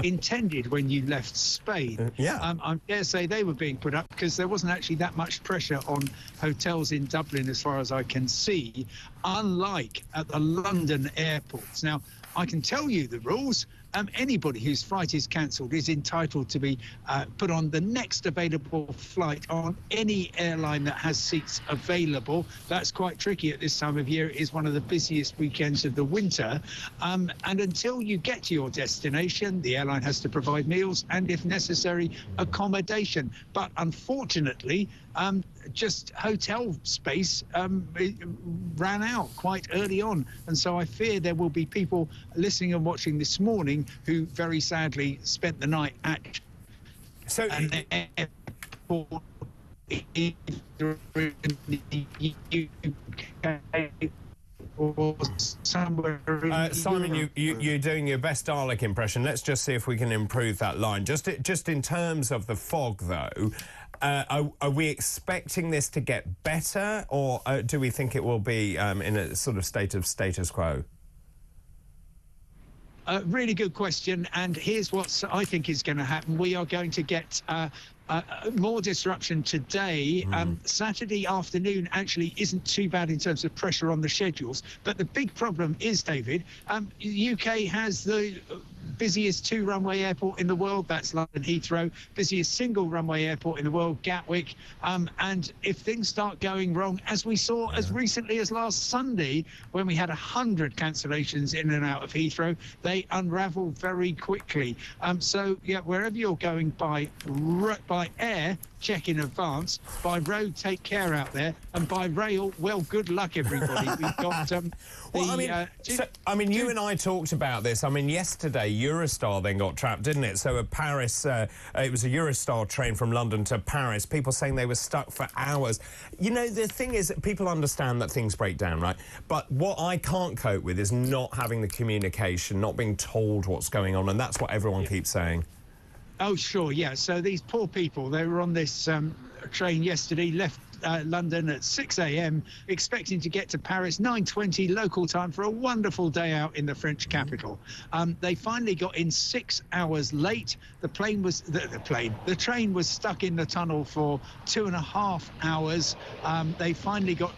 intended when you left Spain. I dare say they were being put up because there wasn't actually that much pressure on hotels in Dublin, as far as I can see, unlike at the London airports. Now, I can tell you the rules. Anybody whose flight is cancelled is entitled to be put on the next available flight on any airline that has seats available. That's quite tricky at this time of year. It is one of the busiest weekends of the winter. And until you get to your destination, the airline has to provide meals and, if necessary, accommodation. But unfortunately, just hotel space ran out quite early on. And so I fear there will be people listening and watching this morning who very sadly spent the night at an airport in the UK or somewhere. Simon, you're doing your best Dalek impression. Let's just see if we can improve that line. Just in terms of the fog, though, are we expecting this to get better, or do we think it will be in a sort of state of status quo? Really good question, and here's what I think is going to happen. We are going to get more disruption today. Saturday afternoon actually isn't too bad in terms of pressure on the schedules, but the big problem is, David, UK has the busiest 2-runway airport in the world, that's London Heathrow, busiest single runway airport in the world, Gatwick, and if things start going wrong, as we saw as recently as last Sunday when we had 100 cancellations in and out of Heathrow, they unravel very quickly. So yeah, wherever you're going by air, check in advance. By road, take care out there. And by rail, well, good luck, everybody. We've got... you and I talked about this. I mean, yesterday, Eurostar then got trapped, didn't it? So at Paris, it was a Eurostar train from London to Paris. People saying they were stuck for hours. You know, the thing is, people understand that things break down, right? But what I can't cope with is not having the communication, not being told what's going on, and that's what everyone keeps saying. Oh, sure, yeah. So these poor people, they were on this train yesterday, left London at 6 a.m, expecting to get to Paris 9:20 local time for a wonderful day out in the French capital. They finally got in 6 hours late. The train was stuck in the tunnel for 2.5 hours. They finally got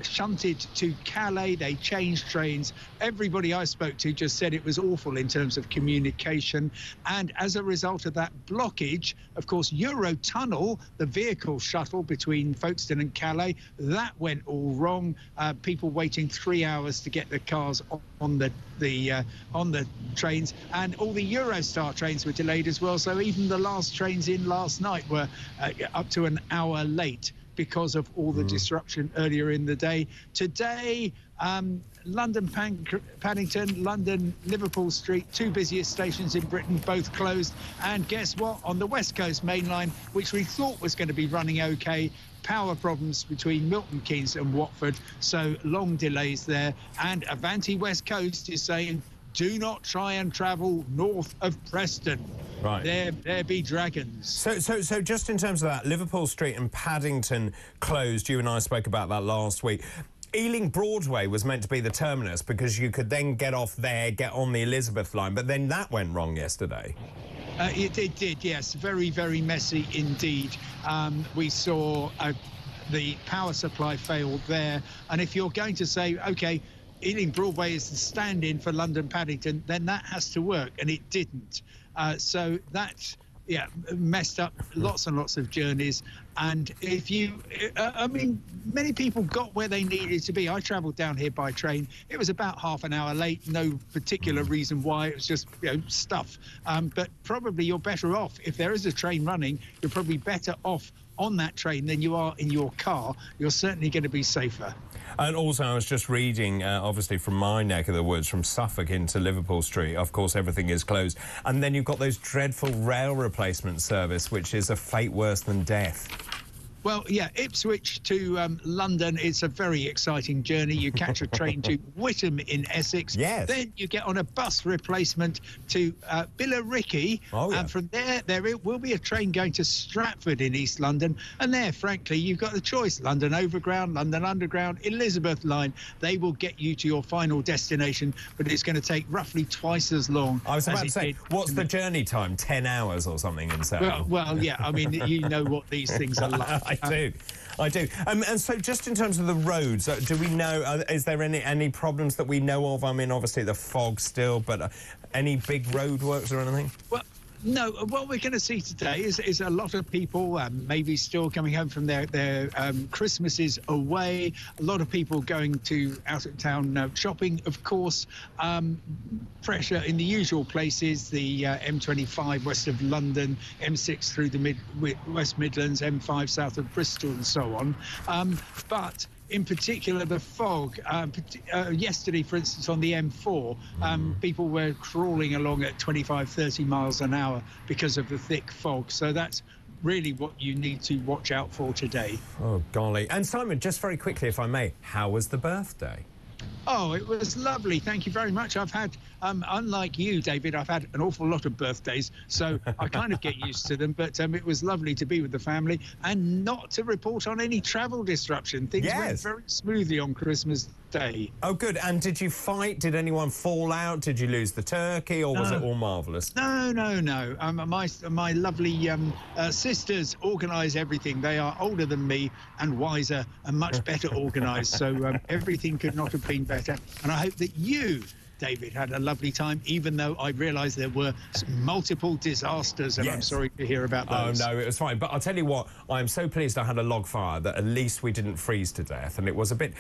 shunted to Calais. They changed trains. Everybody I spoke to just said it was awful in terms of communication, and as a result of that blockage, of course, Eurotunnel, the vehicle shuttle between Folkestone and Calais, that went all wrong. People waiting 3 hours to get the cars on the trains, and all the Eurostar trains were delayed as well, so even the last trains in last night were up to an hour late because of all the disruption earlier in the day. Today, London Paddington, London Liverpool Street, 2 busiest stations in Britain, both closed. And guess what? On the West Coast main line, which we thought was going to be running okay, power problems between Milton Keynes and Watford, so long delays there. And Avanti West Coast is saying, do not try and travel north of Preston. Right. There be dragons. So just in terms of that, Liverpool Street and Paddington closed. You and I spoke about that last week. Ealing Broadway was meant to be the terminus because you could then get off there, get on the Elizabeth line, but then that went wrong yesterday. It did, yes. Very, very messy indeed. We saw the power supply failed there. And if you're going to say, OK, Ealing Broadway is the stand-in for London Paddington, then that has to work, and it didn't. So that, messed up lots and lots of journeys. And if you, many people got where they needed to be. I travelled down here by train. It was about half an hour late. No particular reason why. It was just, stuff. But probably you're better off. If there is a train running, you're probably better off on that train than you are in your car. You're certainly going to be safer. And also, I was just reading, obviously, from my neck of the woods, from Suffolk into Liverpool Street. Of course, everything is closed. And then you've got those dreadful rail replacement service, which is a fate worse than death. Well, yeah, Ipswich to London, it's a very exciting journey. You catch a train to Whittam in Essex. Yes. Then you get on a bus replacement to Billericay. Oh, yeah. And from there will be a train going to Stratford in East London. And there, frankly, you've got the choice. London Overground, London Underground, Elizabeth Line. They will get you to your final destination, but it's going to take roughly twice as long. I was about to say, what's the journey time? 10 hours or something insane? Well, yeah, I mean, you know what these things are like. I do. And so just in terms of the roads, do we know, is there any problems that we know of? I mean, obviously the fog still, but any big roadworks or anything? Well, no, what we're going to see today is a lot of people maybe still coming home from their Christmases away. A lot of people going to out-of-town shopping, of course. Pressure in the usual places, the M25 west of London, M6 through the West Midlands, M5 south of Bristol and so on. But in particular, the fog. Yesterday, for instance, on the M4, people were crawling along at 25, 30 miles an hour because of the thick fog. So that's really what you need to watch out for today. Oh, golly. And Simon, just very quickly, if I may, how was the birthday? Oh, it was lovely. Thank you very much. I've had, unlike you, David, I've had an awful lot of birthdays, so I kind of get used to them. But it was lovely to be with the family and not to report on any travel disruption. Things went very smoothly on Christmas Day. Oh, good. And did you fight? Did anyone fall out? Did you lose the turkey, or was it all marvellous? No. My lovely sisters organise everything. They are older than me and wiser and much better organised, so everything could not have been better. And I hope that you David, had a lovely time, even though I realised there were multiple disasters, and I'm sorry to hear about those. Oh, no, it was fine. But I'll tell you what, I'm so pleased I had a log fire that at least we didn't freeze to death, and it was a bit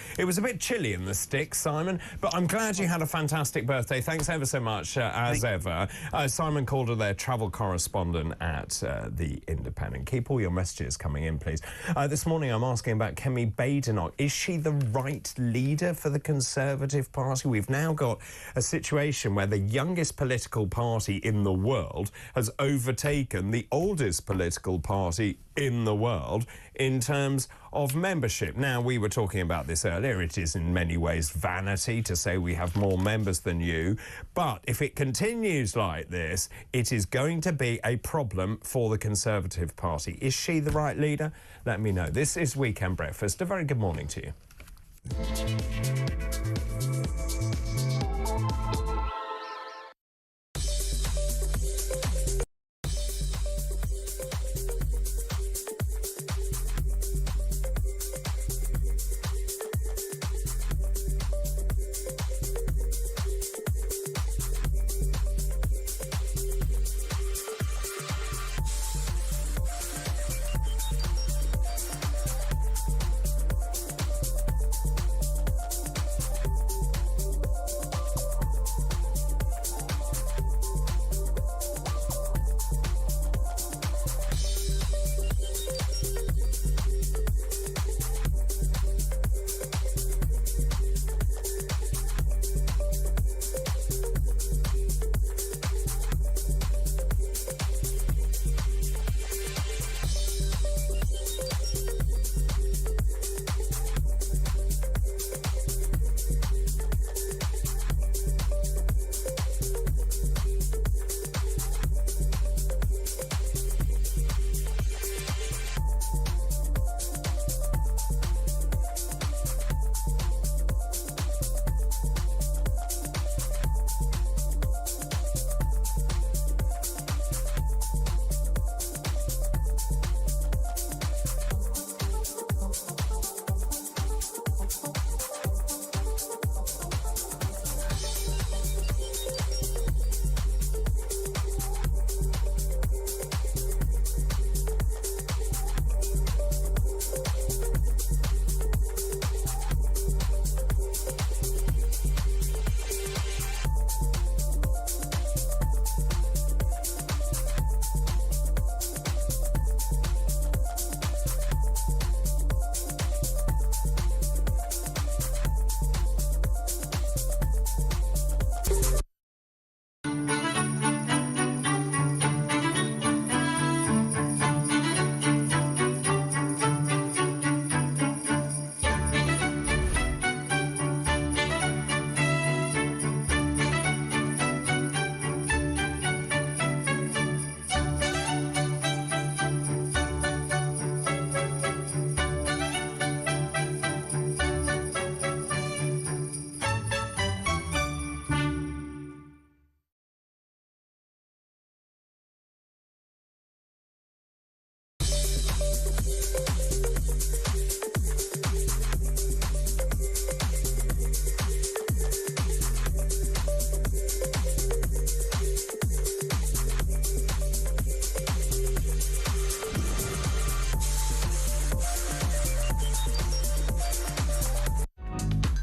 chilly in the sticks, Simon, but I'm glad you had a fantastic birthday. Thanks ever so much, as ever. Simon Calder, their travel correspondent at The Independent. Keep all your messages coming in, please. This morning I'm asking about Kemi Badenoch. Is she the right leader for the Conservative Party? We've now got a situation where the youngest political party in the world has overtaken the oldest political party in the world in terms of membership. Now, we were talking about this earlier. It is in many ways vanity to say we have more members than you, but if it continues like this, it is going to be a problem for the Conservative Party. Is she the right leader? Let me know. This is Weekend Breakfast. A very good morning to you.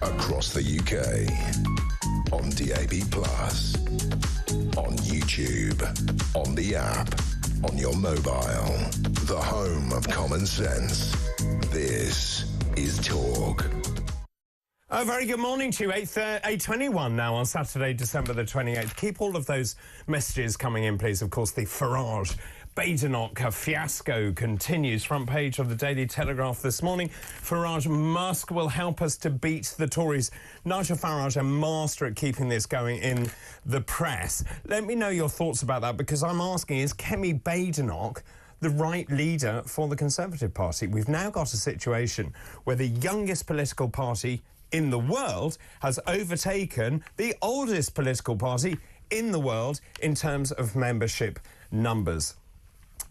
Across the UK, on DAB+, on YouTube, on the app, on your mobile, the home of common sense. This is Talk. A very good morning to you. 8:21 now on Saturday, December the 28th. Keep all of those messages coming in, please. Of course, the Farage Badenoch fiasco continues. Front page of the Daily Telegraph this morning. Farage, Musk will help us to beat the Tories. Nigel Farage, a master at keeping this going in the press. Let me know your thoughts about that, because I'm asking, is Kemi Badenoch the right leader for the Conservative Party? We've now got a situation where the youngest political party in the world has overtaken the oldest political party in the world in terms of membership numbers.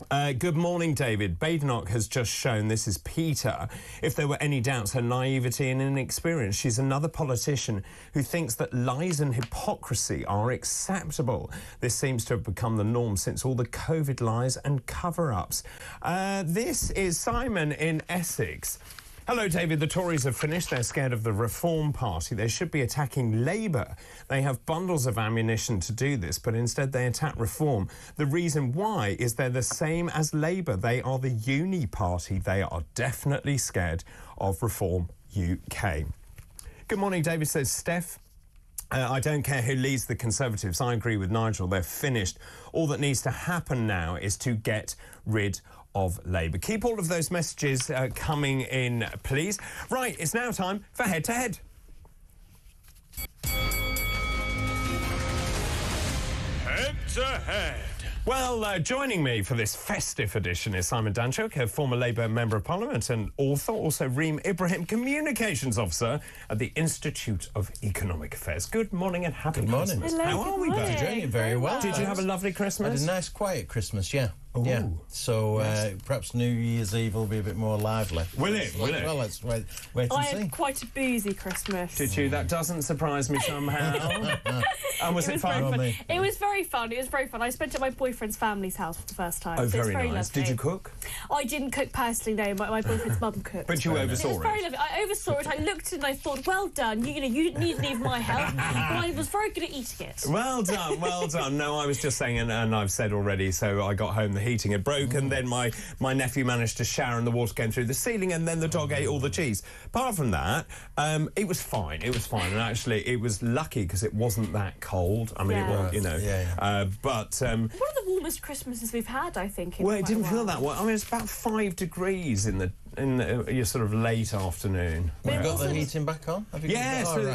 Good morning, David. Badenoch has just shown, this is Peter, if there were any doubts, her naivety and inexperience. She's another politician who thinks that lies and hypocrisy are acceptable. This seems to have become the norm since all the COVID lies and cover-ups. This is Simon in Essex. Hello, David. The Tories have finished. They're scared of the Reform Party. They should be attacking Labour. They have bundles of ammunition to do this, but instead they attack Reform. The reason why is they're the same as Labour. They are the uni party. They are definitely scared of Reform UK. Good morning, David, says Steph. I don't care who leads the Conservatives. I agree with Nigel. They're finished. All that needs to happen now is to get rid of Labour. Keep all of those messages coming in, please. Right, it's now time for Head to Head. Head to Head. Well, joining me for this festive edition is Simon Danchuk, a former Labour Member of Parliament and author, also Reem Ibrahim, Communications Officer at the Institute of Economic Affairs. Good morning and happy Christmas. Hello, How are we both? Enjoying it very well. Did you have a lovely Christmas? I had a nice, quiet Christmas, yeah. Ooh. Yeah. So perhaps New Year's Eve will be a bit more lively. Will it? Will it? Well, let's wait and I see. had quite a boozy Christmas. Did you? That doesn't surprise me somehow. And was it fun? It was very fun. It was very fun. I spent it at my boyfriend's family's house for the first time. Oh, so very it's nice. lovely. Did you cook? I didn't cook personally, no. My boyfriend's mum cooked. But you oversaw it. Was very lovely. I oversaw it. I looked at it and I thought, well done. You didn't need my help. But I was very good at eating it. Well done, well done. No, I was just saying, and I've said already, so I got home, the heating had broken, then my nephew managed to shower and the water came through the ceiling, and then the dog ate all the cheese. Apart from that, it was fine. It was fine, and actually it was lucky because it wasn't that cold. I mean, it was, you know. But one of the warmest Christmases we've had, I think. Well, it didn't feel that well. I mean, it's about 5 degrees in your sort of late afternoon. Have you got the heating back on?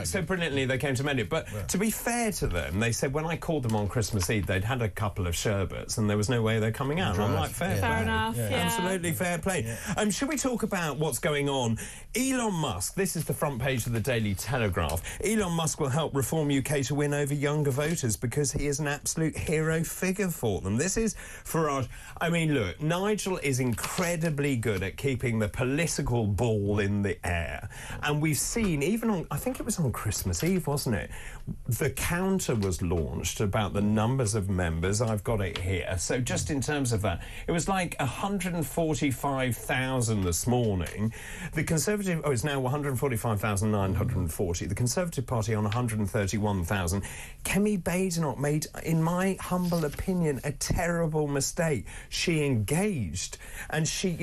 So brilliantly they came to mend it. But to be fair to them, they said when I called them on Christmas Eve, they'd had a couple of sherbets and there was no way they're coming out. I'm like, fair enough. Yeah. Absolutely fair play. Should we talk about what's going on? Elon Musk, this is the front page of the Daily Telegraph. Elon Musk will help Reform UK to win over younger voters because he is an absolute hero figure for them. This is Farage. I mean, look, Nigel is incredibly good at keeping the political ball in the air. And we've seen, even on, I think it was on Christmas Eve, wasn't it? The counter was launched about the numbers of members. I've got it here. So just in terms of that, it was like 145,000 this morning. The Conservative, it's now 145,940. The Conservative Party on 131,000. Kemi Badenoch made, in my humble opinion, a terrible mistake. She engaged and she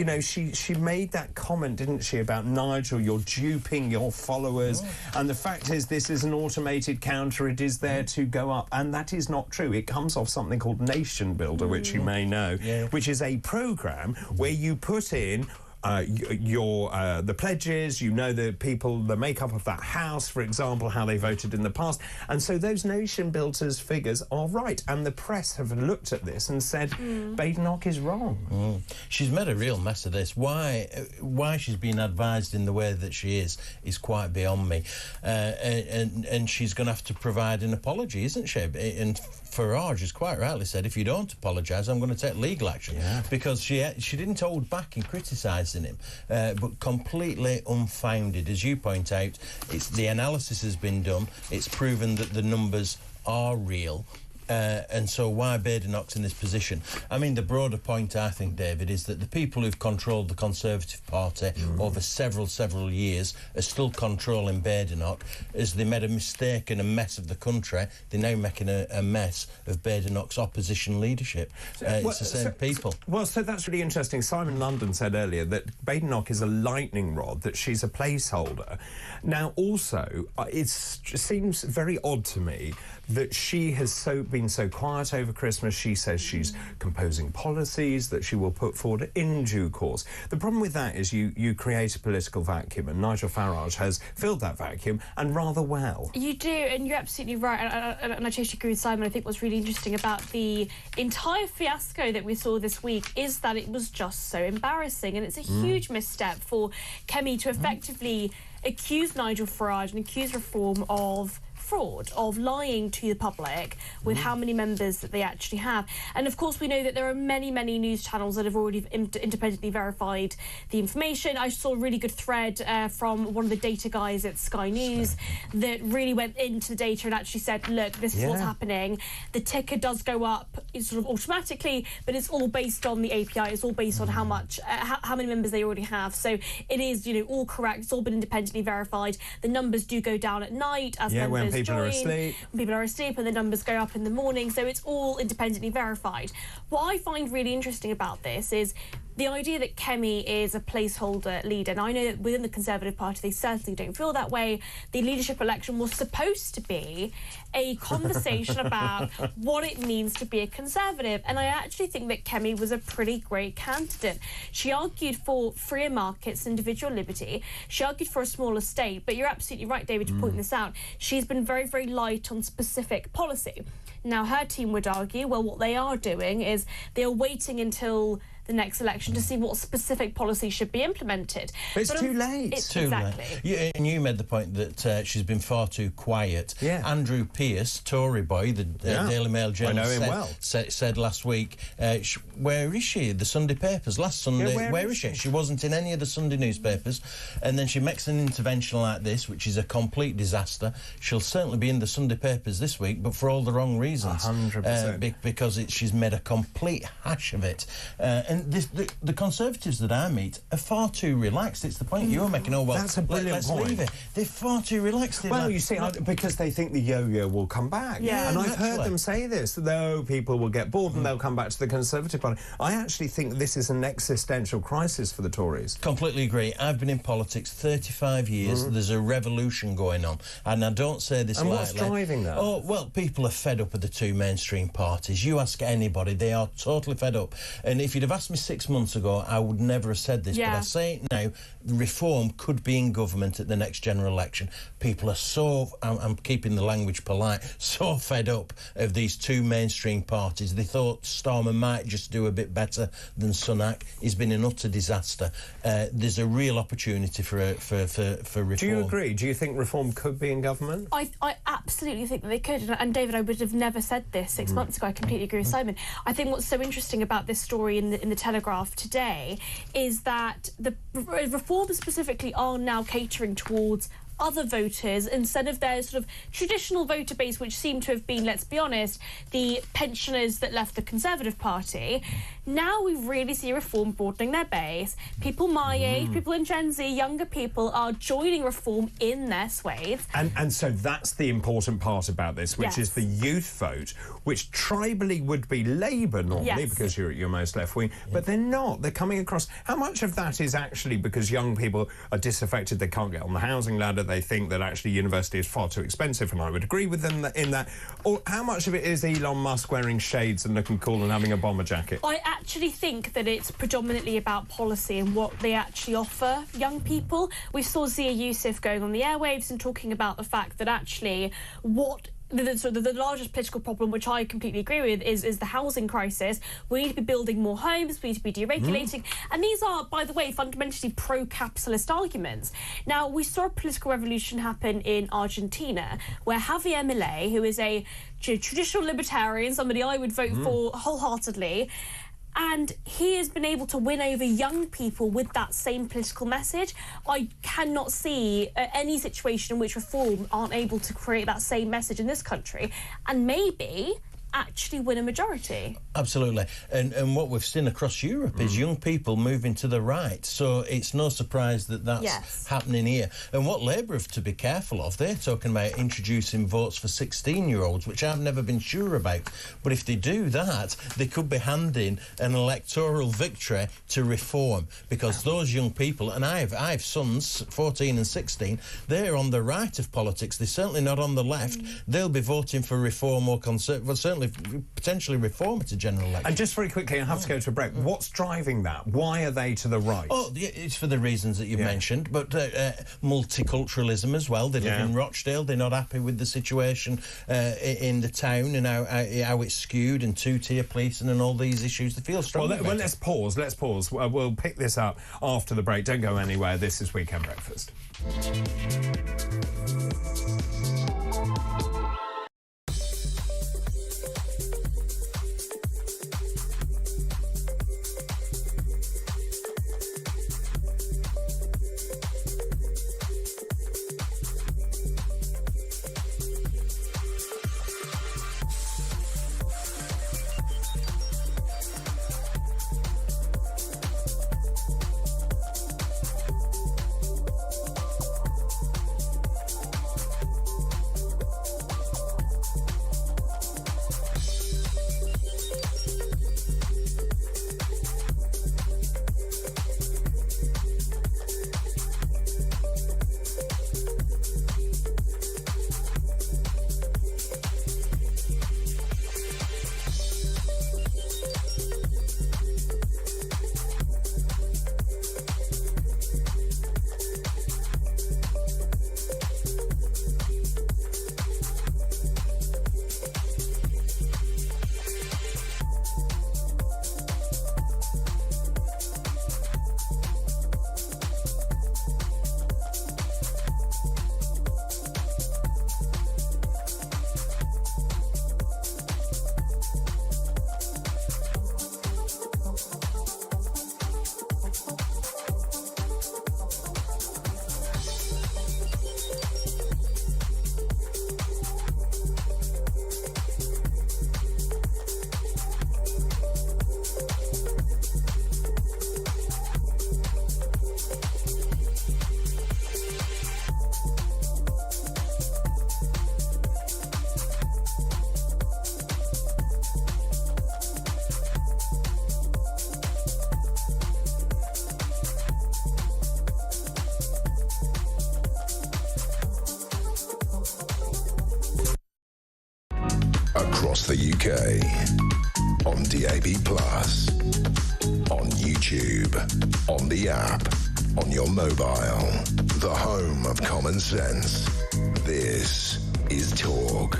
made that comment, didn't she, about Nigel, you're duping your followers. And the fact is, this is an automated counter. It is there to go up. And that is not true. It comes off something called Nation Builder, which you may know, which is a programme where you put in the pledges, you know, the people, the makeup of that house, for example, how they voted in the past. And so those Nation Builders figures are right. And the press have looked at this and said, Badenoch is wrong. She's made a real mess of this. Why she's been advised in the way that she is quite beyond me. And she's going to have to provide an apology, isn't she? And Farage has quite rightly said, if you don't apologise, I'm going to take legal action. Because she didn't hold back in criticising him, but completely unfounded. As you point out, the analysis has been done. It's proven that the numbers are real. And so why Badenoch's in this position? I mean, the broader point, I think, David, is that the people who've controlled the Conservative Party over several years are still controlling Badenoch. As they made a mistake and a mess of the country, they're now making a mess of Badenoch's opposition leadership. It's the same people. So that's really interesting. Simon London said earlier that Badenoch is a lightning rod, that she's a placeholder. Now, also, it seems very odd to me that she has been so quiet over Christmas. She says she's composing policies that she will put forward in due course. The problem with that is you create a political vacuum, and Nigel Farage has filled that vacuum, and rather well. You do, and you're absolutely right, and I totally agree with Simon. I think what's really interesting about the entire fiasco that we saw this week is that it was just so embarrassing, and it's a huge misstep for Kemi to effectively accuse Nigel Farage and accuse Reform of fraud, of lying to the public with how many members that they actually have. And of course, we know that there are many, many news channels that have already independently verified the information. I saw a really good thread from one of the data guys at Sky News that really went into the data and actually said, look, this is what's happening. The ticker does go up sort of automatically, but it's all based on the API. It's all based on how much, how many members they already have. So it is, you know, all correct. It's all been independently verified. The numbers do go down at night as members when people join. are asleep. When people are asleep, and the numbers go up in the morning. So it's all independently verified. What I find really interesting about this is the idea that Kemi is a placeholder leader. And I know that within the Conservative Party, they certainly don't feel that way. The leadership election was supposed to be a conversation about what it means to be a Conservative. And I actually think that Kemi was a pretty great candidate. She argued for freer markets, individual liberty. She argued for a smaller state. But you're absolutely right, David, to point this out. She's been very, very light on specific policy. Now, her team would argue, well, what they are doing is they are waiting until the next election to see what specific policy should be implemented. But it's too late. It's too exactly. late. And you made the point that she's been far too quiet. Andrew Pearce, Tory boy, the Daily Mail journalist, said last week, where is she? The Sunday papers. Last Sunday, where is she? She wasn't in any of the Sunday newspapers. And then she makes an intervention like this, which is a complete disaster. She'll certainly be in the Sunday papers this week, but for all the wrong reasons. 100%. Because she's made a complete hash of it. And the Conservatives that I meet are far too relaxed. It's the point you're making. Oh, well, that's a brilliant point. Leave it. They're far too relaxed. Well, you see, because they think the yo-yo will come back. And I've heard them say this, though people will get bored and they'll come back to the Conservative Party. I actually think this is an existential crisis for the Tories. Completely agree. I've been in politics 35 years. There's a revolution going on. And I don't say this lightly. And what's driving that? Oh, well, people are fed up with the two mainstream parties. You ask anybody, they are totally fed up. And if you'd have asked me 6 months ago, I would never have said this, but I say it now, reform could be in government at the next general election. People are so, I'm keeping the language polite, so fed up of these two mainstream parties. They thought Starmer might just do a bit better than Sunak. He's been an utter disaster. There's a real opportunity for reform. Do you agree? Do you think reform could be in government? I absolutely think that they could. And David, I would have never said this 6 months ago. I completely agree with Simon. I think what's so interesting about this story in the Telegraph today is that the reformers specifically are now catering towards other voters instead of their sort of traditional voter base, which seemed to have been, let's be honest, the pensioners that left the Conservative Party. Now we really see reform broadening their base. People my age, people in Gen Z, younger people are joining reform in their swathes. And so that's the important part about this, which is the youth vote, which tribally would be Labour normally because you're at your most left-wing, but they're not. They're coming across. How much of that is actually because young people are disaffected, they can't get on the housing ladder, they think that actually university is far too expensive, and I would agree with them in that. Or how much of it is Elon Musk wearing shades and looking cool and having a bomber jacket? I actually think that it's predominantly about policy and what they actually offer young people. We saw Zia Youssef going on the airwaves and talking about the fact that actually the largest political problem, which I completely agree with, is the housing crisis. We need to be building more homes, we need to be deregulating. And these are, by the way, fundamentally pro-capitalist arguments. Now, we saw a political revolution happen in Argentina, where Javier Milei, who is a traditional libertarian, somebody I would vote for wholeheartedly, and he has been able to win over young people with that same political message. I cannot see any situation in which reform aren't able to create that same message in this country and maybe actually win a majority. Absolutely. And what we've seen across Europe is young people moving to the right. So it's no surprise that that's happening here. And what Labour have to be careful of, they're talking about introducing votes for 16-year-olds, which I've never been sure about. But if they do that, they could be handing an electoral victory to reform, because those young people, and I have sons, 14 and 16, they're on the right of politics. They're certainly not on the left. They'll be voting for reform or conservative, well, certainly potentially reform at a general election. And just very quickly, I have to go to a break. What's driving that? Why are they to the right? Oh, it's for the reasons that you've mentioned, but multiculturalism as well. They live in Rochdale. They're not happy with the situation in the town and how it's skewed, and two-tier policing and all these issues. They feel strong. Well, let's pause. We'll pick this up after the break. Don't go anywhere. This is Weekend Breakfast. across the UK. On DAB+, on YouTube, on the app, on your mobile. The home of common sense. This is Talk.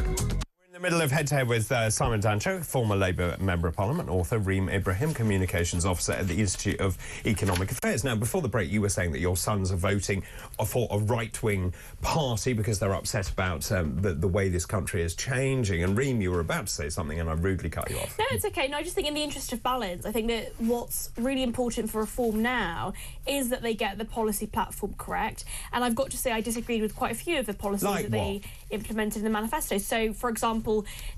In the middle of Head to Head with Simon Dancho, former Labour Member of Parliament, author, Reem Ibrahim, Communications Officer at the Institute of Economic Affairs. Now, before the break, you were saying that your sons are voting for a right-wing party because they're upset about the way this country is changing. And Reem, you were about to say something and I rudely cut you off. No, it's okay. No, I just think in the interest of balance, I think that what's really important for reform now is that they get the policy platform correct. And I've got to say I disagreed with quite a few of the policies they implemented in the manifesto. So, for example,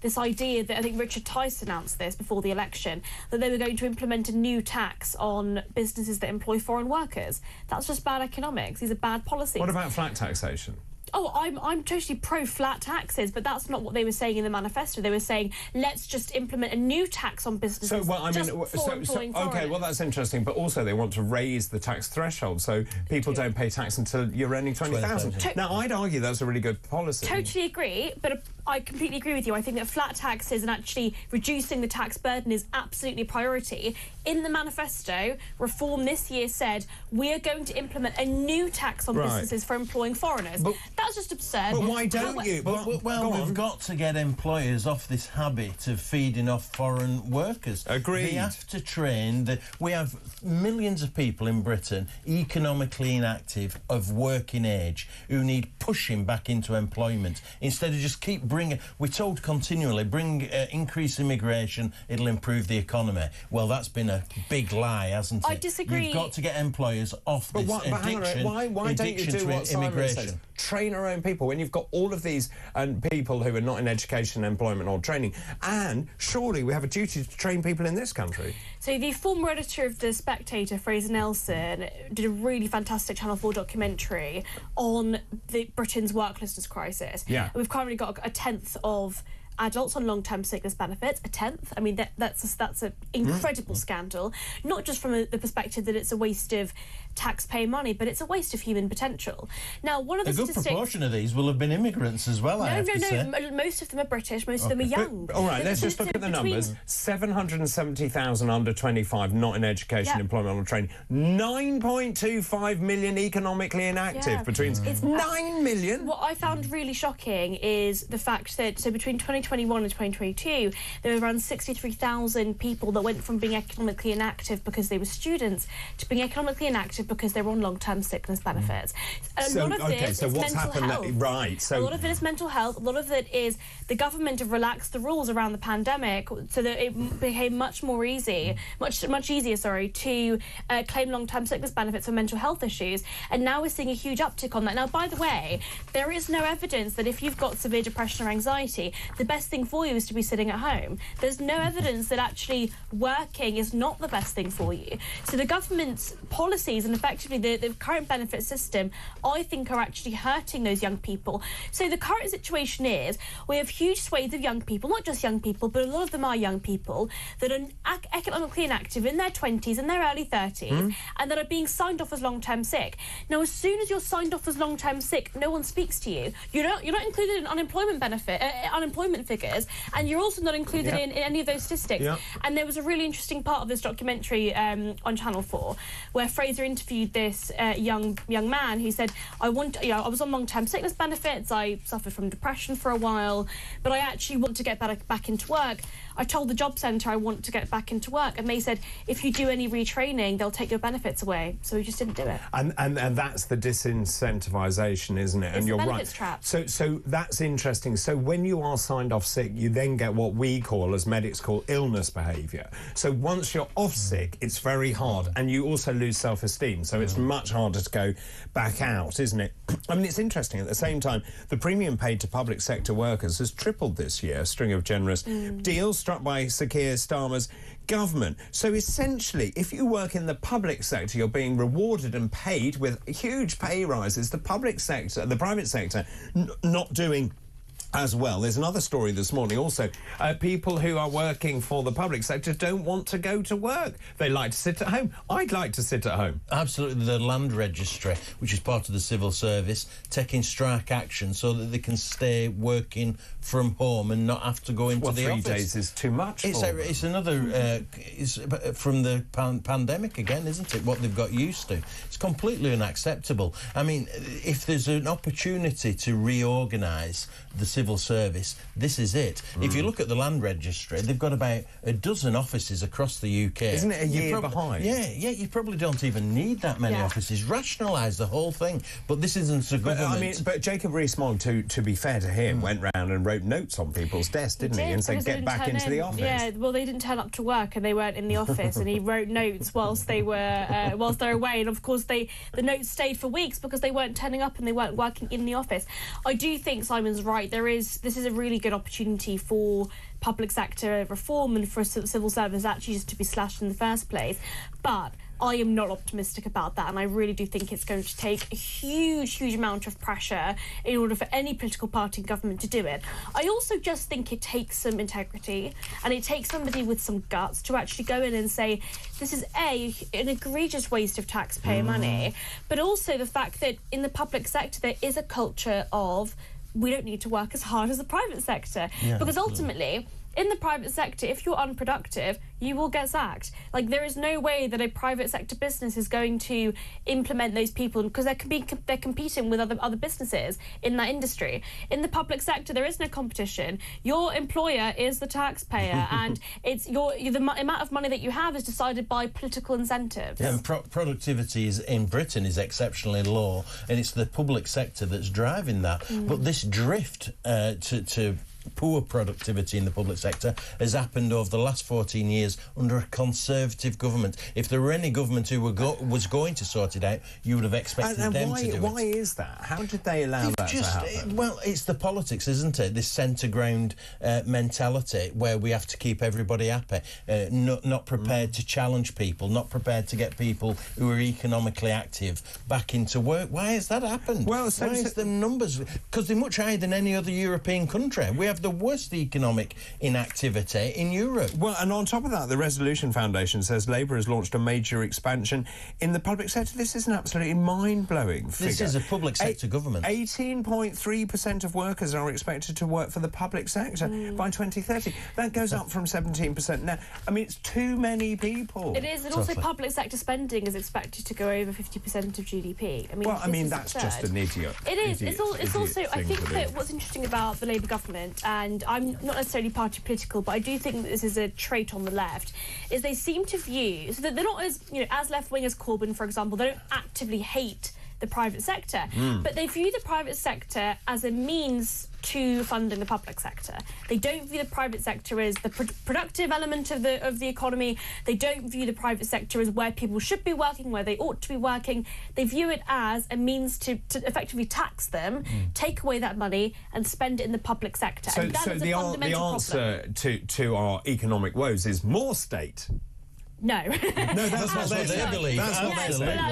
this idea that I think Richard Tice announced this before the election, that they were going to implement a new tax on businesses that employ foreign workers. That's just bad economics. These are bad policies. What about flat taxation? Oh, I'm totally pro-flat taxes, but that's not what they were saying in the manifesto. They were saying, let's just implement a new tax on businesses. So, well, I mean, okay, well, that's interesting, but also they want to raise the tax threshold so people don't pay tax until you're earning $20,000. Now, I'd argue that's a really good policy. Totally agree, but I completely agree with you. I think that flat taxes and actually reducing the tax burden is absolutely a priority. In the manifesto, Reform this year said, we are going to implement a new tax on businesses for employing foreigners. That's just absurd. But why don't you? Well, we've got to get employers off this habit of feeding off foreign workers. Agreed. They have to train. We have millions of people in Britain, economically inactive, of working age, who need pushing back into employment. Instead of just keep bringing... We're told continually, increase immigration, it'll improve the economy. Well, that's been a big lie, hasn't it? I disagree. You've got to get employers off this addiction. Why don't you do what Simon says? Train our own people when you've got all of these people who are not in education, employment or training. And surely we have a duty to train people in this country. So the former editor of The Spectator, Fraser Nelson, did a really fantastic Channel 4 documentary on Britain's worklessness crisis. Yeah. And we've currently got a tenth of adults on long-term sickness benefits, a tenth. I mean, that's an incredible scandal, not just from the perspective that it's a waste of taxpayer money, but it's a waste of human potential. Now, one of the statistics... A good proportion of these will have been immigrants as well, I have to say. No, most of them are British, most of them are young. But, all right, let's just look at the numbers. 770,000 under 25 not in education, employment or training. 9.25 million economically inactive between... It's 9 million? What I found really shocking is the fact that, so between 2021 and 2022, there were around 63,000 people that went from being economically inactive because they were students to being economically inactive because they were on long-term sickness benefits. A lot of this is mental health. Right. So a lot of it is mental health. A lot of it is the government have relaxed the rules around the pandemic so that it became much easier, to claim long-term sickness benefits for mental health issues. And now we're seeing a huge uptick on that. Now, by the way, there is no evidence that if you've got severe depression or anxiety, the best thing for you is to be sitting at home. There's no evidence that actually working is not the best thing for you. So the government's policies and effectively the current benefit system, I think, are actually hurting those young people. So the current situation is we have huge swathes of young people, not just young people, but a lot of them are young people that are economically inactive in their 20s and their early 30s and that are being signed off as long-term sick. Now, as soon as you're signed off as long-term sick, no one speaks to you. You're not included in unemployment figures, and you're also not included in any of those statistics. And there was a really interesting part of this documentary on Channel 4 where Fraser interviewed this young man who said, I was on long-term sickness benefits, I suffered from depression for a while, but I actually want to get back into work. I told the job centre I want to get back into work, and they said, if you do any retraining, they'll take your benefits away. So he just didn't do it. And that's the disincentivisation, isn't it? It's and you're the right. benefits trap. So that's interesting. So when you are signed off sick, you then get what we call, as medics call, illness behaviour. So once you're off sick, it's very hard, and you also lose self-esteem. So it's much harder to go back out, isn't it? I mean, it's interesting. At the same time, the premium paid to public sector workers has tripled this year, a string of generous deals struck by Sir Keir Starmer's government. So essentially, if you work in the public sector, you're being rewarded and paid with huge pay rises. The public sector, the private sector, not doing as well. There's another story this morning also. People who are working for the public sector don't want to go to work. They like to sit at home. I'd like to sit at home. Absolutely. The Land Registry, which is part of the civil service, taking strike action so that they can stay working from home and not have to go into the office. 3 days is too much for them. It's another... it's from the pandemic again, isn't it? What they've got used to. It's completely unacceptable. I mean, if there's an opportunity to reorganise the civil service, this is it. If you look at the Land Registry, they've got about a dozen offices across the UK. Isn't it a year behind? Yeah, you probably don't even need that many offices. Rationalise the whole thing. But this isn't a government. But Jacob Rees-Mogg, to be fair to him, went round and wrote notes on people's desks, didn't he? And said, get back into the office. Yeah, well, they didn't turn up to work and they weren't in the office, and he wrote notes whilst they were away. And of course, the notes stayed for weeks because they weren't turning up and they weren't working in the office. I do think Simon's right. This is a really good opportunity for public sector reform and for civil service actually just to be slashed in the first place. But I am not optimistic about that, and I really do think it's going to take a huge amount of pressure in order for any political party in government to do it. I also just think it takes some integrity, and it takes somebody with some guts to actually go in and say, this is an egregious waste of taxpayer money, but also the fact that in the public sector there is a culture of we don't need to work as hard as the private sector. Because ultimately, in the private sector, if you're unproductive, you will get sacked. Like, there is no way that a private sector business is going to implement those people because they're competing with other businesses in that industry. In the public sector, there is no competition. Your employer is the taxpayer, and it's the amount of money that you have is decided by political incentives. Yeah, and productivity in Britain is exceptionally low, and it's the public sector that's driving that. But this drift to poor productivity in the public sector has happened over the last 14 years under a Conservative government. If there were any government who was going to sort it out, you would have expected them to do it. Why is that? How did they allow that to happen? Well, it's the politics, isn't it? This centre ground mentality where we have to keep everybody happy, not prepared to challenge people, not prepared to get people who are economically active back into work. Why has that happened? Well, why is the numbers? Because they're much higher than any other European country. We have the worst economic inactivity in Europe. Well, and on top of that, the Resolution Foundation says Labour has launched a major expansion in the public sector. This is an absolutely mind-blowing figure. This is a public sector government. 18.3% of workers are expected to work for the public sector by 2030. That goes up from 17% now. I mean, it's too many people. It is, and also public sector spending is expected to go over 50% of GDP. I mean, that's just an idiot. It is. It's also. I think that what's interesting about the Labour government, and I'm not necessarily party political, but I do think that this is a trait on the left, is they seem to view, so that they're not as left-wing as Corbyn, for example. They don't actively hate the private sector, but they view the private sector as a means to funding the public sector. They don't view the private sector as the productive element of the economy. They don't view the private sector as where people should be working, where they ought to be working. They view it as a means to effectively tax them, take away that money and spend it in the public sector. So, and that is a fundamental answer to our economic woes is more state. No. No, that's what they believe. That's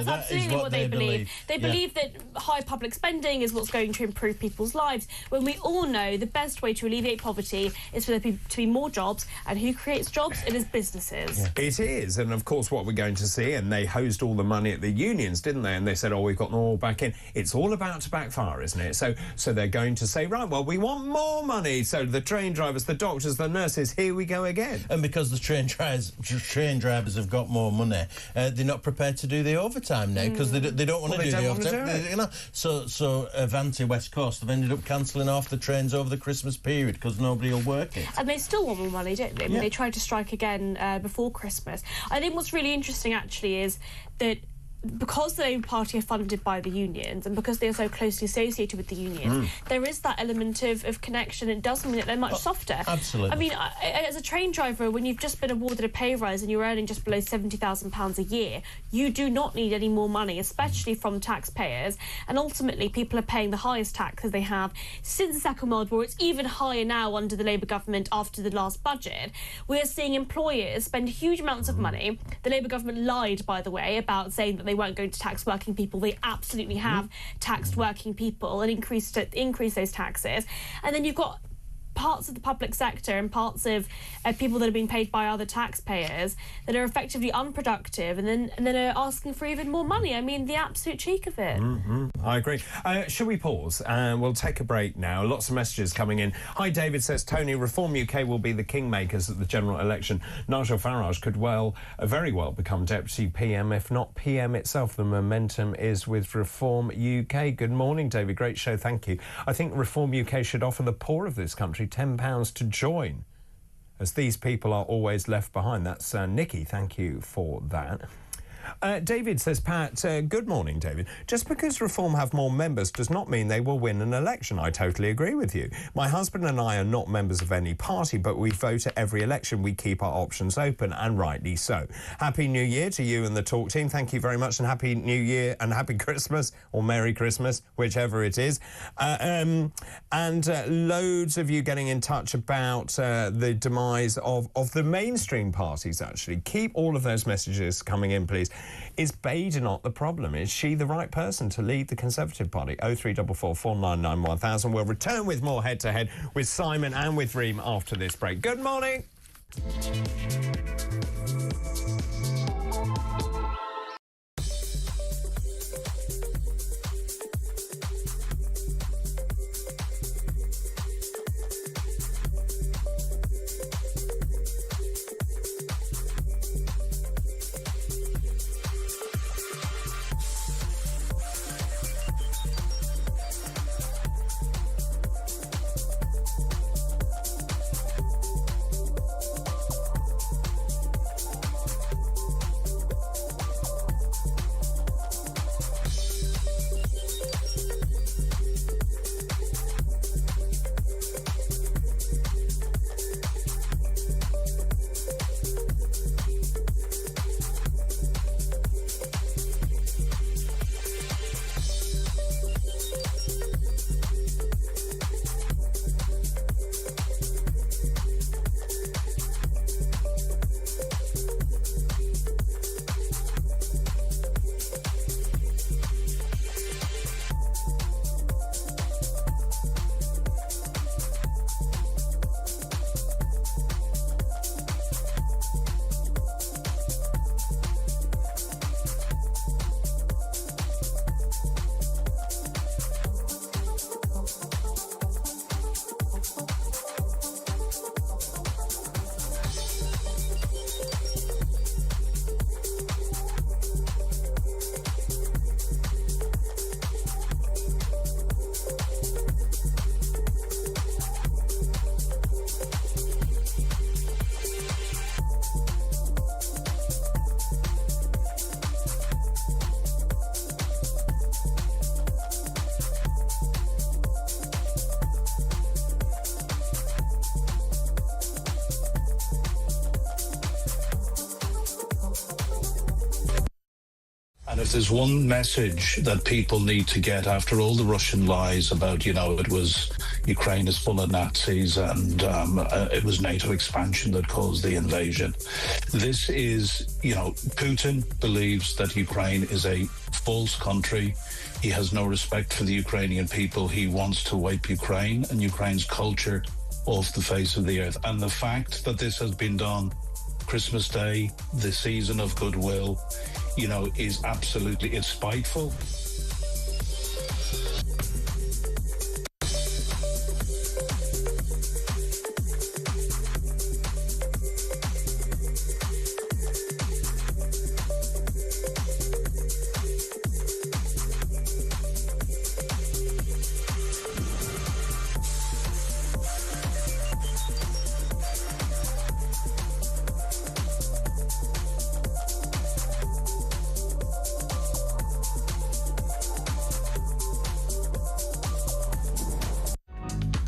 absolutely what they believe. They believe that high public spending is what's going to improve people's lives, when we all know the best way to alleviate poverty is for there to be more jobs, and who creates jobs? It is businesses. Yeah. It is, and of course what we're going to see, and they hosed all the money at the unions, didn't they? And they said, we've got them all back in. It's all about to backfire, isn't it? So they're going to say, right, well, we want more money. So the train drivers, the doctors, the nurses, here we go again. And because the train drivers have got more money, they're not prepared to do the overtime now because they don't want to do the overtime. So Avanti West Coast have ended up cancelling off the trains over the Christmas period because nobody will work it. And they still want more money, don't they? I mean, they tried to strike again before Christmas. I think what's really interesting actually is that because the Labour Party are funded by the unions and because they are so closely associated with the unions, there is that element of connection. It does mean that they're much softer. Absolutely. I mean, as a train driver, when you've just been awarded a pay rise and you're earning just below £70,000 a year, you do not need any more money, especially from taxpayers. And ultimately, people are paying the highest taxes they have since the Second World War. It's even higher now under the Labour government after the last budget. We're seeing employers spend huge amounts of money. The Labour government lied, by the way, about saying that they they weren't going to tax working people. They absolutely have taxed working people and increased those taxes. And then you've got parts of the public sector and parts of people that are being paid by other taxpayers that are effectively unproductive and then are asking for even more money. I mean, the absolute cheek of it. I agree. Shall we pause? We'll take a break now. Lots of messages coming in. Hi, David says, Tony, Reform UK will be the kingmakers at the general election. Nigel Farage could very well become Deputy PM, if not PM itself. The momentum is with Reform UK. Good morning, David. Great show. Thank you. I think Reform UK should offer the poor of this country £10 to join, as these people are always left behind. That's Nikki. Thank you for that. David says, Pat, good morning, David. Just because Reform have more members does not mean they will win an election. I totally agree with you. My husband and I are not members of any party, but we vote at every election. We keep our options open, and rightly so. Happy New Year to you and the Talk team. Thank you very much, and Happy New Year and Happy Christmas, or Merry Christmas, whichever it is. Loads of you getting in touch about the demise of the mainstream parties, actually. Keep all of those messages coming in, please. Is Bader not the problem? Is she the right person to lead the Conservative Party? 0344 499 1000. We'll return with more head-to-head with Simon and with Reem after this break. Good morning. And if there's one message that people need to get after all the Russian lies about, it was Ukraine is full of Nazis and it was NATO expansion that caused the invasion. This is, Putin believes that Ukraine is a false country. He has no respect for the Ukrainian people. He wants to wipe Ukraine and Ukraine's culture off the face of the earth. And the fact that this has been done Christmas Day, the season of goodwill, is absolutely, it's spiteful.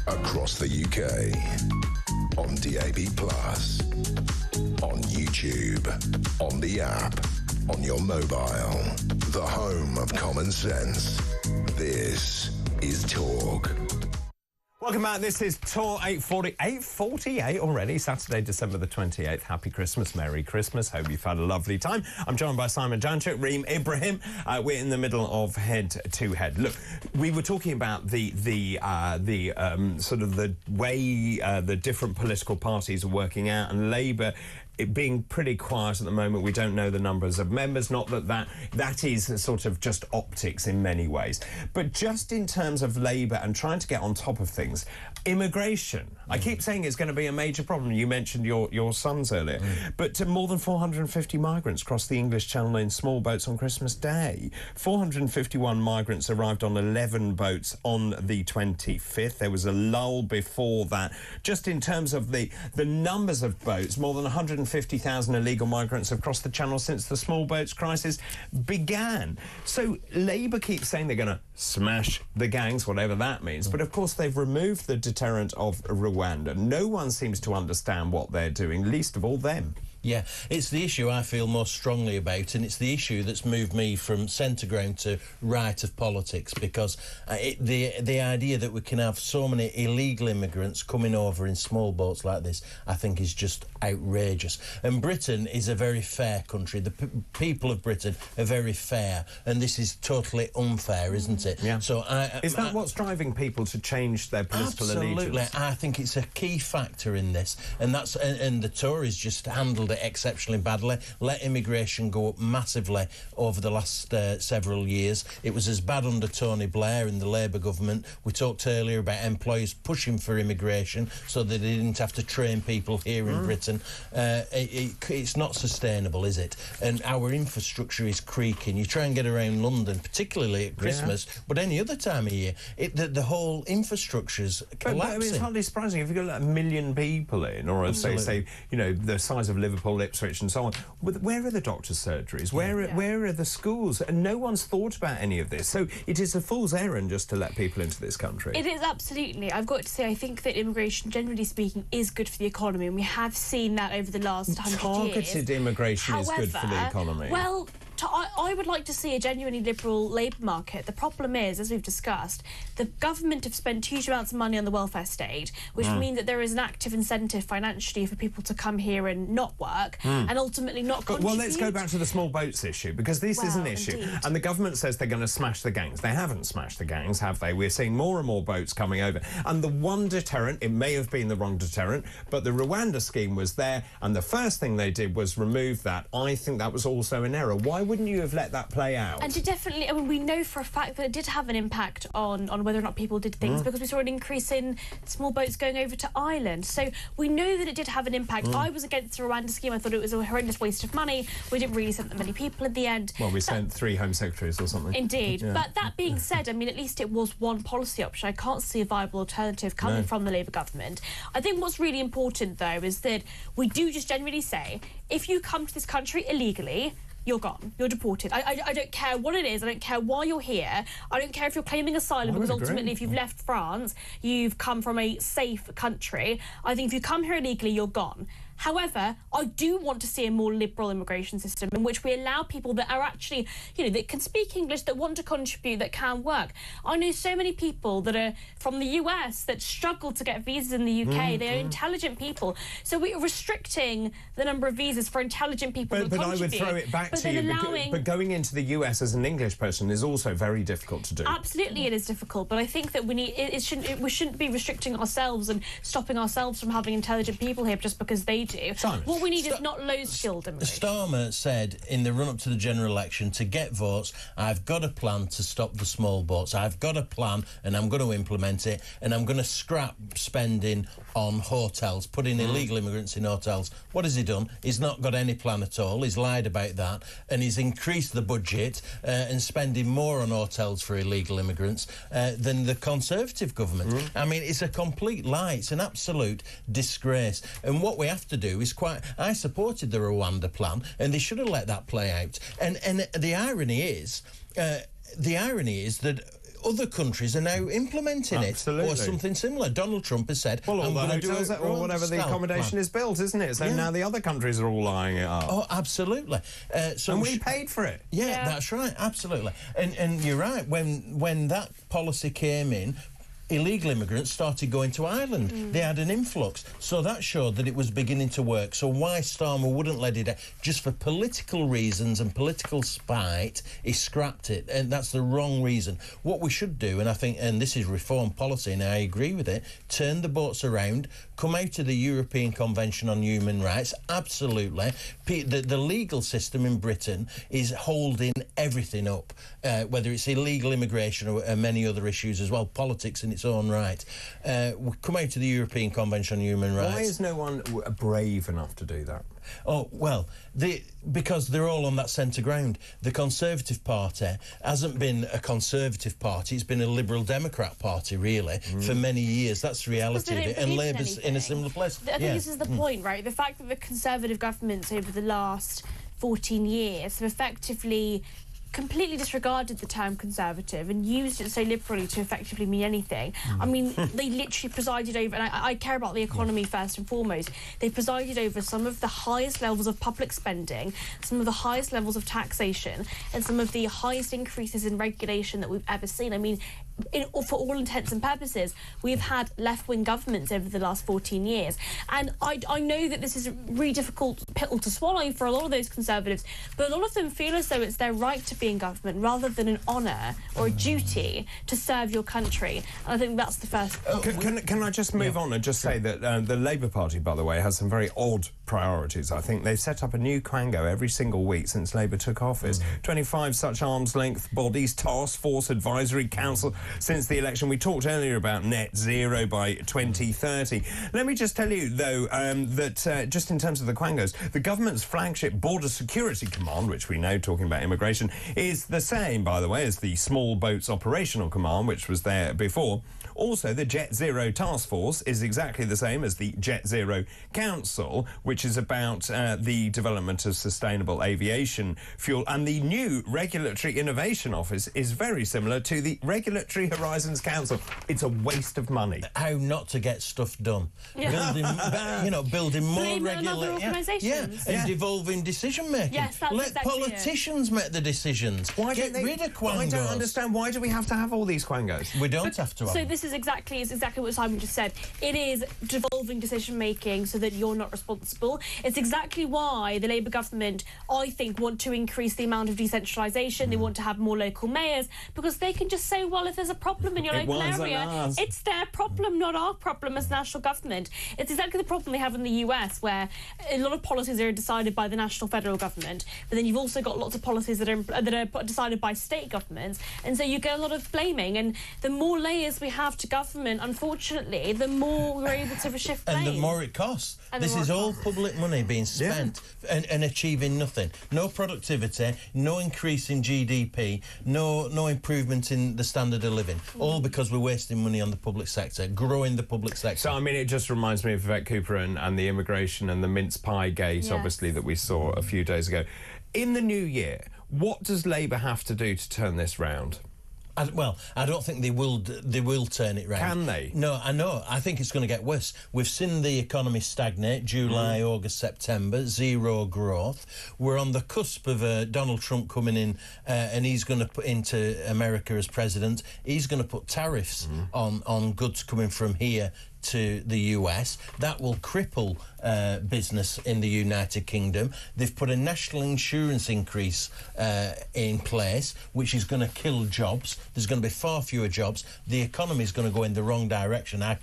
Across the UK, on DAB+, on YouTube, on the app, on your mobile, the home of common sense. This is Talk. Welcome back. This is Tour 848 already. Saturday, December the 28th. Happy Christmas. Merry Christmas. Hope you've had a lovely time. I'm joined by Simon Janchuk, Reem Ibrahim. We're in the middle of Head to Head. Look, we were talking about the sort of the way the different political parties are working out, and Labour it being pretty quiet at the moment. We don't know the numbers of members, not that is sort of just optics in many ways. But just in terms of Labour and trying to get on top of things, immigration. I keep saying it's going to be a major problem. You mentioned your sons earlier. But more than 450 migrants crossed the English Channel in small boats on Christmas Day. 451 migrants arrived on 11 boats on the 25th. There was a lull before that. Just in terms of the numbers of boats, more than 150,000 illegal migrants have crossed the Channel since the small boats crisis began. So Labour keeps saying they're going to smash the gangs, whatever that means. But of course they've removed the deterrent of Rwanda. No one seems to understand what they're doing, least of all them. Yeah, it's the issue I feel most strongly about, and it's the issue that's moved me from centre ground to right of politics, because the idea that we can have so many illegal immigrants coming over in small boats like this, I think is just outrageous. And Britain is a very fair country. The people of Britain are very fair, and this is totally unfair, isn't it? Yeah. So is that what's driving people to change their political allegiance? Absolutely. I think it's a key factor in this, and the Tories just handled it exceptionally badly, let immigration go up massively over the last several years. It was as bad under Tony Blair in the Labour government. We talked earlier about employers pushing for immigration so that they didn't have to train people here in Britain. It's not sustainable, is it? And our infrastructure is creaking. You try and get around London, particularly at Christmas, but any other time of year, the whole infrastructure's collapsing. But I mean, it's hardly surprising if you've got like 1 million people in, or say, you know, the size of Liverpool, Ipswich and so on. Where are the doctors' surgeries? Where are the schools? And no one's thought about any of this. So it is a fool's errand just to let people into this country. It is, absolutely. I've got to say, I think that immigration, generally speaking, is good for the economy, and we have seen that over the last 100 years. Targeted immigration is good for the economy. Well, I would like to see a genuinely liberal labour market. The problem is, as we've discussed, the government have spent huge amounts of money on the welfare state, which means that there is an active incentive financially for people to come here and not work and ultimately not contribute. Well, let's go back to the small boats issue, because this is an issue. Indeed. And the government says they're going to smash the gangs. They haven't smashed the gangs, have they? We're seeing more and more boats coming over. And the one deterrent, it may have been the wrong deterrent, but the Rwanda scheme was there, and the first thing they did was remove that. I think that was also an error. Why wouldn't you have let that play out? And it definitely, I mean, we know for a fact that it did have an impact on whether or not people did things, because we saw an increase in small boats going over to Ireland. So we know that it did have an impact. I was against the Rwanda scheme. I thought it was a horrendous waste of money. We didn't really send that many people in the end. Well, we sent 3 Home Secretaries or something. Indeed. Yeah. But that being said, I mean, at least it was one policy option. I can't see a viable alternative coming from the Labour government. I think what's really important, though, is that we do just generally say, if you come to this country illegally, you're gone. You're deported. I don't care what it is. I don't care why you're here. I don't care if you're claiming asylum, because ultimately, if you've left France, you've come from a safe country. I think if you come here illegally, you're gone. However, I do want to see a more liberal immigration system in which we allow people that are actually, you know, that can speak English, that want to contribute, that can work. I know so many people that are from the US that struggle to get visas in the UK. They are intelligent people. So we're restricting the number of visas for intelligent people who But contribute. I would throw it back to you, but going into the US as an English person is also very difficult to do. Absolutely, it is difficult, but I think that we shouldn't be restricting ourselves and stopping ourselves from having intelligent people here just because they do. Simon, what we need is not low-skilled immigration. Starmer said in the run-up to the general election, to get votes, I've got a plan to stop the small boats. I've got a plan, and I'm going to implement it, and I'm going to scrap spending on hotels, putting illegal immigrants in hotels. What has he done? He's not got any plan at all. He's lied about that, and he's increased the budget and spending more on hotels for illegal immigrants than the Conservative government. I mean, it's a complete lie. It's an absolute disgrace. And what we have to do is I supported the Rwanda plan, and they should have let that play out. And the irony is that other countries are now implementing it, or something similar. Donald Trump has said, well, all I'm the going to do hotels it, or whatever the accommodation is built, isn't it? So now the other countries are all eyeing it up. Oh, absolutely. And we paid for it. Yeah, that's right, absolutely. And you're right, when that policy came in, illegal immigrants started going to Ireland. They had an influx. So that showed that it was beginning to work. So why Starmer wouldn't let it out, just for political reasons and political spite, he scrapped it. And that's the wrong reason. What we should do, and I think, and this is reform policy, and I agree with it, turn the boats around, come out of the European Convention on Human Rights, absolutely. The legal system in Britain is holding everything up, whether it's illegal immigration or many other issues as well, politics in its own right. We come out to the European Convention on Human Rights. Why is no one brave enough to do that? Oh, well, because they're all on that centre ground. The Conservative Party hasn't been a Conservative Party, it's been a Liberal Democrat Party, really, for many years. That's the reality of it. And Labour's in a similar place. I think this is the point, right? The fact that the Conservative governments over the last 14 years have effectively completely disregarded the term Conservative and used it so liberally to effectively mean anything. I mean, they literally presided over, and I care about the economy first and foremost, they presided over some of the highest levels of public spending, some of the highest levels of taxation, and some of the highest increases in regulation that we've ever seen. I mean, for all intents and purposes, we've had left-wing governments over the last 14 years. And I know that this is a really difficult pill to swallow for a lot of those Conservatives, but a lot of them feel as though it's their right to be in government rather than an honour or a duty to serve your country. And I think that's the first... Can I just move on and just say that the Labour Party, by the way, has some very odd priorities. I think they've set up a new quango every single week since Labour took office. 25 such arm's-length bodies, task force, advisory council. Since the election, we talked earlier about net zero by 2030. Let me just tell you, though, that just in terms of the quangos, the government's flagship Border Security Command, which we know, talking about immigration, is the same, by the way, as the Small Boats Operational Command, which was there before. Also, the Jet Zero Task Force is exactly the same as the Jet Zero Council, which is about the development of sustainable aviation fuel. And the new Regulatory Innovation Office is very similar to the Regulatory Horizons Council. It's a waste of money. How not to get stuff done. Building more regular organisations. And devolving decision-making. Yes, that's Let exactly politicians make the decisions. Get rid of quangos. I don't understand. Why do we have to have all these quangos? We don't have to have So them. this is exactly what Simon just said. It is devolving decision-making so that you're not responsible. It's exactly why the Labour government, I think, want to increase the amount of decentralisation. They want to have more local mayors, because they can just say, well, if there's a problem in your local area, it's their problem, not our problem as national government. It's exactly the problem they have in the US, where a lot of policies are decided by the national federal government, but then you've also got lots of policies that are decided by state governments, and so you get a lot of blaming. And the more layers we have to government, unfortunately, the more we're able to shift blame. And the more it costs. This is all public money being spent and achieving nothing. No productivity, no increase in GDP, no improvement in the standard of living. All because we're wasting money on the public sector, growing the public sector. So, I mean, it just reminds me of Yvette Cooper and the immigration and the mince pie gate, obviously, that we saw a few days ago. In the new year, what does Labour have to do to turn this round? I don't think they will turn it round. Can they? No, I know. I think it's going to get worse. We've seen the economy stagnate, July, August, September, zero growth. We're on the cusp of Donald Trump coming in, and he's going to put into America as president. He's going to put tariffs on goods coming from here to the US. That will cripple business in the United Kingdom. They've put a national insurance increase in place, which is going to kill jobs. There's going to be far fewer jobs. The economy is going to go in the wrong direction. I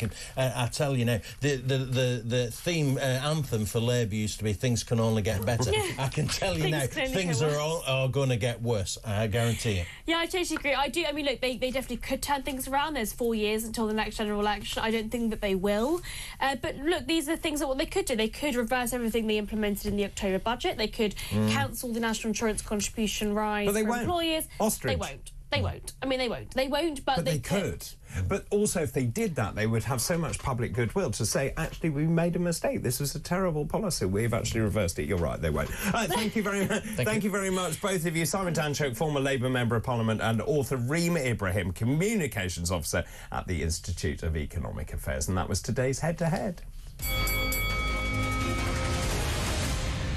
tell you now, the theme anthem for Labour used to be "Things can only get better." I can tell you now, things are going to get worse. I guarantee it. Yeah, I totally agree. I do. I mean, look, they definitely could turn things around. There's 4 years until the next general election. I don't think that they will. But look, these are things that what they could do. They could reverse everything they implemented in the October budget. They could cancel the national insurance contribution rise for employers. Ostrich. They won't. They won't. I mean, they won't. They won't, but they could. But also, if they did that, they would have so much public goodwill to say, actually, we made a mistake. This was a terrible policy. We've actually reversed it. You're right, they won't. Thank you very much. Thank you very much, both of you. Simon Tanchok, former Labour Member of Parliament, and author Reem Ibrahim, Communications Officer at the Institute of Economic Affairs. And that was today's Head to Head.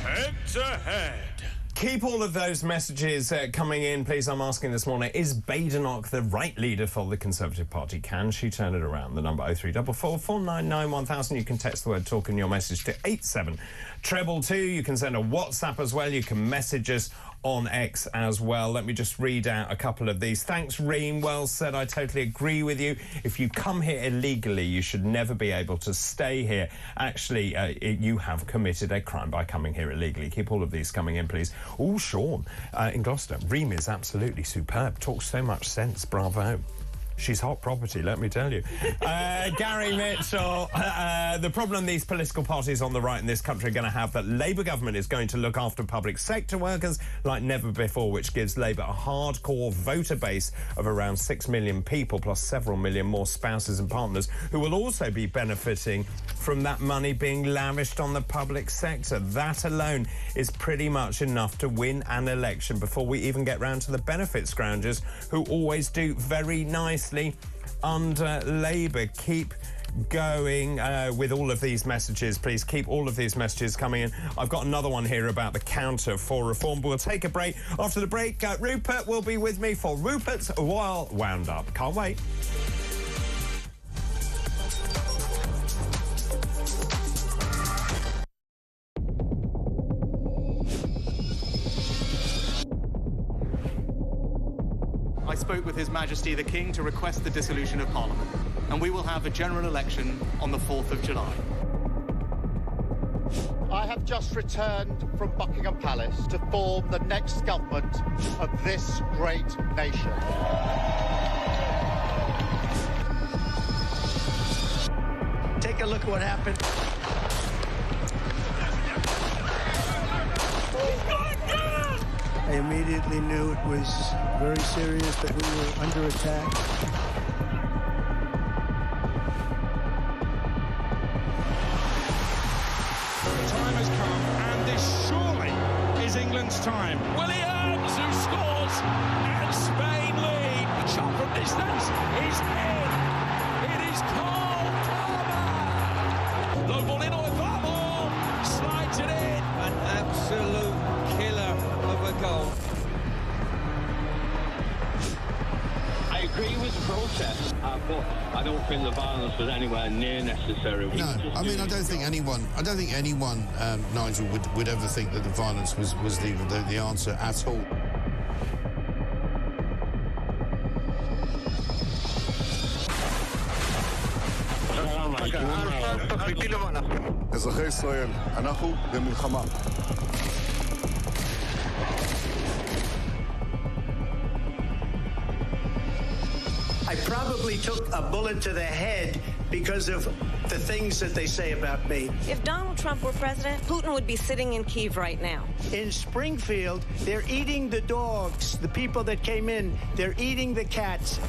Head to Head. Keep all of those messages coming in, please. I'm asking this morning, is Badenoch the right leader for the Conservative Party? Can she turn it around? The number 0344 499 1000. You can text the word talk in your message to 87222. You can send a WhatsApp as well. You can message us on X as well. Let me just read out a couple of these. Thanks, Reem. Well said. I totally agree with you. If you come here illegally, you should never be able to stay here. Actually, you have committed a crime by coming here illegally. Keep all of these coming in, please. Oh, Sean in Gloucester. Reem is absolutely superb. Talks so much sense. Bravo. She's hot property, let me tell you. Gary Mitchell, the problem these political parties on the right in this country are going to have, that Labour government is going to look after public sector workers like never before, which gives Labour a hardcore voter base of around 6 million people, plus several million more spouses and partners who will also be benefiting from that money being lavished on the public sector. That alone is pretty much enough to win an election before we even get round to the benefit scroungers who always do very nicely under Labour. Keep going with all of these messages, please. Keep all of these messages coming in. I've got another one here about the counter for reform, but we'll take a break. After the break, Rupert will be with me for Rupert's Royal Roundup. Can't wait. I spoke with His Majesty the King to request the dissolution of Parliament, and we will have a general election on the 4th of July. I have just returned from Buckingham Palace to form the next government of this great nation. Take a look at what happened. I immediately knew it was very serious, that we were under attack. The time has come, and this surely is England's time. Williams, who scores, and Spain lead. A shot from distance is in. It is Cole Palmer. Low ball in or far ball, slides it in. An absolute killer of a goal. I agree with the protest, but I don't think the violence was anywhere near necessary. No, I mean, I don't think anyone, Nigel, would ever think that the violence was the answer at all. אזרחי ישראל, אנחנו במלחמה. I probably took a bullet to the head because of the things that they say about me. If Donald Trump were president, Putin would be sitting in Kyiv right now. In Springfield, they're eating the dogs. The people that came in, they're eating the cats.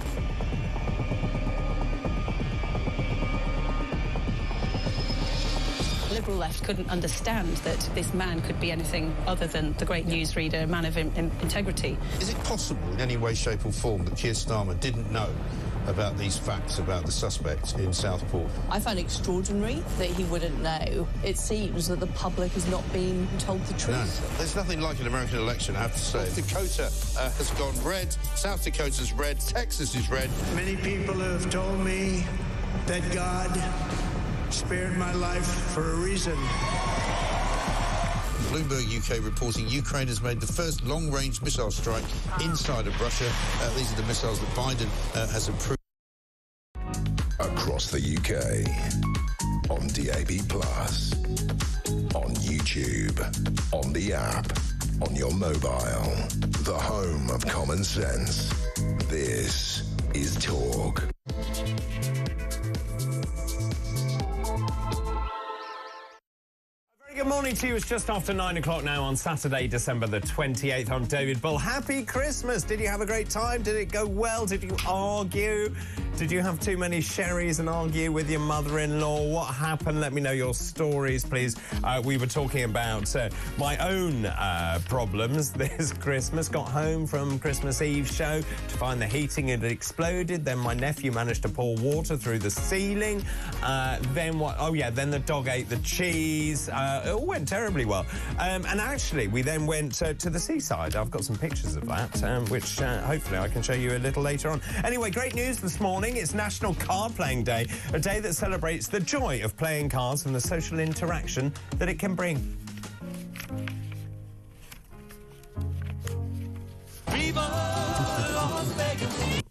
Liberal left couldn't understand that this man could be anything other than the great newsreader, a man of integrity. Is it possible in any way, shape or form that Keir Starmer didn't know about these facts about the suspect in Southport? I find it extraordinary that he wouldn't know. It seems that the public has not been told the truth. No, there's nothing like an American election, I have to say. North Dakota has gone red, South Dakota's red, Texas is red. Many people have told me that God spared my life for a reason. Bloomberg UK reporting Ukraine has made the first long-range missile strike inside of Russia. These are the missiles that Biden has approved. Across the UK, on DAB+, on YouTube, on the app, on your mobile, the home of common sense. This is Talk. Good morning to you. It's just after 9 o'clock now on Saturday, December the 28th. I'm David Bull. Happy Christmas. Did you have a great time? Did it go well? Did you argue? Did you have too many sherries and argue with your mother-in-law? What happened? Let me know your stories, please. We were talking about my own problems this Christmas. Got home from Christmas Eve show to find the heating had exploded. Then my nephew managed to pour water through the ceiling. Then what? Oh, yeah, then the dog ate the cheese. It all went terribly well. And actually, we then went to the seaside. I've got some pictures of that, which hopefully I can show you a little later on. Anyway, great news this morning. It's National Card Playing Day, a day that celebrates the joy of playing cards and the social interaction that it can bring. Viva Las Vegas!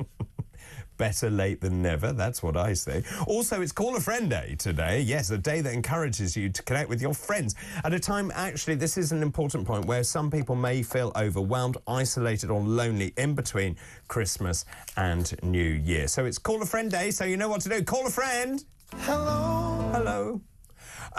Better late than never, that's what I say. Also, it's Call a Friend Day today. Yes, a day that encourages you to connect with your friends. At a time, actually, this is an important point, where some people may feel overwhelmed, isolated or lonely in between Christmas and New Year. So it's Call a Friend Day, so you know what to do. Call a friend. Hello. Hello.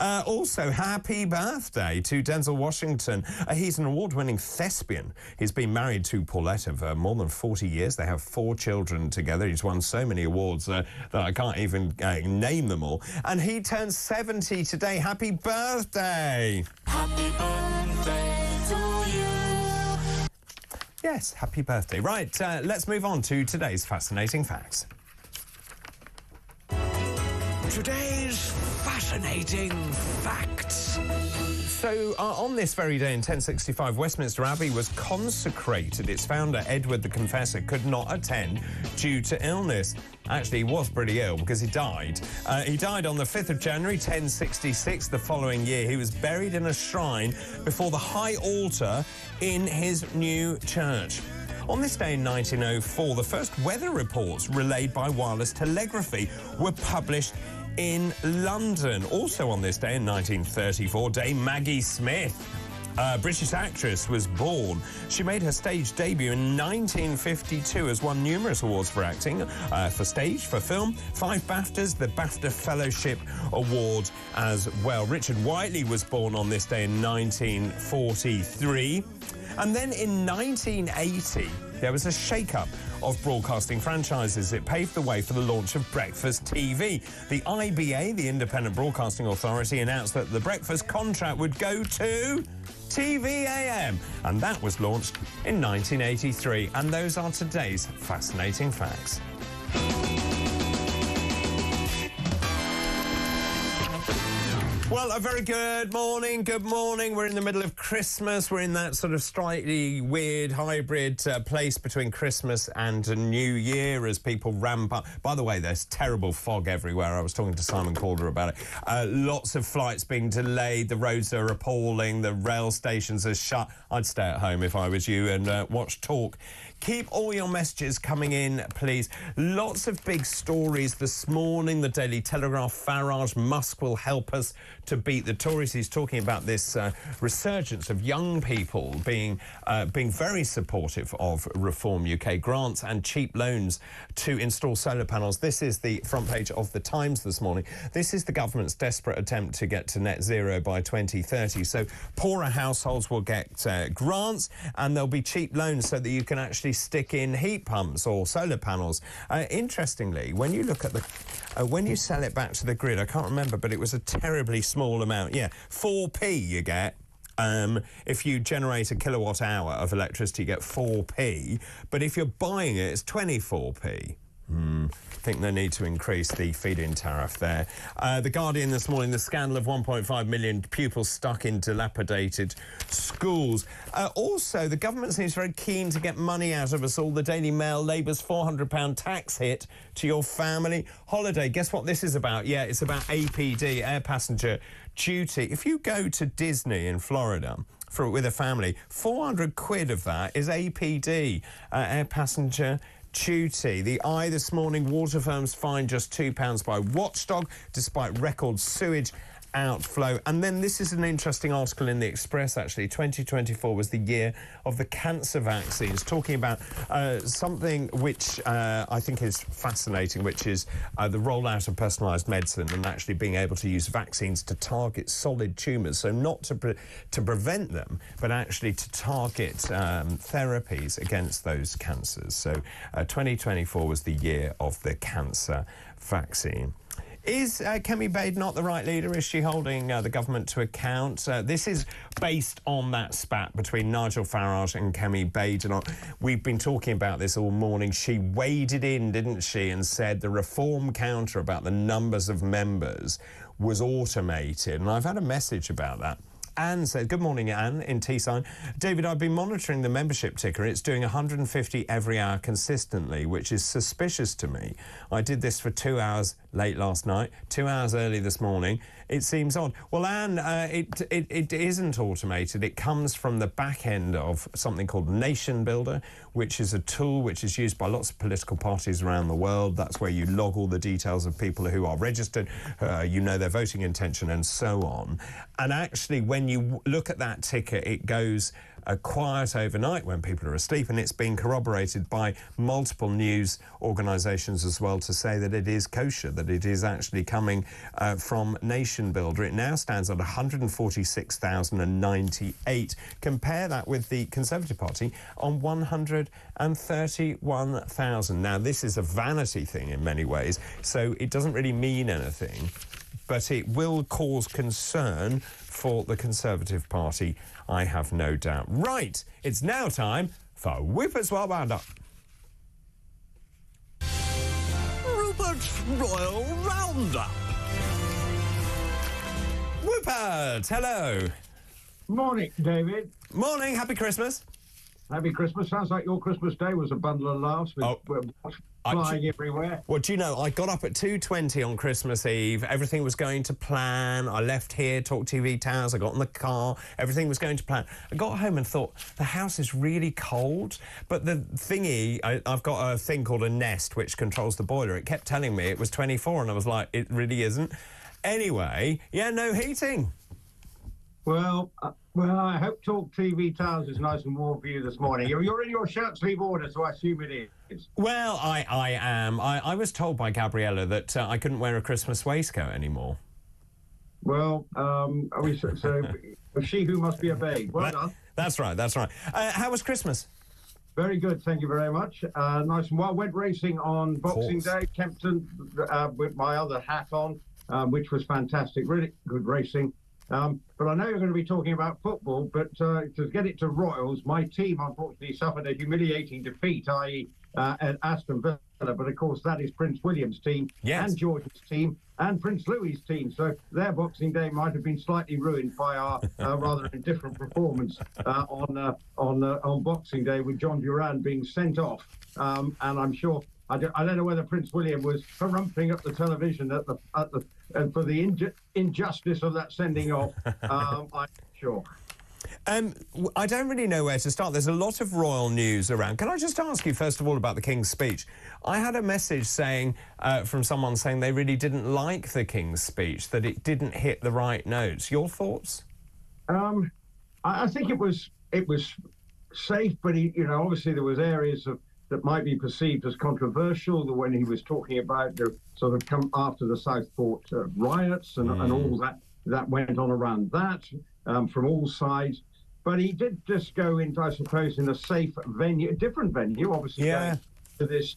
Also, happy birthday to Denzel Washington. He's an award-winning thespian. He's been married to Paulette for more than 40 years. They have 4 children together. He's won so many awards that I can't even name them all. And he turns 70 today. Happy birthday! Happy birthday to you. Yes, happy birthday. Right, let's move on to today's fascinating facts. Today's fascinating facts. So, on this very day in 1065, Westminster Abbey was consecrated. Its founder, Edward the Confessor, could not attend due to illness. Actually, he was pretty ill because he died. He died on the 5th of January, 1066. The following year, he was buried in a shrine before the high altar in his new church. On this day in 1904, the first weather reports relayed by wireless telegraphy were published in London. Also on this day in 1934, Dame Maggie Smith, a British actress, was born. She made her stage debut in 1952, has won numerous awards for acting, for stage, for film, 5 BAFTAs, the BAFTA Fellowship Award as well. Richard Whiteley was born on this day in 1943. And then in 1980, there was a shake-up of broadcasting franchises. It paved the way for the launch of Breakfast TV. The IBA, the Independent Broadcasting Authority, announced that the breakfast contract would go to TVAM, and that was launched in 1983. And those are today's fascinating facts. Well, a very good morning. Good morning. We're in the middle of Christmas. We're in that sort of slightly weird hybrid place between Christmas and New Year as people ramp up. By the way, there's terrible fog everywhere. I was talking to Simon Calder about it. Lots of flights being delayed. The roads are appalling. The rail stations are shut. I'd stay at home if I was you and watch Talk. Keep all your messages coming in, please. Lots of big stories this morning. The Daily Telegraph, Farage, Musk will help us to beat the Tories. He's talking about this resurgence of young people being very supportive of Reform UK, grants and cheap loans to install solar panels. This is the front page of the Times this morning. This is the government's desperate attempt to get to net zero by 2030. So poorer households will get grants and there'll be cheap loans so that you can actually stick in heat pumps or solar panels. Interestingly, when you look at the when you sell it back to the grid, I can't remember, but it was a terribly small amount. Yeah, 4p you get. If you generate a kilowatt hour of electricity, you get 4p. But if you're buying it, it's 24p. I think they need to increase the feed-in tariff there. The Guardian this morning, the scandal of 1.5 million pupils stuck in dilapidated schools. Also, the government seems very keen to get money out of us all. The Daily Mail, Labour's £400 tax hit to your family holiday. Guess what this is about? Yeah, it's about APD, air passenger duty. If you go to Disney in Florida with a family, 400 quid of that is APD, air passenger duty. The Eye this morning, water firms fined just £2 by Watchdog despite record sewage outflow. And then this is an interesting article in the Express, actually. 2024 was the year of the cancer vaccines, talking about something which I think is fascinating, which is the rollout of personalised medicine and actually being able to use vaccines to target solid tumours. So not to prevent them, but actually to target therapies against those cancers. So 2024 was the year of the cancer vaccine. Is Kemi Bade not the right leader? Is she holding the government to account? This is based on that spat between Nigel Farage and Kemi Bade. And we've been talking about this all morning. She waded in, didn't she, and said the reform counter about the numbers of members was automated. And I've had a message about that. Anne said, good morning, Anne, in Teesside. David, I've been monitoring the membership ticker. It's doing 150 every hour consistently, which is suspicious to me. I did this for 2 hours late last night, 2 hours early this morning. It seems odd. Well, Anne, it isn't automated. It comes from the back end of something called Nation Builder, which is a tool which is used by lots of political parties around the world. That's where you log all the details of people who are registered, you know their voting intention and so on. And actually, when you look at that ticker, it goes quiet overnight when people are asleep, and it's been corroborated by multiple news organisations as well to say that it is kosher, that it is actually coming from Nation Builder. It now stands at 146,098. Compare that with the Conservative Party on 131,000. Now, this is a vanity thing in many ways, so it doesn't really mean anything, but it will cause concern for the Conservative Party, I have no doubt. Right, it's now time for Whipper's Wild Roundup. Rupert's Royal Roundup. Rupert, hello. Morning, David. Morning, happy Christmas. Happy Christmas. Sounds like your Christmas day was a bundle of laughs with flying everywhere. Well, do you know, I got up at 2:20 on Christmas Eve. Everything was going to plan. I left here, talkTV Towers. I got in the car. Everything was going to plan. I got home and thought, the house is really cold. But the thingy, I've got a thing called a Nest, which controls the boiler. It kept telling me it was 24, and I was like, it really isn't. Anyway, yeah, no heating. Well, I hope talkTV Towers is nice and warm for you this morning. You're in your shirt sleeve order, so I assume it is. Well, I am. I was told by Gabriella that I couldn't wear a Christmas waistcoat anymore. Well, so she who must be obeyed. Well done. That's right, that's right. How was Christmas? Very good, thank you very much. Nice and well. Went racing on Boxing Day, Kempton, with my other hat on, which was fantastic. Really good racing. But I know you're going to be talking about football, but to get it to Royals, my team unfortunately suffered a humiliating defeat, i.e. At Aston Villa. But of course, that is Prince William's team and George's team and Prince Louis's team. So their Boxing Day might have been slightly ruined by our rather indifferent performance on Boxing Day, with John Duran being sent off. And I'm sure. I don't know whether Prince William was harumphing up the television for the injustice of that sending off. I'm sure. I don't really know where to start. There's a lot of royal news around. Can I just ask you, first of all, about the King's speech? I had a message saying from someone saying they really didn't like the King's speech, that it didn't hit the right notes. Your thoughts? I think it was safe, but obviously there was areas that might be perceived as controversial, when he was talking about the sort of come after the Southport riots and all that went on around that from all sides. But he did just go into, I suppose, in a safe venue, a different venue, obviously, to this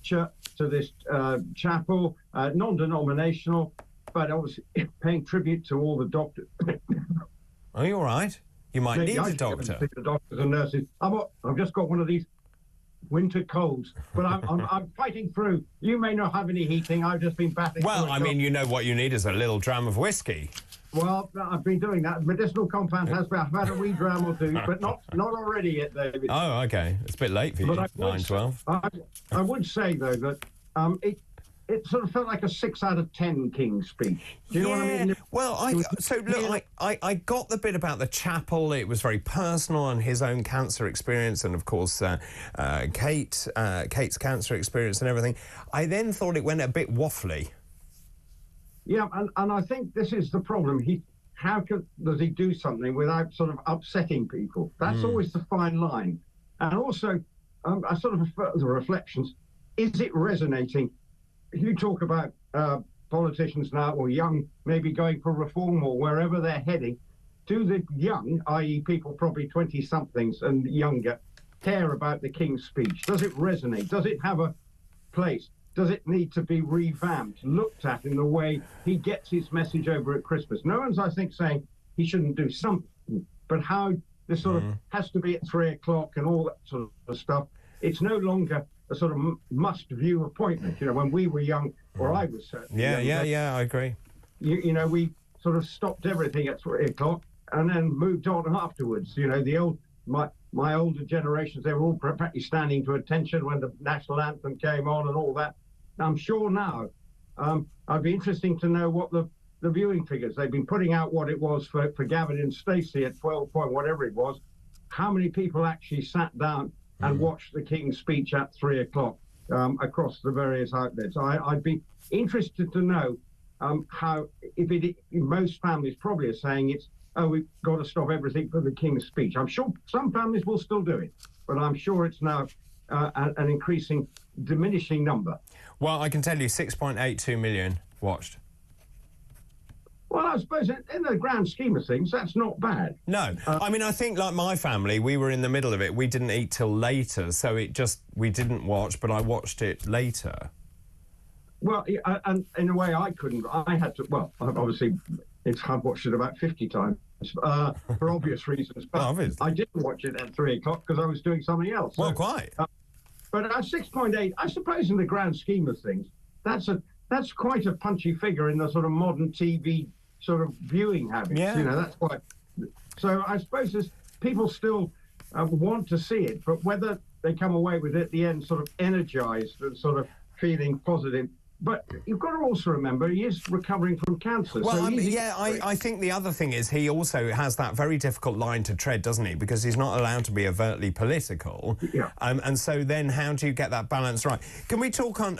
chapel, non-denominational, but obviously paying tribute to all the doctors. Are you all right? You might need a doctor. The doctors and nurses. I've just got one of these winter colds, but I'm fighting through. You may not have any heating. I've just been battling. Well, I mean, you know what you need is a little dram of whiskey. Well, I've been doing that. Medicinal compound has been. I've had a wee dram or two, but not already yet, David. Oh, okay. It's a bit late for you. 9:12. I would say though that it sort of felt like a 6 out of 10 King's speech. Do you know what I mean? Well, I got the bit about the chapel. It was very personal and his own cancer experience, and of course Kate's cancer experience and everything. I then thought it went a bit waffly. Yeah, and I think this is the problem. how does he do something without sort of upsetting people? That's always the fine line. And also, I sort of further reflections, is it resonating? You talk about politicians now, or young, maybe going for reform or wherever they're heading. Do the young, i.e. people probably 20-somethings and younger, care about the King's speech? Does it resonate? Does it have a place? Does it need to be revamped, looked at in the way he gets his message over at Christmas? No one's, I think, saying he shouldn't do something, but how this sort of has to be at 3 o'clock and all that sort of stuff. It's no longer a sort of must-view appointment. You know, when we were young, or I was certainly young, I agree. You know, we sort of stopped everything at 3 o'clock and then moved on afterwards. You know, the old, my older generations, they were all practically standing to attention when the national anthem came on and all that. I'm sure now, I'd be interesting to know what the viewing figures, they've been putting out what it was for Gavin and Stacey at 12 point, whatever it was. How many people actually sat down and watched the King's speech at 3 o'clock across the various outlets? I'd be interested to know how, most families probably are saying it's, oh, we've got to stop everything for the King's speech. I'm sure some families will still do it, but I'm sure it's now an increasing, diminishing number. Well, I can tell you 6.82 million watched. Well, I suppose in the grand scheme of things, that's not bad. No. I mean, I think, like my family, we were in the middle of it. We didn't eat till later, so we didn't watch, but I watched it later. Well, and in a way, I couldn't. I had to, well, obviously, I've watched it about 50 times for obvious reasons. But I didn't watch it at 3 o'clock because I was doing something else. Well, quite. But at 6.8, I suppose in the grand scheme of things, that's quite a punchy figure in the sort of modern TV sort of viewing habits. Yeah. You know, that's why. So I suppose people still want to see it, but whether they come away with it at the end sort of energized and sort of feeling positive. But you've got to also remember he is recovering from cancer. Well, so I think the other thing is he also has that very difficult line to tread, doesn't he? Because he's not allowed to be overtly political. Yeah. And so then how do you get that balance right? Can we let's talk about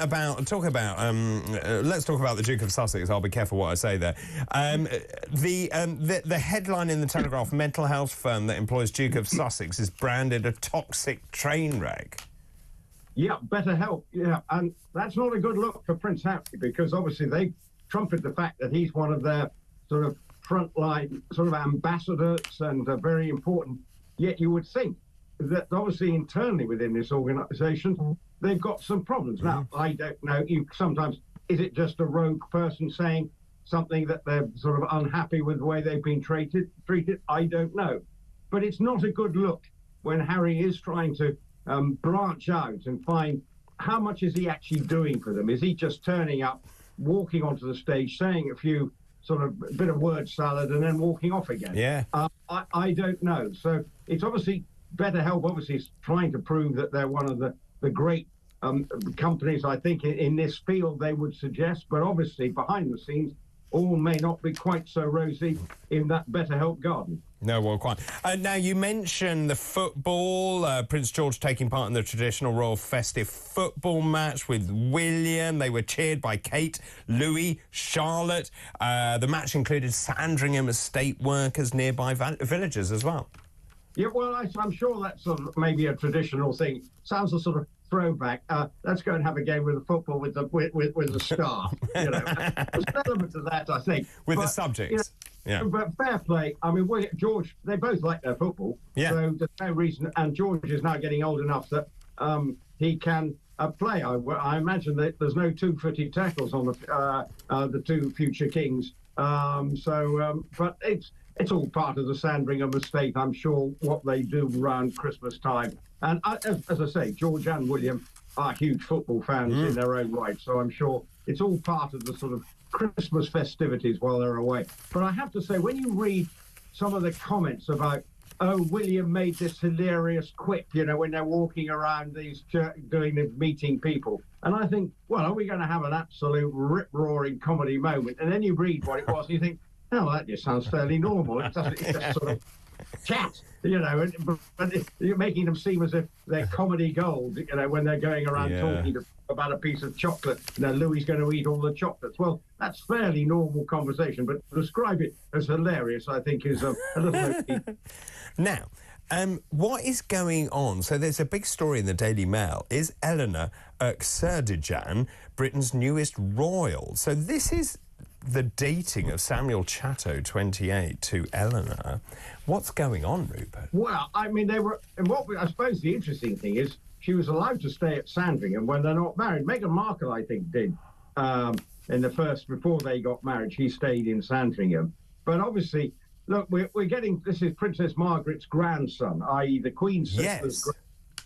the Duke of Sussex. I'll be careful what I say there. The headline in the Telegraph: mental health firm that employs Duke of Sussex is branded a toxic train wreck. Yeah, better help. Yeah, and that's not a good look for Prince Harry, because obviously they trumpet the fact that he's one of their sort of frontline sort of ambassadors and very important. Yet you would think that obviously internally within this organisation, they've got some problems. Now, I don't know. Sometimes, is it just a rogue person saying something that they're sort of unhappy with the way they've been treated? I don't know. But it's not a good look when Harry is trying to branch out and find how much is he actually doing for them. Is he just turning up, walking onto the stage, saying a few sort of bit of word salad and then walking off again? Yeah. I don't know. So it's obviously BetterHelp obviously is trying to prove that they're one of the great companies, I think, in this field, they would suggest. But obviously behind the scenes, all may not be quite so rosy in that BetterHelp garden. No, well, quite. Now, you mentioned the football, Prince George taking part in the traditional royal festive football match with William. They were cheered by Kate, Louis, Charlotte. The match included Sandringham estate workers, nearby villagers as well. Yeah, well, I'm sure that's sort of maybe a traditional thing. Sounds a sort of throwback. Let's go and have a game with the football with the star. You know, there's an element of that, I think. With the subjects. You know, yeah. But fair play. I mean, George, they both like their football. Yeah. So there's no reason. And George is now getting old enough that he can play. I imagine that there's no two-footed tackles on the two future kings. But it's all part of the Sandringham estate, I'm sure, what they do around Christmas time. And as I say, George and William are huge football fans in their own right, so I'm sure it's all part of the sort of Christmas festivities while they're away. But I have to say, when you read some of the comments about, oh, William made this hilarious quip, you know, when they're walking around doing the meeting people, and I think, well, are we going to have an absolute rip-roaring comedy moment? And then you read what it was, and you think, oh, that just sounds fairly normal. It just sort of chat, you know, but you're making them seem as if they're comedy gold, you know, when they're going around talking about a piece of chocolate. You know, Louis going to eat all the chocolates. Well, that's fairly normal conversation, but to describe it as hilarious, I think, is a little bit... Now, what is going on? So there's a big story in the Daily Mail. Is Eleanor Erkserdijan Britain's newest royal? So this is the dating of Samuel Chatto, 28, to Eleanor. What's going on, Rupert? Well, I mean, they were... And I suppose the interesting thing is she was allowed to stay at Sandringham when they're not married. Meghan Markle, I think, did. In the first... Before they got married, she stayed in Sandringham. But obviously... Look, we're getting... This is Princess Margaret's grandson, i.e. the Queen's sister's grandson.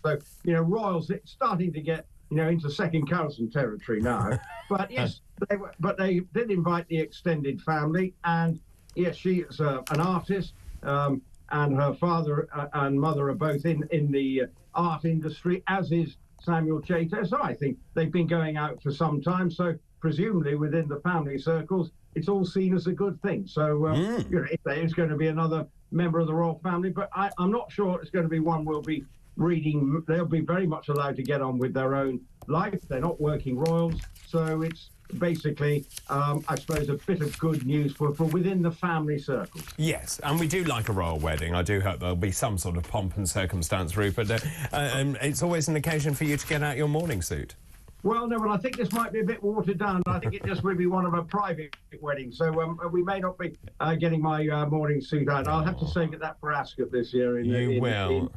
So, you know, royals, it's starting to get, you know, into second cousin territory now. But yes, they did invite the extended family. And yes, she is an artist. And her father and mother are both in the art industry, as is Samuel Chatto. So I think they've been going out for some time. So presumably within the family circles, it's all seen as a good thing. So, you know, if there is going to be another member of the royal family, but I'm not sure it's going to be one we'll be reading. They'll be very much allowed to get on with their own life. They're not working royals. So it's basically, I suppose, a bit of good news for within the family circles. Yes, and we do like a royal wedding. I do hope there'll be some sort of pomp and circumstance, Rupert. It's always an occasion for you to get out your morning suit. Well, no, I think this might be a bit watered down. I think it just will be one of a private wedding. So we may not be getting my morning suit out. I'll have to save that for Ascot this year. You will.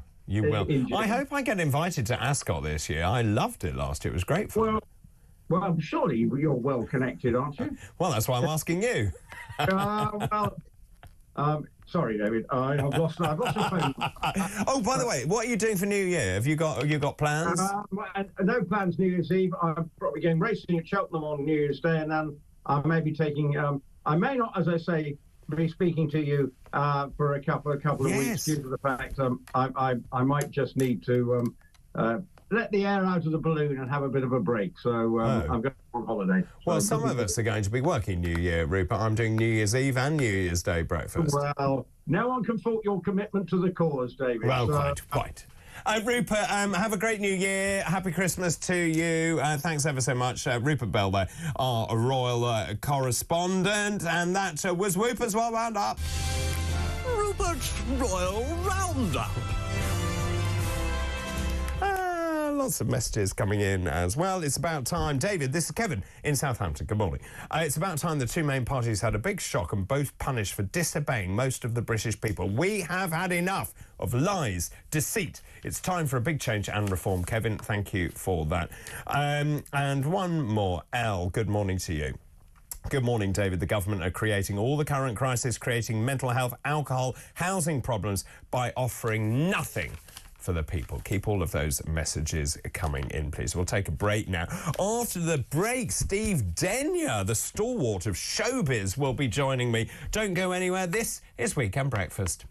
I hope I get invited to Ascot this year. I loved it last year. It was great fun. Well, surely you're well connected, aren't you? Well, that's why I'm asking you. Sorry, David. I've lost my phone. Oh, by the way, what are you doing for New Year? Have you got plans? No plans New Year's Eve. I'm probably going racing at Cheltenham on New Year's Day, and then I may be taking... I may not, as I say, be speaking to you for a couple of weeks due to the fact I might just need to let the air out of the balloon and have a bit of a break. So I'm going on holiday. Well, some of us are going to be working New Year, Rupert. I'm doing New Year's Eve and New Year's Day breakfast. Well, no one can fault your commitment to the cause, David. Well, quite. Rupert, have a great New Year. Happy Christmas to you. Thanks ever so much. Rupert Bell there, our royal correspondent. And that was Rupert's Royal Roundup. Rupert's Royal Roundup. Lots of messages coming in as well. It's about time. David, this is Kevin in Southampton. Good morning. It's about time the two main parties had a big shock and both punished for disobeying most of the British people. We have had enough of lies, deceit. It's time for a big change and reform. Kevin, thank you for that. And one more. Elle, good morning to you. Good morning, David. The government are creating all the current crisis, creating mental health, alcohol, housing problems by offering nothing for the people. Keep all of those messages coming in, please. We'll take a break now. After the break, Steve Denyer, the stalwart of showbiz, will be joining me. Don't go anywhere. This is Weekend Breakfast.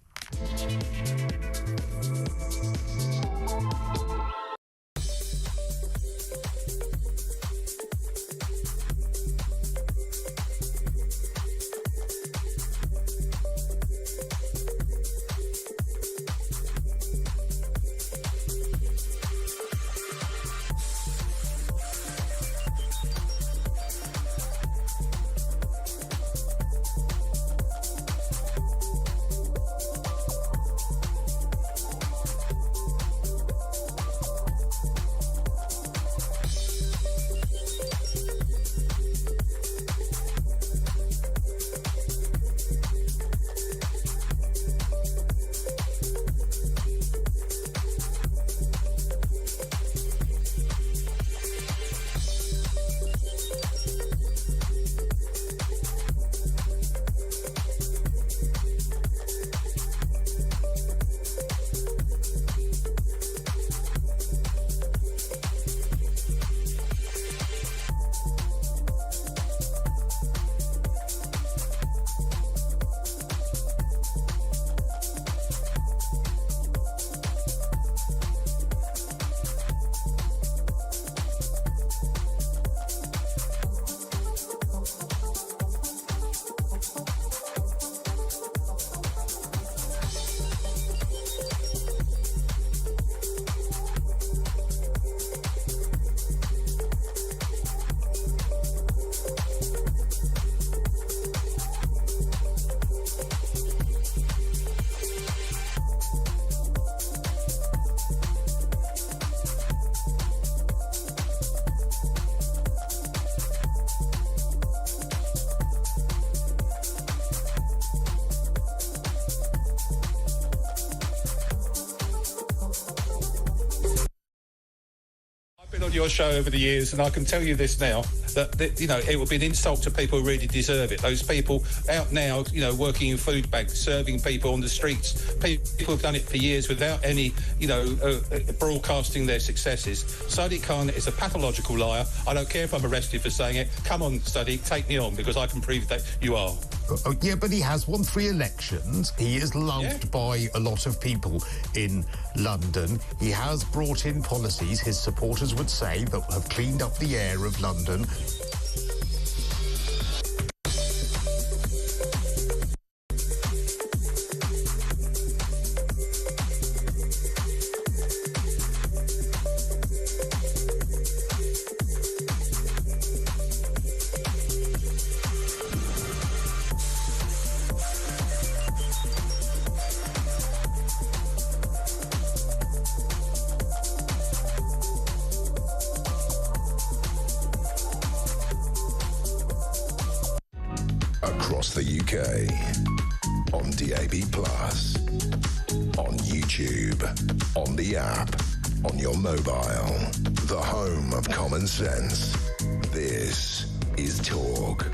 your show over the years, and I can tell you this now, that you know, it would be an insult to people who really deserve it. Those people out now, you know, working in food banks, serving people on the streets, people have done it for years without any, you know, broadcasting their successes. Sadiq Khan is a pathological liar. I don't care if I'm arrested for saying it. Come on, Sadiq, take me on, because I can prove that you are. Yeah, but he has won 3 elections. He is loved by a lot of people in London. He has brought in policies, his supporters would say, that have cleaned up the air of London. Across the UK, on DAB+, on YouTube, on the app, on your mobile, the home of common sense. This is Talk.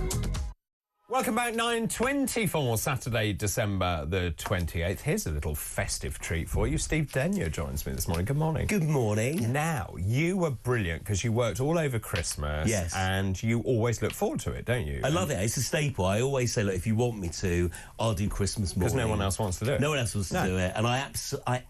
Welcome back, 9:24, Saturday, December the 28th. Here's a little festive treat for you. Steve Denyer joins me this morning. Good morning. Good morning. Now, you were brilliant because you worked all over Christmas. Yes. And you always look forward to it, don't you? I love it. It's a staple. I always say, look, if you want me to, I'll do Christmas morning. Because no one else wants to do it. No one else wants to do it. And I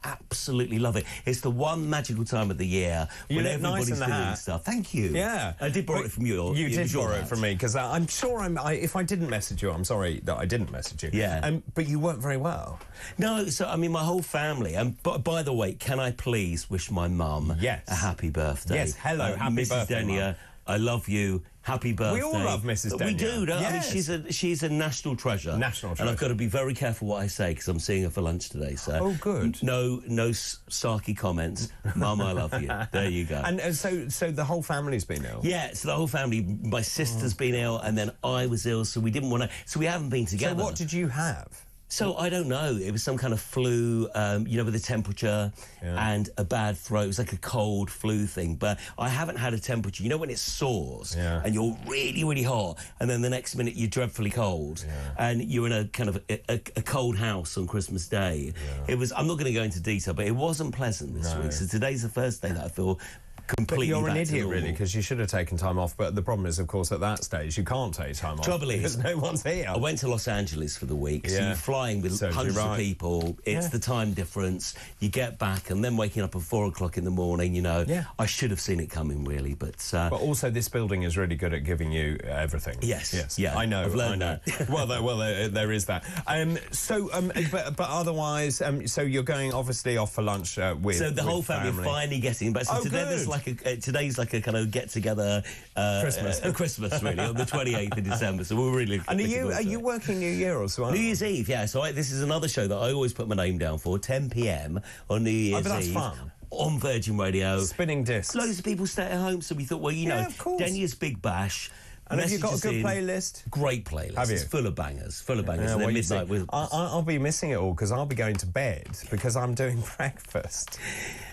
absolutely love it. It's the one magical time of the year when everybody's doing stuff. Thank you. Yeah. I did borrow it from you. You did borrow it from me, because I'm sure if I didn't message you, I'm sorry that I didn't message you. Yeah. But you weren't very well. No, so, I mean, my whole family. But by the way, can I please wish my mum a happy birthday? Yes, hello, happy Mrs. birthday, Denyer, Mum. I love you. Happy birthday. We all love Mrs. Denyer. We do, don't we? Yes. I mean, she's a national treasure. National treasure. And I've got to be very careful what I say, because I'm seeing her for lunch today. So oh, good. No sarky comments. Mum, I love you. There you go. And so the whole family's been ill? Yeah, so the whole family. My sister's been ill, and then I was ill, so we didn't want to... So we haven't been together. So what did you have? So I don't know. It was some kind of flu, you know, with the temperature and a bad throat. It was like a cold flu thing. But I haven't had a temperature. You know when it soars and you're really, really hot, and then the next minute you're dreadfully cold, and you're in a kind of a cold house on Christmas Day. It was. I'm not going to go into detail, but it wasn't pleasant this week. So today's the first day that I feel completely. But you're an back to idiot, normal. really, because you should have taken time off. But the problem is, of course, at that stage, you can't take time off. Trouble is, because no one's here. I went to Los Angeles for the week, so you're flying with hundreds of people. It's the time difference. You get back, and then waking up at 4 o'clock in the morning. You know, I should have seen it coming, really. But also, this building is really good at giving you everything. Yes, yeah, I know. I've learned that. well, there is that. But otherwise, so you're going obviously off for lunch with. So the whole family are finally getting. But so today there's like today's like a kind of get together Christmas really on the 28th of December. So we're really. And are you working New Year as well? New Year's Eve, yeah. So this is another show that I always put my name down for. 10 p.m. on New Year's Eve. That's fun. On Virgin Radio. Spinning discs. Loads of people stay at home, so we thought, well, you know, Denny's Big Bash. And have you got a good playlist? Great playlist. Have you? It's full of bangers. Yeah, And then midnight with... I'll be missing it all because I'll be going to bed because I'm doing breakfast.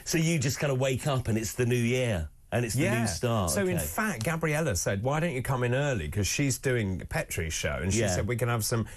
So you just kind of wake up and it's the new year. And it's the new start. So, in fact, Gabriella said, why don't you come in early? Because she's doing Petrie's show. And she said, we can have some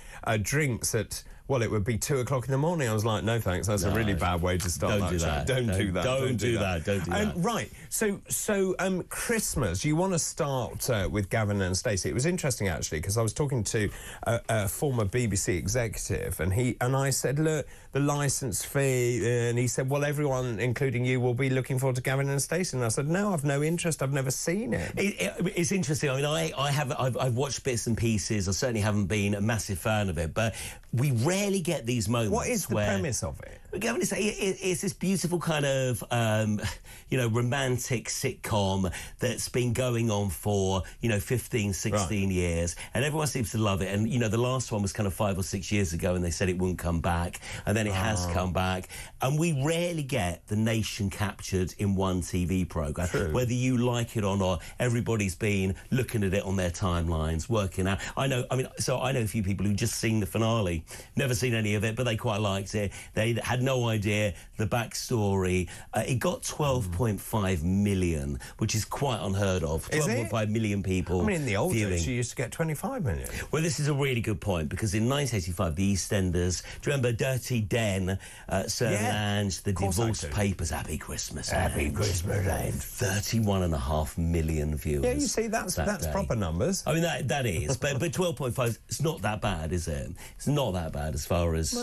drinks at, well, it would be 2 o'clock in the morning. I was like, no, thanks. That's a really bad way to start that show. Don't do that. Don't do that. Right. So, Christmas, you want to start with Gavin and Stacey. It was interesting, actually, because I was talking to a former BBC executive, and I said, look, the licence fee, and he said, well, everyone, including you, will be looking forward to Gavin and Stacey. And I said, no, I've no interest. I've never seen it. It's interesting. I mean, I've watched bits and pieces. I certainly haven't been a massive fan of it, but we rarely get these moments. What is the premise of it? Gavin, it's this beautiful kind of, romantic sitcom that's been going on for, 15, 16 years, and everyone seems to love it. And, the last one was kind of 5 or 6 years ago, and they said it wouldn't come back, and then it has come back. And we rarely get the nation captured in one TV programme. Whether you like it or not, everybody's been looking at it on their timelines, working out. I know a few people who've just seen the finale, never seen any of it, but they quite liked it. They had no idea the backstory. It got 12.5 million, which is quite unheard of. 12.5 million people. I mean, in the old viewing. days, you used to get 25 million. Well, this is a really good point, because in 1985, the EastEnders, do you remember Dirty Den, Sir Lange, the Divorce Papers, Happy Christmas, Happy Christmas, Ange. 31.5 million viewers. Yeah, you see, that's proper numbers. I mean, that is, but 12.5, it's not that bad, is it? It's not that bad as far as,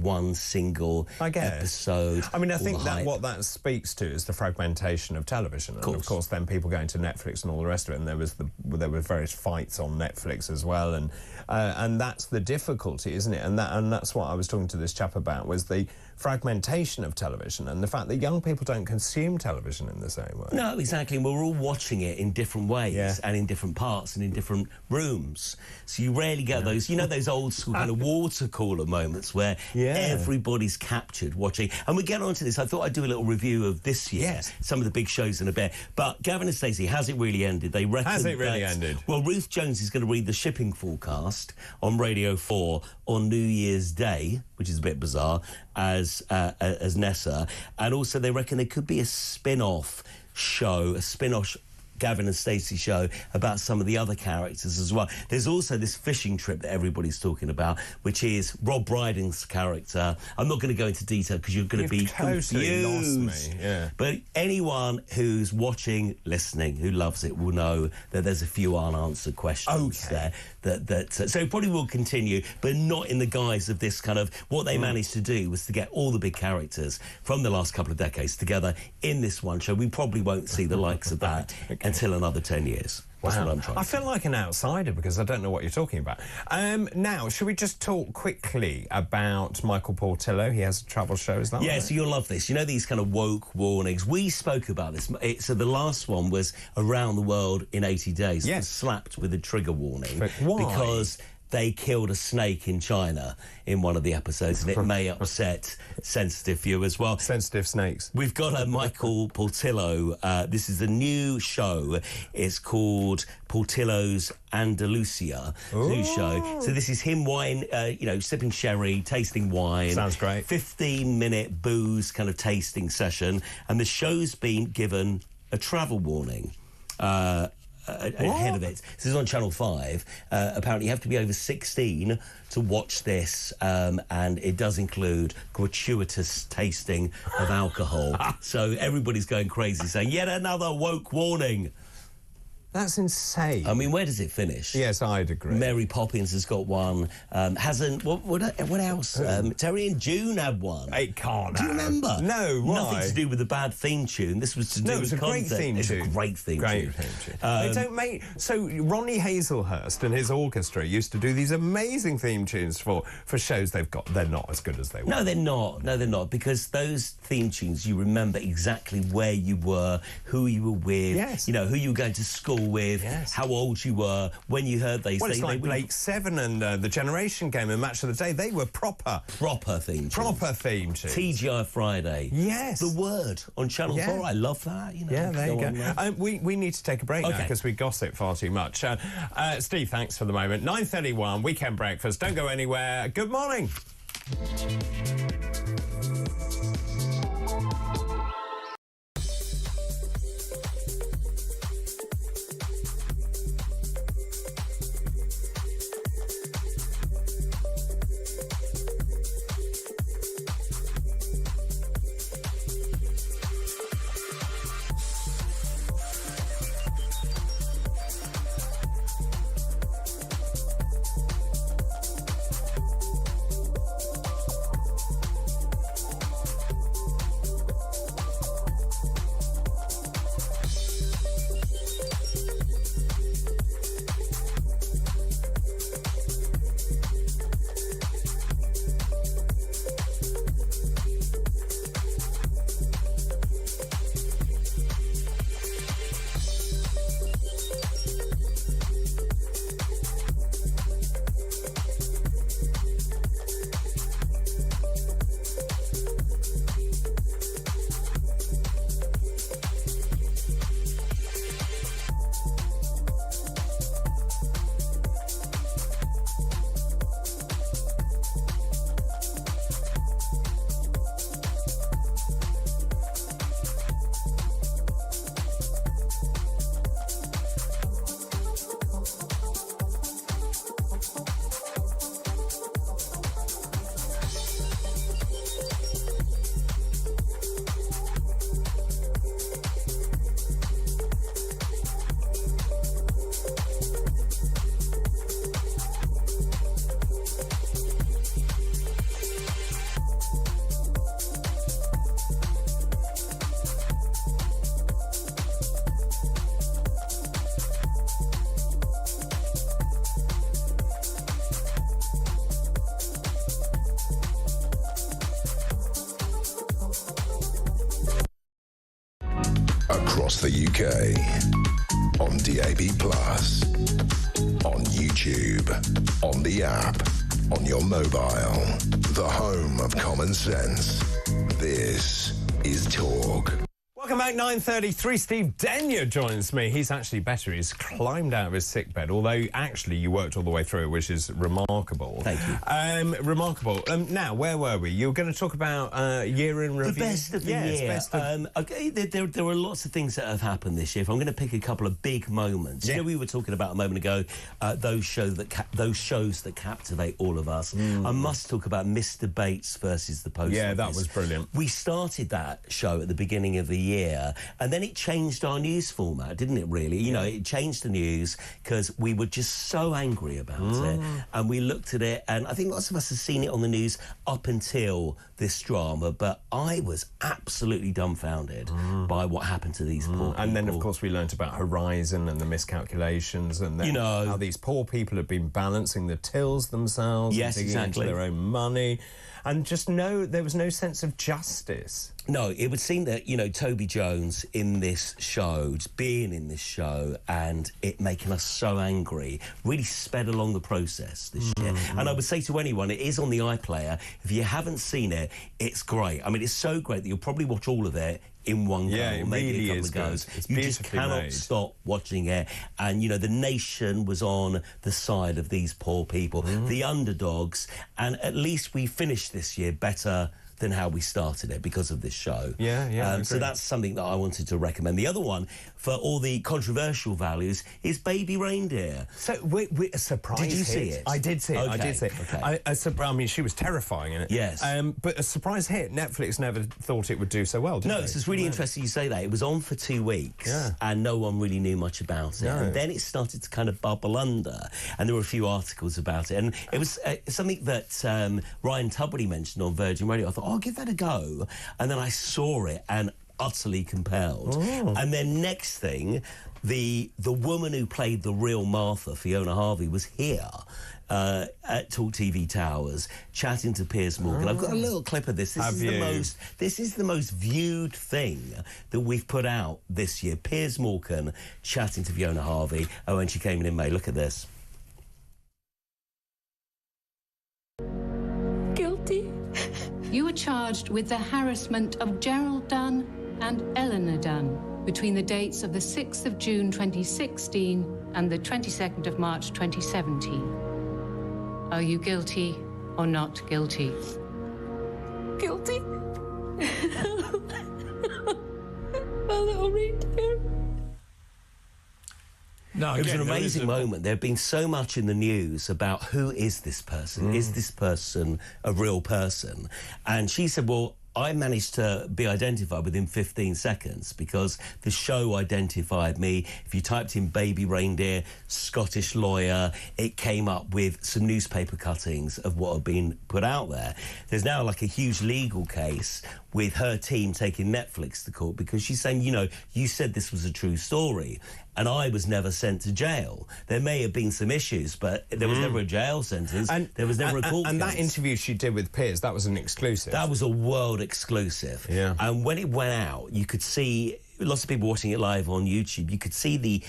one single episode. I mean, I think that what that speaks to is the fragmentation of television. And of course, then people going to Netflix and all the rest of it, and there were various fights on Netflix as well, and that's the difficulty, isn't it? And that's what I was talking to this chap about, was the fragmentation of television and the fact that young people don't consume television in the same way. No, exactly. And we're all watching it in different ways and in different parts and in different rooms. So you rarely get those, those old school kind of water cooler moments where everybody's captured watching. And we get on to this. I thought I'd do a little review of this year, some of the big shows in a bit. But Gavin and Stacey, has it really ended? They reckon Has it really ended? Well, Ruth Jones is going to read the shipping forecast on Radio 4 on New Year's Day, which is a bit bizarre, as Nessa. And also they reckon there could be a spin-off show, a spin-off Gavin and Stacey show about some of the other characters as well. There's also this fishing trip that everybody's talking about, which is Rob Brydon's character. I'm not going to go into detail because you're going to be totally confused. Lost me. Yeah. But anyone who's watching, listening, who loves it will know that there's a few unanswered questions there. So it probably will continue, but not in the guise of this kind of... What they managed to do was to get all the big characters from the last couple of decades together in this one show. We probably won't see the likes of that until another 10 years. That's what I'm trying to feel like an outsider because I don't know what you're talking about. Now, should we just talk quickly about Michael Portillo? He has a travel show, is that right? So you'll love this. You know these kind of woke warnings. We spoke about this. So the last one was Around the World in 80 Days. Yes. Slapped with a trigger warning. But why? Because they killed a snake in China in one of the episodes, and it may upset sensitive viewers. Well, sensitive snakes. We've got a Michael Portillo. This is a new show. It's called Portillo's Andalusia. New show. So this is him sipping sherry, tasting wine. Sounds great. 15-minute booze kind of tasting session, and the show's been given a travel warning. Ahead of it. This is on Channel 5. Apparently you have to be over 16 to watch this, and it does include gratuitous tasting of alcohol. So everybody's going crazy saying, yet another woke warning. That's insane. I mean, where does it finish? Yes, I'd agree. Mary Poppins has got one. What else? Terry and June had one. It can't. Do you remember? No, why? Nothing to do with the bad theme tune. This was to do with content. It's a great theme tune. They don't make... So Ronnie Hazelhurst and his orchestra used to do these amazing theme tunes for shows they've got. They're not as good as they were. No, they're not. No, they're not. Because those theme tunes, you remember exactly where you were, who you were with, who you were going to school with, how old you were, when you heard these things. Well, it's like Blake Seven and the Generation Game and Match of the Day. They were proper theme tunes. Proper theme tunes. TGI Friday. Yes. The Word on Channel 4. I love that. Yeah, there you go. We need to take a break now because we gossip far too much. Steve, thanks for the moment. 9:31, Weekend Breakfast. Don't go anywhere. Good morning. across the UK. On DAB+, on YouTube, on the app, on your mobile. The home of common sense. This is Talk. Welcome back, 9:33. Steve Denyer joins me. He's actually better. He's climbed out of his sickbed, although actually you worked all the way through it, which is remarkable. Thank you. Remarkable. Now, where were we? You were going to talk about year in review. The best of the year. Best of... Okay, there are lots of things that have happened this year. If I'm going to pick a couple of big moments, you know, we were talking about a moment ago those shows that captivate all of us. I must talk about Mr. Bates versus the Post Yeah, Office. that was brilliant. We started that show at the beginning of the year, and then it changed our news format, didn't it, really? You know, it changed the news because we were just so angry about it, and we looked at it, and I think lots of us have seen it on the news up until this drama, but I was absolutely dumbfounded by what happened to these poor people. And then, of course, we learnt about Horizon and the miscalculations, and then how these poor people have been balancing the tills themselves, and digging into their own money, and just there was no sense of justice. No, it would seem that, you know, Toby Jones in this show, just being in this show and it making us so angry, really sped along the process this year. And I would say to anyone, it is on the iPlayer. If you haven't seen it, it's great. I mean, it's so great that you'll probably watch all of it in one go, it maybe really a couple is of goes. good. It's you just beautifully cannot made. stop watching it. And, you know, the nation was on the side of these poor people, the underdogs, and at least we finished this year better than how we started it because of this show. So that's something that I wanted to recommend. The other one, for all the controversial values, is Baby Reindeer. So, a surprise Did you hit. see it? I did see it. Okay, I did see it. okay. I mean, she was terrifying in it. Yes. But a surprise hit. Netflix never thought it would do so well, did No, they? it's really interesting you say that. It was on for 2 weeks, and no one really knew much about it. No. And then it started to kind of bubble under, and there were a few articles about it. And it was something that Ryan Tubridy mentioned on Virgin Radio. I thought, I'll give that a go. And then I saw it and utterly compelled. And then next thing, the woman who played the real Martha, Fiona Harvey, was here at talkTV Towers chatting to Piers Morgan. I've got a little clip of this. This is the most viewed thing that we've put out this year. Piers Morgan chatting to Fiona Harvey when she came in May. Look at this. Guilty. You were charged with the harassment of Gerald Dunn and Eleanor Dunn between the dates of the 6th of June 2016 and the 22nd of March 2017. Are you guilty or not guilty? Guilty. My little reindeer. No, it was an amazing moment. There had been so much in the news about who is this person? Is this person a real person? And she said, well, I managed to be identified within 15 seconds because the show identified me. If you typed in Baby Reindeer, Scottish lawyer, it came up with some newspaper cuttings of what had been put out there. There's now like a huge legal case with her team taking Netflix to court because she's saying, you know, you said this was a true story and I was never sent to jail. There may have been some issues, but there was never a jail sentence. And there was never a court And case. that interview she did with Piers, that was an exclusive. That was a world exclusive. Yeah. And when it went out, you could see lots of people watching it live on YouTube. You could see the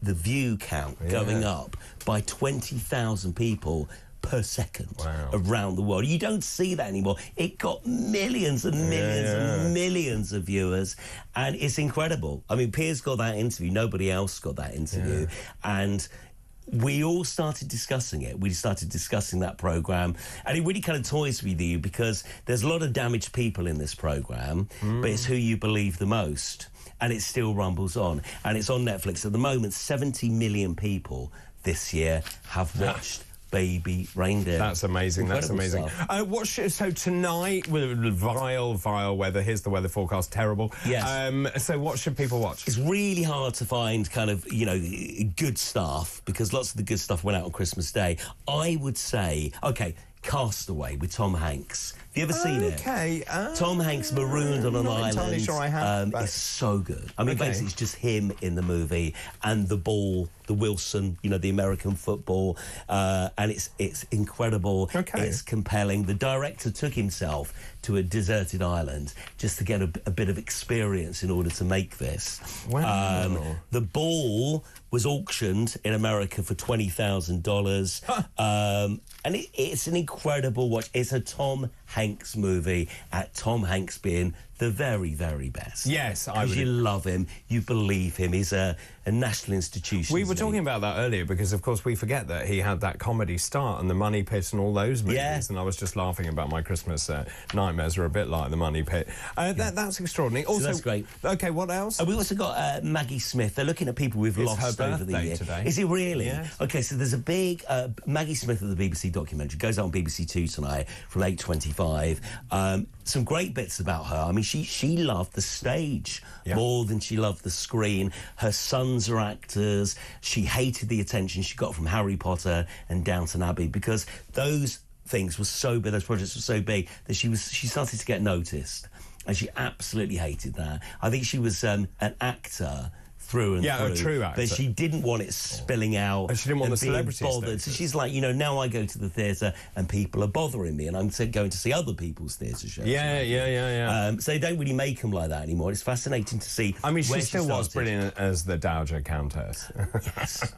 view count going up by 20,000 people per second around the world. You don't see that anymore. It got millions and millions and millions of viewers, and it's incredible. I mean, Piers got that interview. Nobody else got that interview. And we all started discussing it. We started discussing that programme, and it really kind of toys with you because there's a lot of damaged people in this programme, but it's who you believe the most, and it still rumbles on. And it's on Netflix. At the moment, 70 million people this year have watched Baby Reindeer. That's amazing. Incredible That's amazing. So tonight, with vile weather, here's the weather forecast, terrible. Yes. So what should people watch? It's really hard to find kind of, you know, good stuff because lots of the good stuff went out on Christmas Day. I would say, OK, Castaway with Tom Hanks. Have you ever seen it? Okay. Tom Hanks marooned on an not island. entirely sure I have, but- It's so good. I mean, Okay. basically, it's just him in the movie and the ball, the Wilson, you know, the American football, and it's incredible. Okay. It's compelling. The director took himself to a deserted island just to get a bit of experience in order to make this. Wow. The ball was auctioned in America for $20,000, and it's an incredible watch. It's a Tom Hanks movie, at Tom Hanks being the very, very best. Yes, I Because would. you love him, you believe him. He's a national institution. We were isn't he? talking about that earlier because, of course, we forget that he had that comedy start and the Money Pit and all those movies. Yeah. And I was just laughing about my Christmas nightmares are a bit like the Money Pit. That's extraordinary. Also, that's great. Okay, what else? We also got Maggie Smith. They're looking at people we've It's lost her over the birthday year. today. Is it really? Yes. Okay, so there's a big Maggie Smith of the BBC documentary. Goes out on BBC Two tonight from 8:25. Some great bits about her. I mean, she loved the stage more than she loved the screen. Her sons are actors. She hated the attention she got from Harry Potter and Downton Abbey because those things were so big, those projects were so big that she started to get noticed. And she absolutely hated that. I think she was an actor through and through. A true actor. But she didn't want it spilling out. And she didn't want the being celebrity bothered. So status. she's like, you know, now I go to the theatre and people are bothering me and I'm going to see other people's theatre shows. Yeah. So they don't really make them like that anymore. It's fascinating to see. I mean, she where still was started. brilliant as the Dowager Countess. Yes.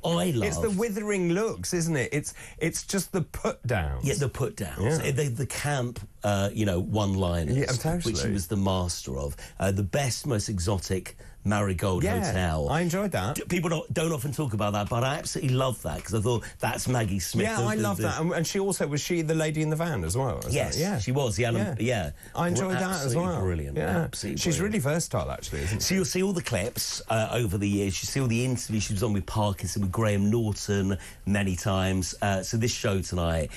I love. It's the withering looks, isn't it? It's just the put downs. Yeah, the put downs. Yeah. The camp, one-liners, Yeah, totally. which he was the master of. The best, most exotic Marigold Hotel. I enjoyed that. People don't often talk about that, but I absolutely love that because I thought that's Maggie Smith. Yeah, I love that. And she also, was she the lady in the van as well? Yes, Yeah. she was. Yeah. I enjoyed that as well. Brilliant. Yeah. Absolutely She's brilliant. really versatile, actually, isn't she? So you'll see all the clips over the years. You see all the interviews she was on with Parkinson, with Graham Norton many times. So this show tonight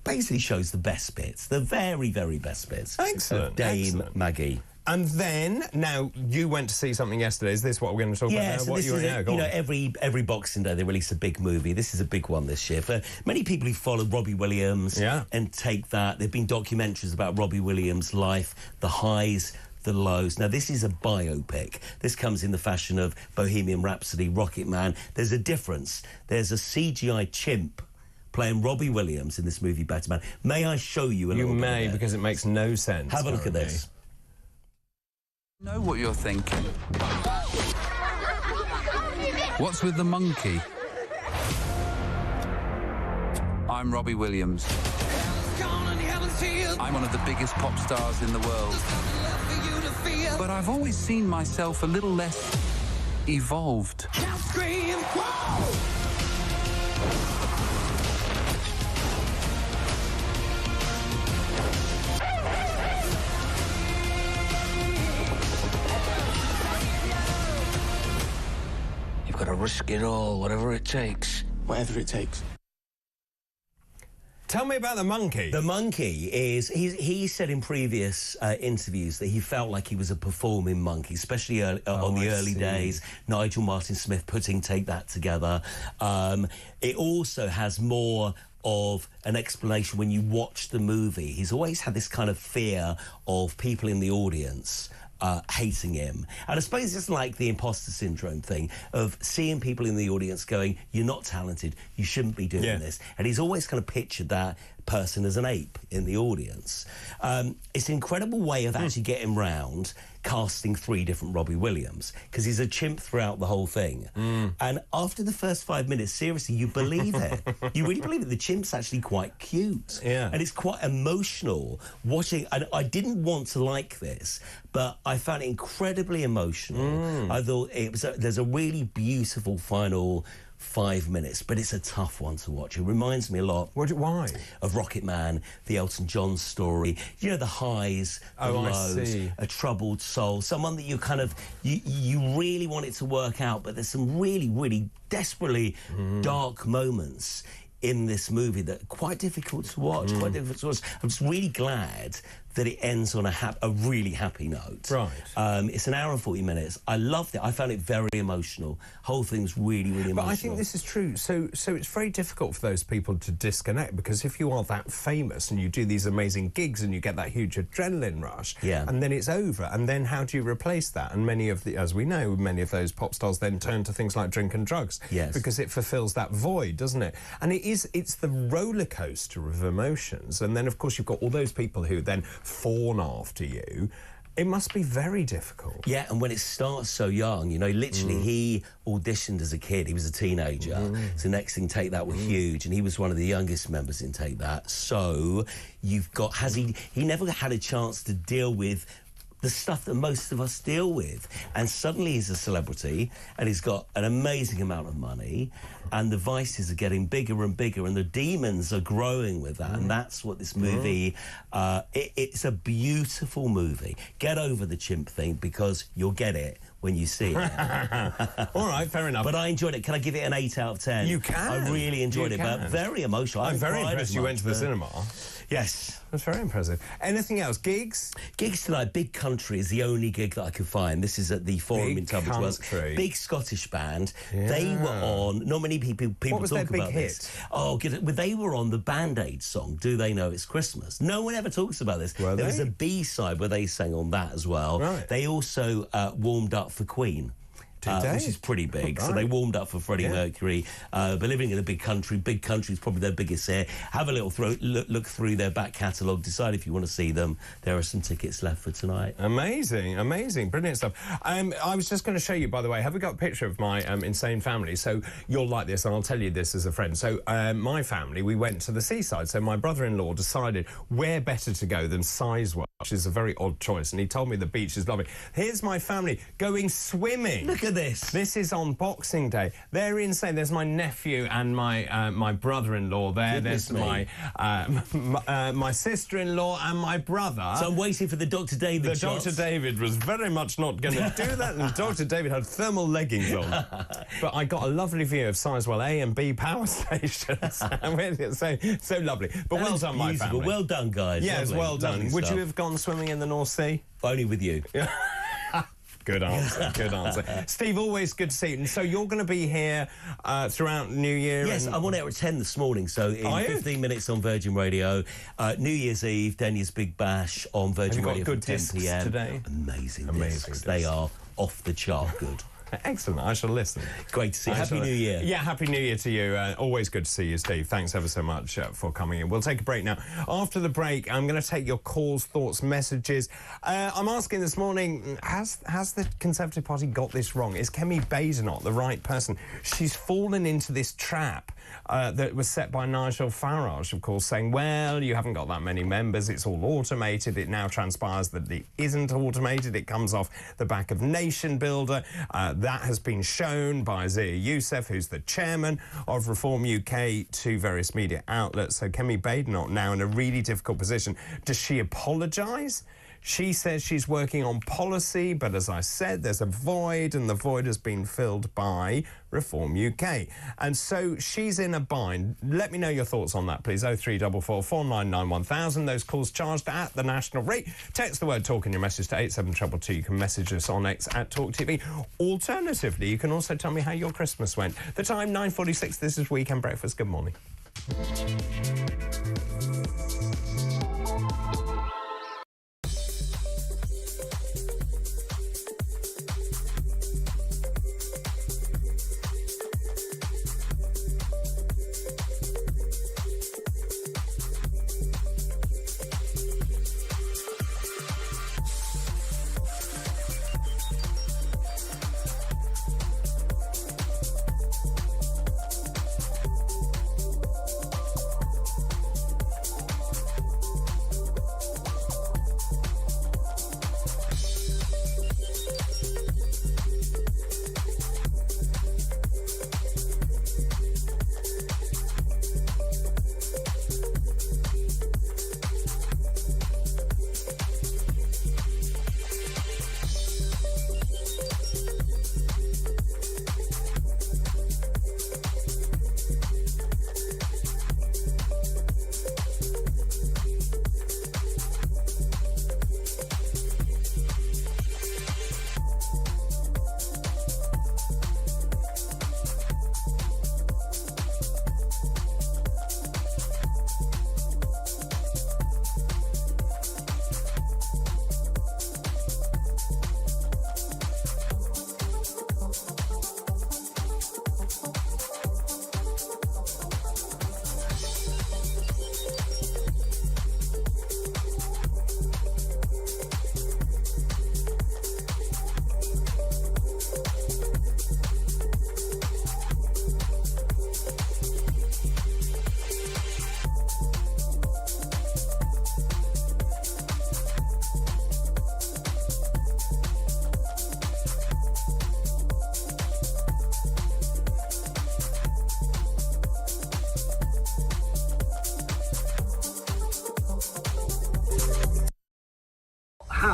basically shows the best bits, the very, very best bits. Excellent. Of Dame Excellent. Maggie. And then, now, you went to see something yesterday. Is this what we're going to talk about now? So What this is go on. every Boxing Day they release a big movie. This is a big one this year. For many people who follow Robbie Williams and take that, there have been documentaries about Robbie Williams' life, the highs, the lows. Now, this is a biopic. This comes in the fashion of Bohemian Rhapsody, Rocket Man. There's a difference. There's a CGI chimp playing Robbie Williams in this movie, Better Man. May I show you a little bit? You may, of it? because it makes no sense. Have a look at currently. this. Know what you're thinking. What's with the monkey? I'm Robbie Williams. I'm one of the biggest pop stars in the world. But I've always seen myself a little less evolved. You've got to risk it all, whatever it takes. Whatever it takes. Tell me about the monkey. The monkey is... He said in previous interviews that he felt like he was a performing monkey, especially on the early days. Nigel Martin Smith putting Take That together. It also has more of an explanation when you watch the movie. He's always had this kind of fear of people in the audience hating him. And I suppose it's like the imposter syndrome thing of seeing people in the audience going, you're not talented, you shouldn't be doing this. And he's always kind of pictured that person as an ape in the audience. It's an incredible way of actually getting round casting 3 different Robbie Williams, because he's a chimp throughout the whole thing. And after the first 5 minutes, seriously, you believe it. You really believe it. The chimp's actually quite cute. Yeah. And it's quite emotional watching. And I didn't want to like this, but I found it incredibly emotional. I thought there's a really beautiful final 5 minutes, but it's a tough one to watch. It reminds me a lot. Why? Of Rocket Man, the Elton John story. You know, the highs, the lows, I see. a troubled soul, someone that you kind of, you really want it to work out, but there's some really, really desperately dark moments in this movie that are quite difficult to watch, quite difficult to watch. I'm just really glad that it ends on a really happy note. Right. It's an hour and 40 minutes. I loved it. I found it very emotional. Whole thing's really, really emotional. But I think this is true. So it's very difficult for those people to disconnect, because if you are that famous and you do these amazing gigs and you get that huge adrenaline rush, and then it's over, and then how do you replace that? And as we know, many of those pop stars then turn to things like drink and drugs, because it fulfills that void, doesn't it? And it's the roller coaster of emotions. And then, of course, you've got all those people who then fawn after you. It must be very difficult. Yeah, and when it starts so young, you know, literally he auditioned as a kid. He was a teenager. So next thing, Take That were huge, and he was one of the youngest members in Take That. So you've got, he never had a chance to deal with the stuff that most of us deal with. And suddenly he's a celebrity, and he's got an amazing amount of money, and the vices are getting bigger and bigger, and the demons are growing with that. And that's what this movie, it's a beautiful movie. Get over the chimp thing, because you'll get it when you see it. All right, fair enough. But I enjoyed it. Can I give it an 8 out of 10? You can. I really enjoyed it, but very emotional. I'm very impressed you went to the cinema. Yes. That's very impressive. Anything else? Gigs? Gigs tonight. Big Country is the only gig that I could find. This is at the Forum in Tunbridge Wells. Big Scottish band. Yeah. They were on... Not many people what was talk their big about hit? this. Oh, they were on the Band-Aid song, Do They Know It's Christmas? No one ever talks about this. There was a B-side where they sang on that as well. Right. They also warmed up for Queen. Which is pretty big. So they warmed up for Freddie Mercury. But living in a big country is probably their biggest hit. Have a little look through their back catalogue, decide if you want to see them. There are some tickets left for tonight. Amazing, amazing, brilliant stuff. I was just going to show you, by the way, have we got a picture of my insane family? So you'll like this, and I'll tell you this as a friend. So my family, we went to the seaside. So my brother-in-law decided where better to go than Sizewell, which is a very odd choice, and he told me the beach is lovely. Here's my family going swimming. Look at this. This is on Boxing Day. They're insane. There's my nephew and my brother-in-law there. Goodness There's my sister-in-law and my brother. So I'm waiting for the Dr. David shots. Dr. David was very much not going to do that, and Dr. David had thermal leggings on. But I got a lovely view of Sizewell A and B power stations. so lovely. But well done, my family. Well done, guys. Yes, lovely. well done. Lovely Would stuff. you have gone swimming in the North Sea? Only with you. Good answer, good answer. Steve, always good to see you. And so you're going to be here throughout New Year? Yes, I'm on air at 10 this morning, so in 15 minutes on Virgin Radio. New Year's Eve, Denya's Big Bash on Virgin Radio good from 10 discs p.m. today? Amazing discs. They are off the chart good. Excellent. I shall listen. Great to see you. Happy New Year. Yeah, Happy New Year to you. Always good to see you, Steve. Thanks ever so much for coming in. We'll take a break now. After the break, I'm going to take your calls, thoughts, messages. I'm asking this morning, has the Conservative Party got this wrong? Is Kemi Badenoch the right person? She's fallen into this trap that was set by Nigel Farage, of course, saying, well, you haven't got that many members, it's all automated. It now transpires that it isn't automated. It comes off the back of Nation Builder. That has been shown by Zia Youssef, who's the chairman of Reform UK, to various media outlets. So Kemi Badenoch now in a really difficult position. Does she apologise? She says she's working on policy, but as I said, there's a void, and the void has been filled by Reform UK. And so she's in a bind. Let me know your thoughts on that, please. 0344 499 1000. Those calls charged at the national rate. Text the word talk in your message to 87222. You can message us on X at talkTV. Alternatively, you can also tell me how your Christmas went. The time, 9:46. This is Weekend Breakfast. Good morning.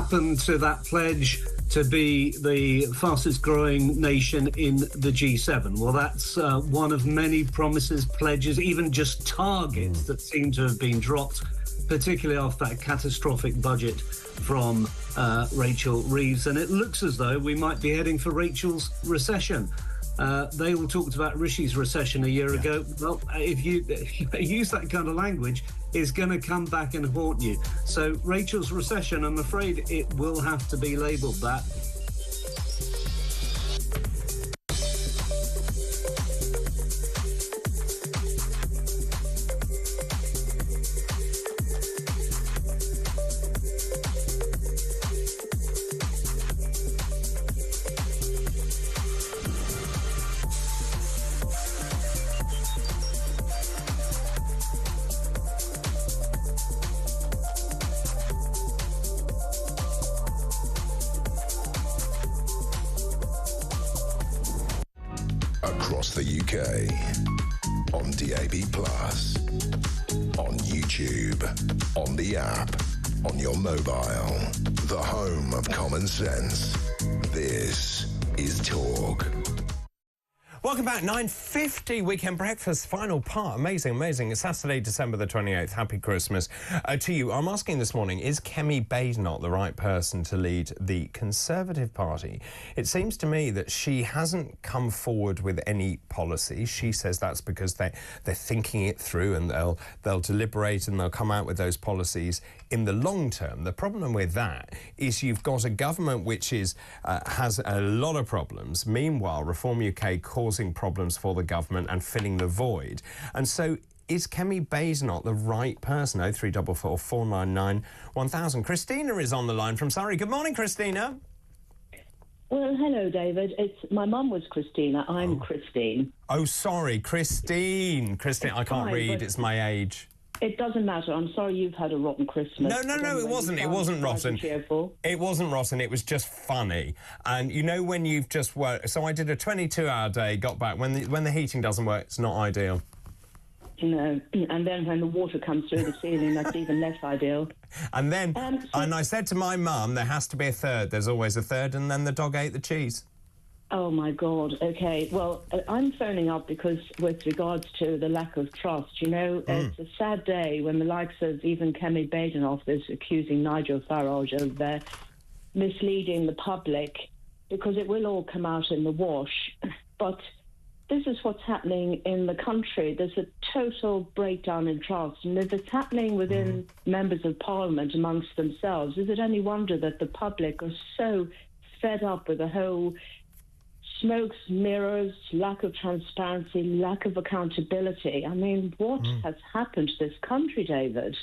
happened to that pledge to be the fastest growing nation in the G7? Well, that's one of many promises, pledges, even just targets that seem to have been dropped, particularly after that catastrophic budget from Rachel Reeves. And it looks as though we might be heading for Rachel's recession. They all talked about Rishi's recession a year ago. Well, if you use that kind of language, it's going to come back and haunt you. So Rachel's recession, I'm afraid it will have to be labelled that. Across the UK, on DAB+, on YouTube, on the app, on your mobile, the home of common sense. This is Talk. Welcome back, 9:50 Weekend Breakfast, final part. Amazing, amazing. It's Saturday, December the 28th. Happy Christmas to you. I'm asking this morning, is Kemi Badenoch the right person to lead the Conservative Party? It seems to me that she hasn't come forward with any policy. She says that's because they're thinking it through and they'll deliberate and they'll come out with those policies in the long term. The problem with that is you've got a government which has a lot of problems. Meanwhile, Reform UK causing problems for the government and filling the void. And so is Kemi Badenoch the right person? 0344 499 1000. Christina is on the line from Surrey. Good morning, Christina. Well, hello, David. My mum was Christina. I'm Christine. Oh, sorry, Christine. Christine, I can't read. It's my age. It doesn't matter. I'm sorry you've had a rotten Christmas. No, it wasn't. It wasn't rotten. It wasn't rotten. It was just funny. And you know when you've just worked... So I did a 22-hour day, got back. When the heating doesn't work, it's not ideal. No. And then when the water comes through the ceiling, that's even less ideal. And then... and I said to my mum, there has to be a third. There's always a third. And then the dog ate the cheese. Oh, my God. OK. Well, I'm phoning up because with regards to the lack of trust, you know, it's a sad day when the likes of even Kemi Badenoch is accusing Nigel Farage of misleading the public, because it will all come out in the wash. But this is what's happening in the country. There's a total breakdown in trust. And if it's happening within members of Parliament amongst themselves, is it any wonder that the public are so fed up with the whole smokes, mirrors, lack of transparency, lack of accountability? I mean, what has happened to this country, David?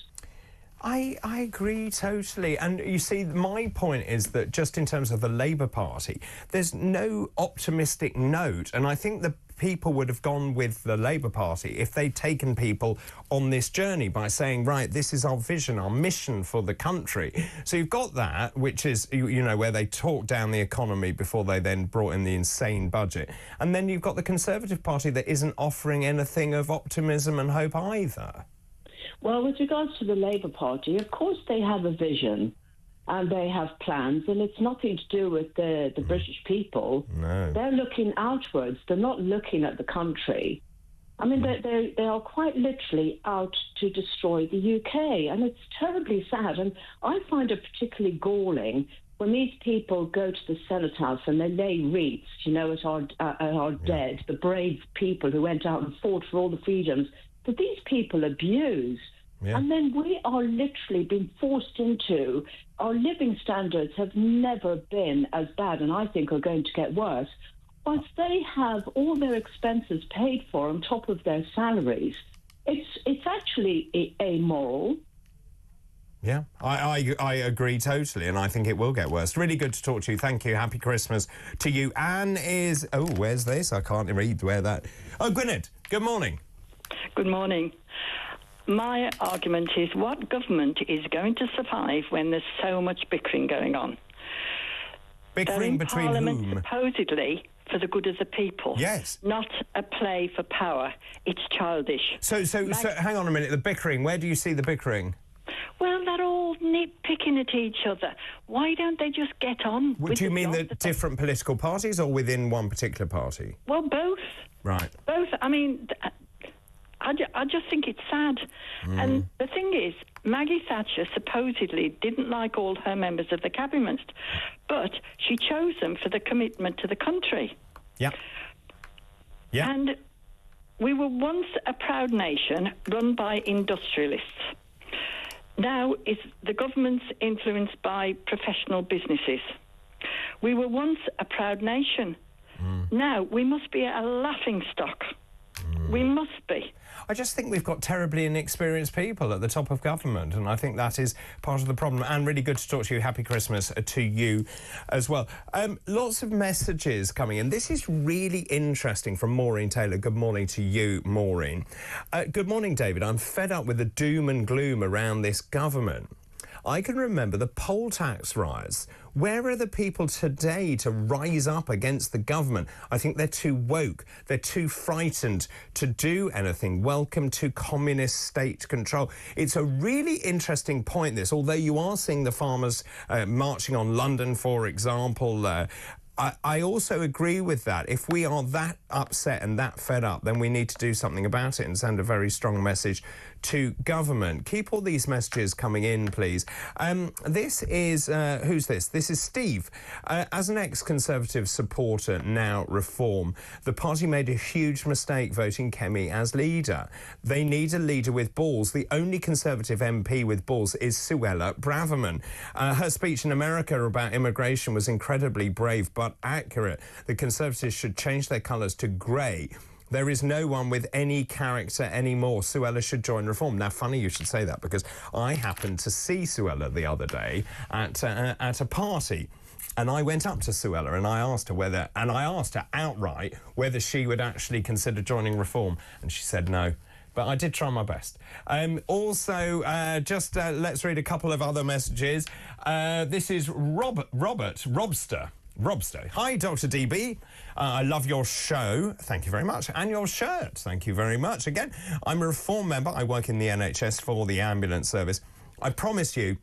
I agree totally. And you see, my point is that just in terms of the Labour Party, there's no optimistic note. And I think the people would have gone with the Labour Party if they'd taken people on this journey by saying, right, this is our vision, our mission for the country. So you've got that, which is, you know, where they talked down the economy before they then brought in the insane budget. And then you've got the Conservative Party that isn't offering anything of optimism and hope either. Well, with regards to the Labour Party, of course they have a vision and they have plans, and it's nothing to do with the British people. No. They're looking outwards. They're not looking at the country. I mean, they are quite literally out to destroy the UK, and it's terribly sad. And I find it particularly galling when these people go to the Senate House and they lay wreaths, you know, at our dead, the brave people who went out and fought for all the freedoms that these people abuse. Yeah. And then we are literally being forced into... Our living standards have never been as bad, and I think are going to get worse. Whilst they have all their expenses paid for on top of their salaries, it's actually amoral. Yeah, I agree totally, and I think it will get worse. Really good to talk to you. Thank you. Happy Christmas to you. Anne is... Oh, where's this? I can't read where that... Oh, Gwynedd, good morning. Good morning. My argument is, what government is going to survive when there's so much bickering going on? Bickering between Parliament, whom? Supposedly for the good of the people. Yes. Not a play for power. It's childish. So hang on a minute. The bickering, where do you see the bickering? Well, they're all nitpicking at each other. Why don't they just get on? Do you mean the different political parties or within one particular party? Well, both. Right. Both. I mean, I just think it's sad. And the thing is, Maggie Thatcher supposedly didn't like all her members of the cabinet, but she chose them for the commitment to the country. Yeah. Yeah. And we were once a proud nation run by industrialists. Now the government's influenced by professional businesses. We were once a proud nation. Now we must be a laughingstock. We must be. I just think we've got terribly inexperienced people at the top of government, and I think that is part of the problem. And really good to talk to you. Happy Christmas to you as well. Lots of messages coming in. This is really interesting from Maureen Taylor. Good morning to you, Maureen. Good morning, David. I'm fed up with the doom and gloom around this government. I can remember the poll tax rise. Where are the people today to rise up against the government? I think they're too woke. They're too frightened to do anything. Welcome to communist state control. It's a really interesting point, this. Although you are seeing the farmers marching on London, for example, I also agree with that. If we are that upset and that fed up, then we need to do something about it and send a very strong message to government. Keep all these messages coming in, please. This is, who's this? This is Steve. As an ex-Conservative supporter, now Reform, the party made a huge mistake voting Kemi as leader. They need a leader with balls. The only Conservative MP with balls is Suella Braverman. Her speech in America about immigration was incredibly brave but accurate. The Conservatives should change their colours to grey. There is no one with any character anymore. Suella should join Reform. Now, funny you should say that, because I happened to see Suella the other day at a party. And I went up to Suella and I asked her outright whether she would actually consider joining Reform. And she said no. But I did try my best. Let's read a couple of other messages. This is Robster. Hi, Dr. DB. I love your show. Thank you very much. And your shirt. Thank you very much. Again, I'm a Reform member. I work in the NHS for the ambulance service. I promise you,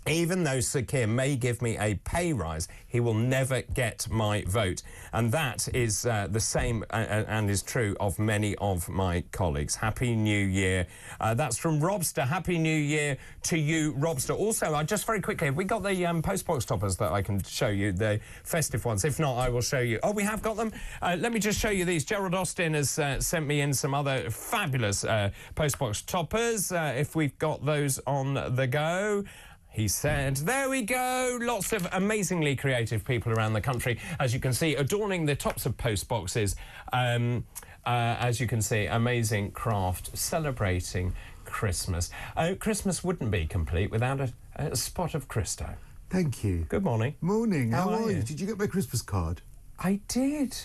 even though Sir Keir may give me a pay rise, he will never get my vote. And that is the same and is true of many of my colleagues. Happy New Year. That's from Robster. Happy New Year to you, Robster. Also, just very quickly, have we got the postbox toppers that I can show you, the festive ones? If not, I will show you. Oh, we have got them? Let me just show you these. Gerald Austin has sent me in some other fabulous postbox toppers. If we've got those on the go. He said, there we go. Lots of amazingly creative people around the country, as you can see, adorning the tops of post boxes. As you can see, amazing craft, celebrating Christmas. Christmas wouldn't be complete without a spot of Christo. Thank you. Good morning. Morning. How are you? Did you get my Christmas card? I did.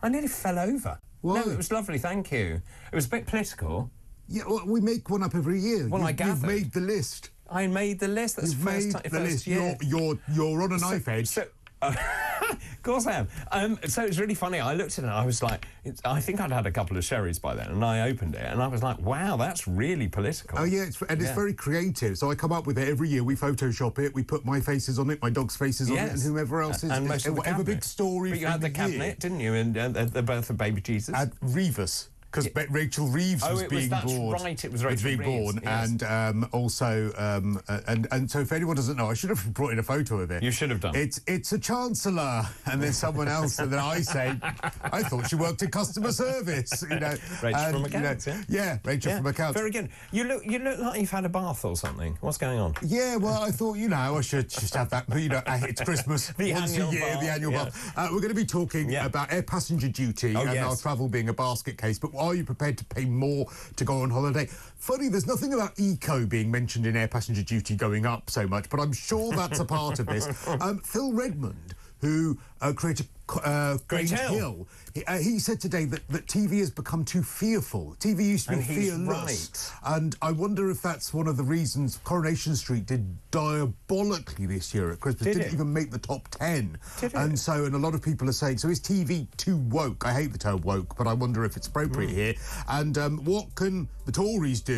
I nearly fell over. Why? No, it was lovely, thank you. It was a bit political. Yeah, well, we make one up every year. Well, I gathered. You've made the list. I made the list. That's You've first made time, the list. Year. You're on a knife edge. Of course I am. So it's really funny. I looked at it and I was like, I think I'd had a couple of sherries by then, and I opened it and I was like, wow, that's really political. Oh, yeah, it's very creative. So I come up with it every year. We Photoshop it. We put my faces on it, my dog's faces on it, and whomever else is. And most of the whatever big story. But you had the cabinet, didn't you, and the birth of baby Jesus? At Reeves. Because Rachel Reeves was being born. That's right, it was Rachel Reeves. Born, yes. And also, and so if anyone doesn't know, I should have brought in a photo of it. You should have done. It's a chancellor, and there's someone else, and then I say, I thought she worked in customer service. Rachel from accounts, yeah, Rachel from accounts. Very good. You look like you've had a bath or something. What's going on? Yeah, well, I thought I should just have that. It's Christmas once a year, the annual bath. We're going to be talking about air passenger duty and our travel being a basket case, but are you prepared to pay more to go on holiday? Funny, there's nothing about eco being mentioned in air passenger duty going up so much, but I'm sure that's a part of this. Phil Redmond, who created Grange Hill, he said today that TV has become too fearful. TV used to be fearless. Right. And I wonder if that's one of the reasons Coronation Street did diabolically this year at Christmas. Didn't even make the top 10. And a lot of people are saying, so is TV too woke? I hate the term woke, but I wonder if it's appropriate here. And what can the Tories do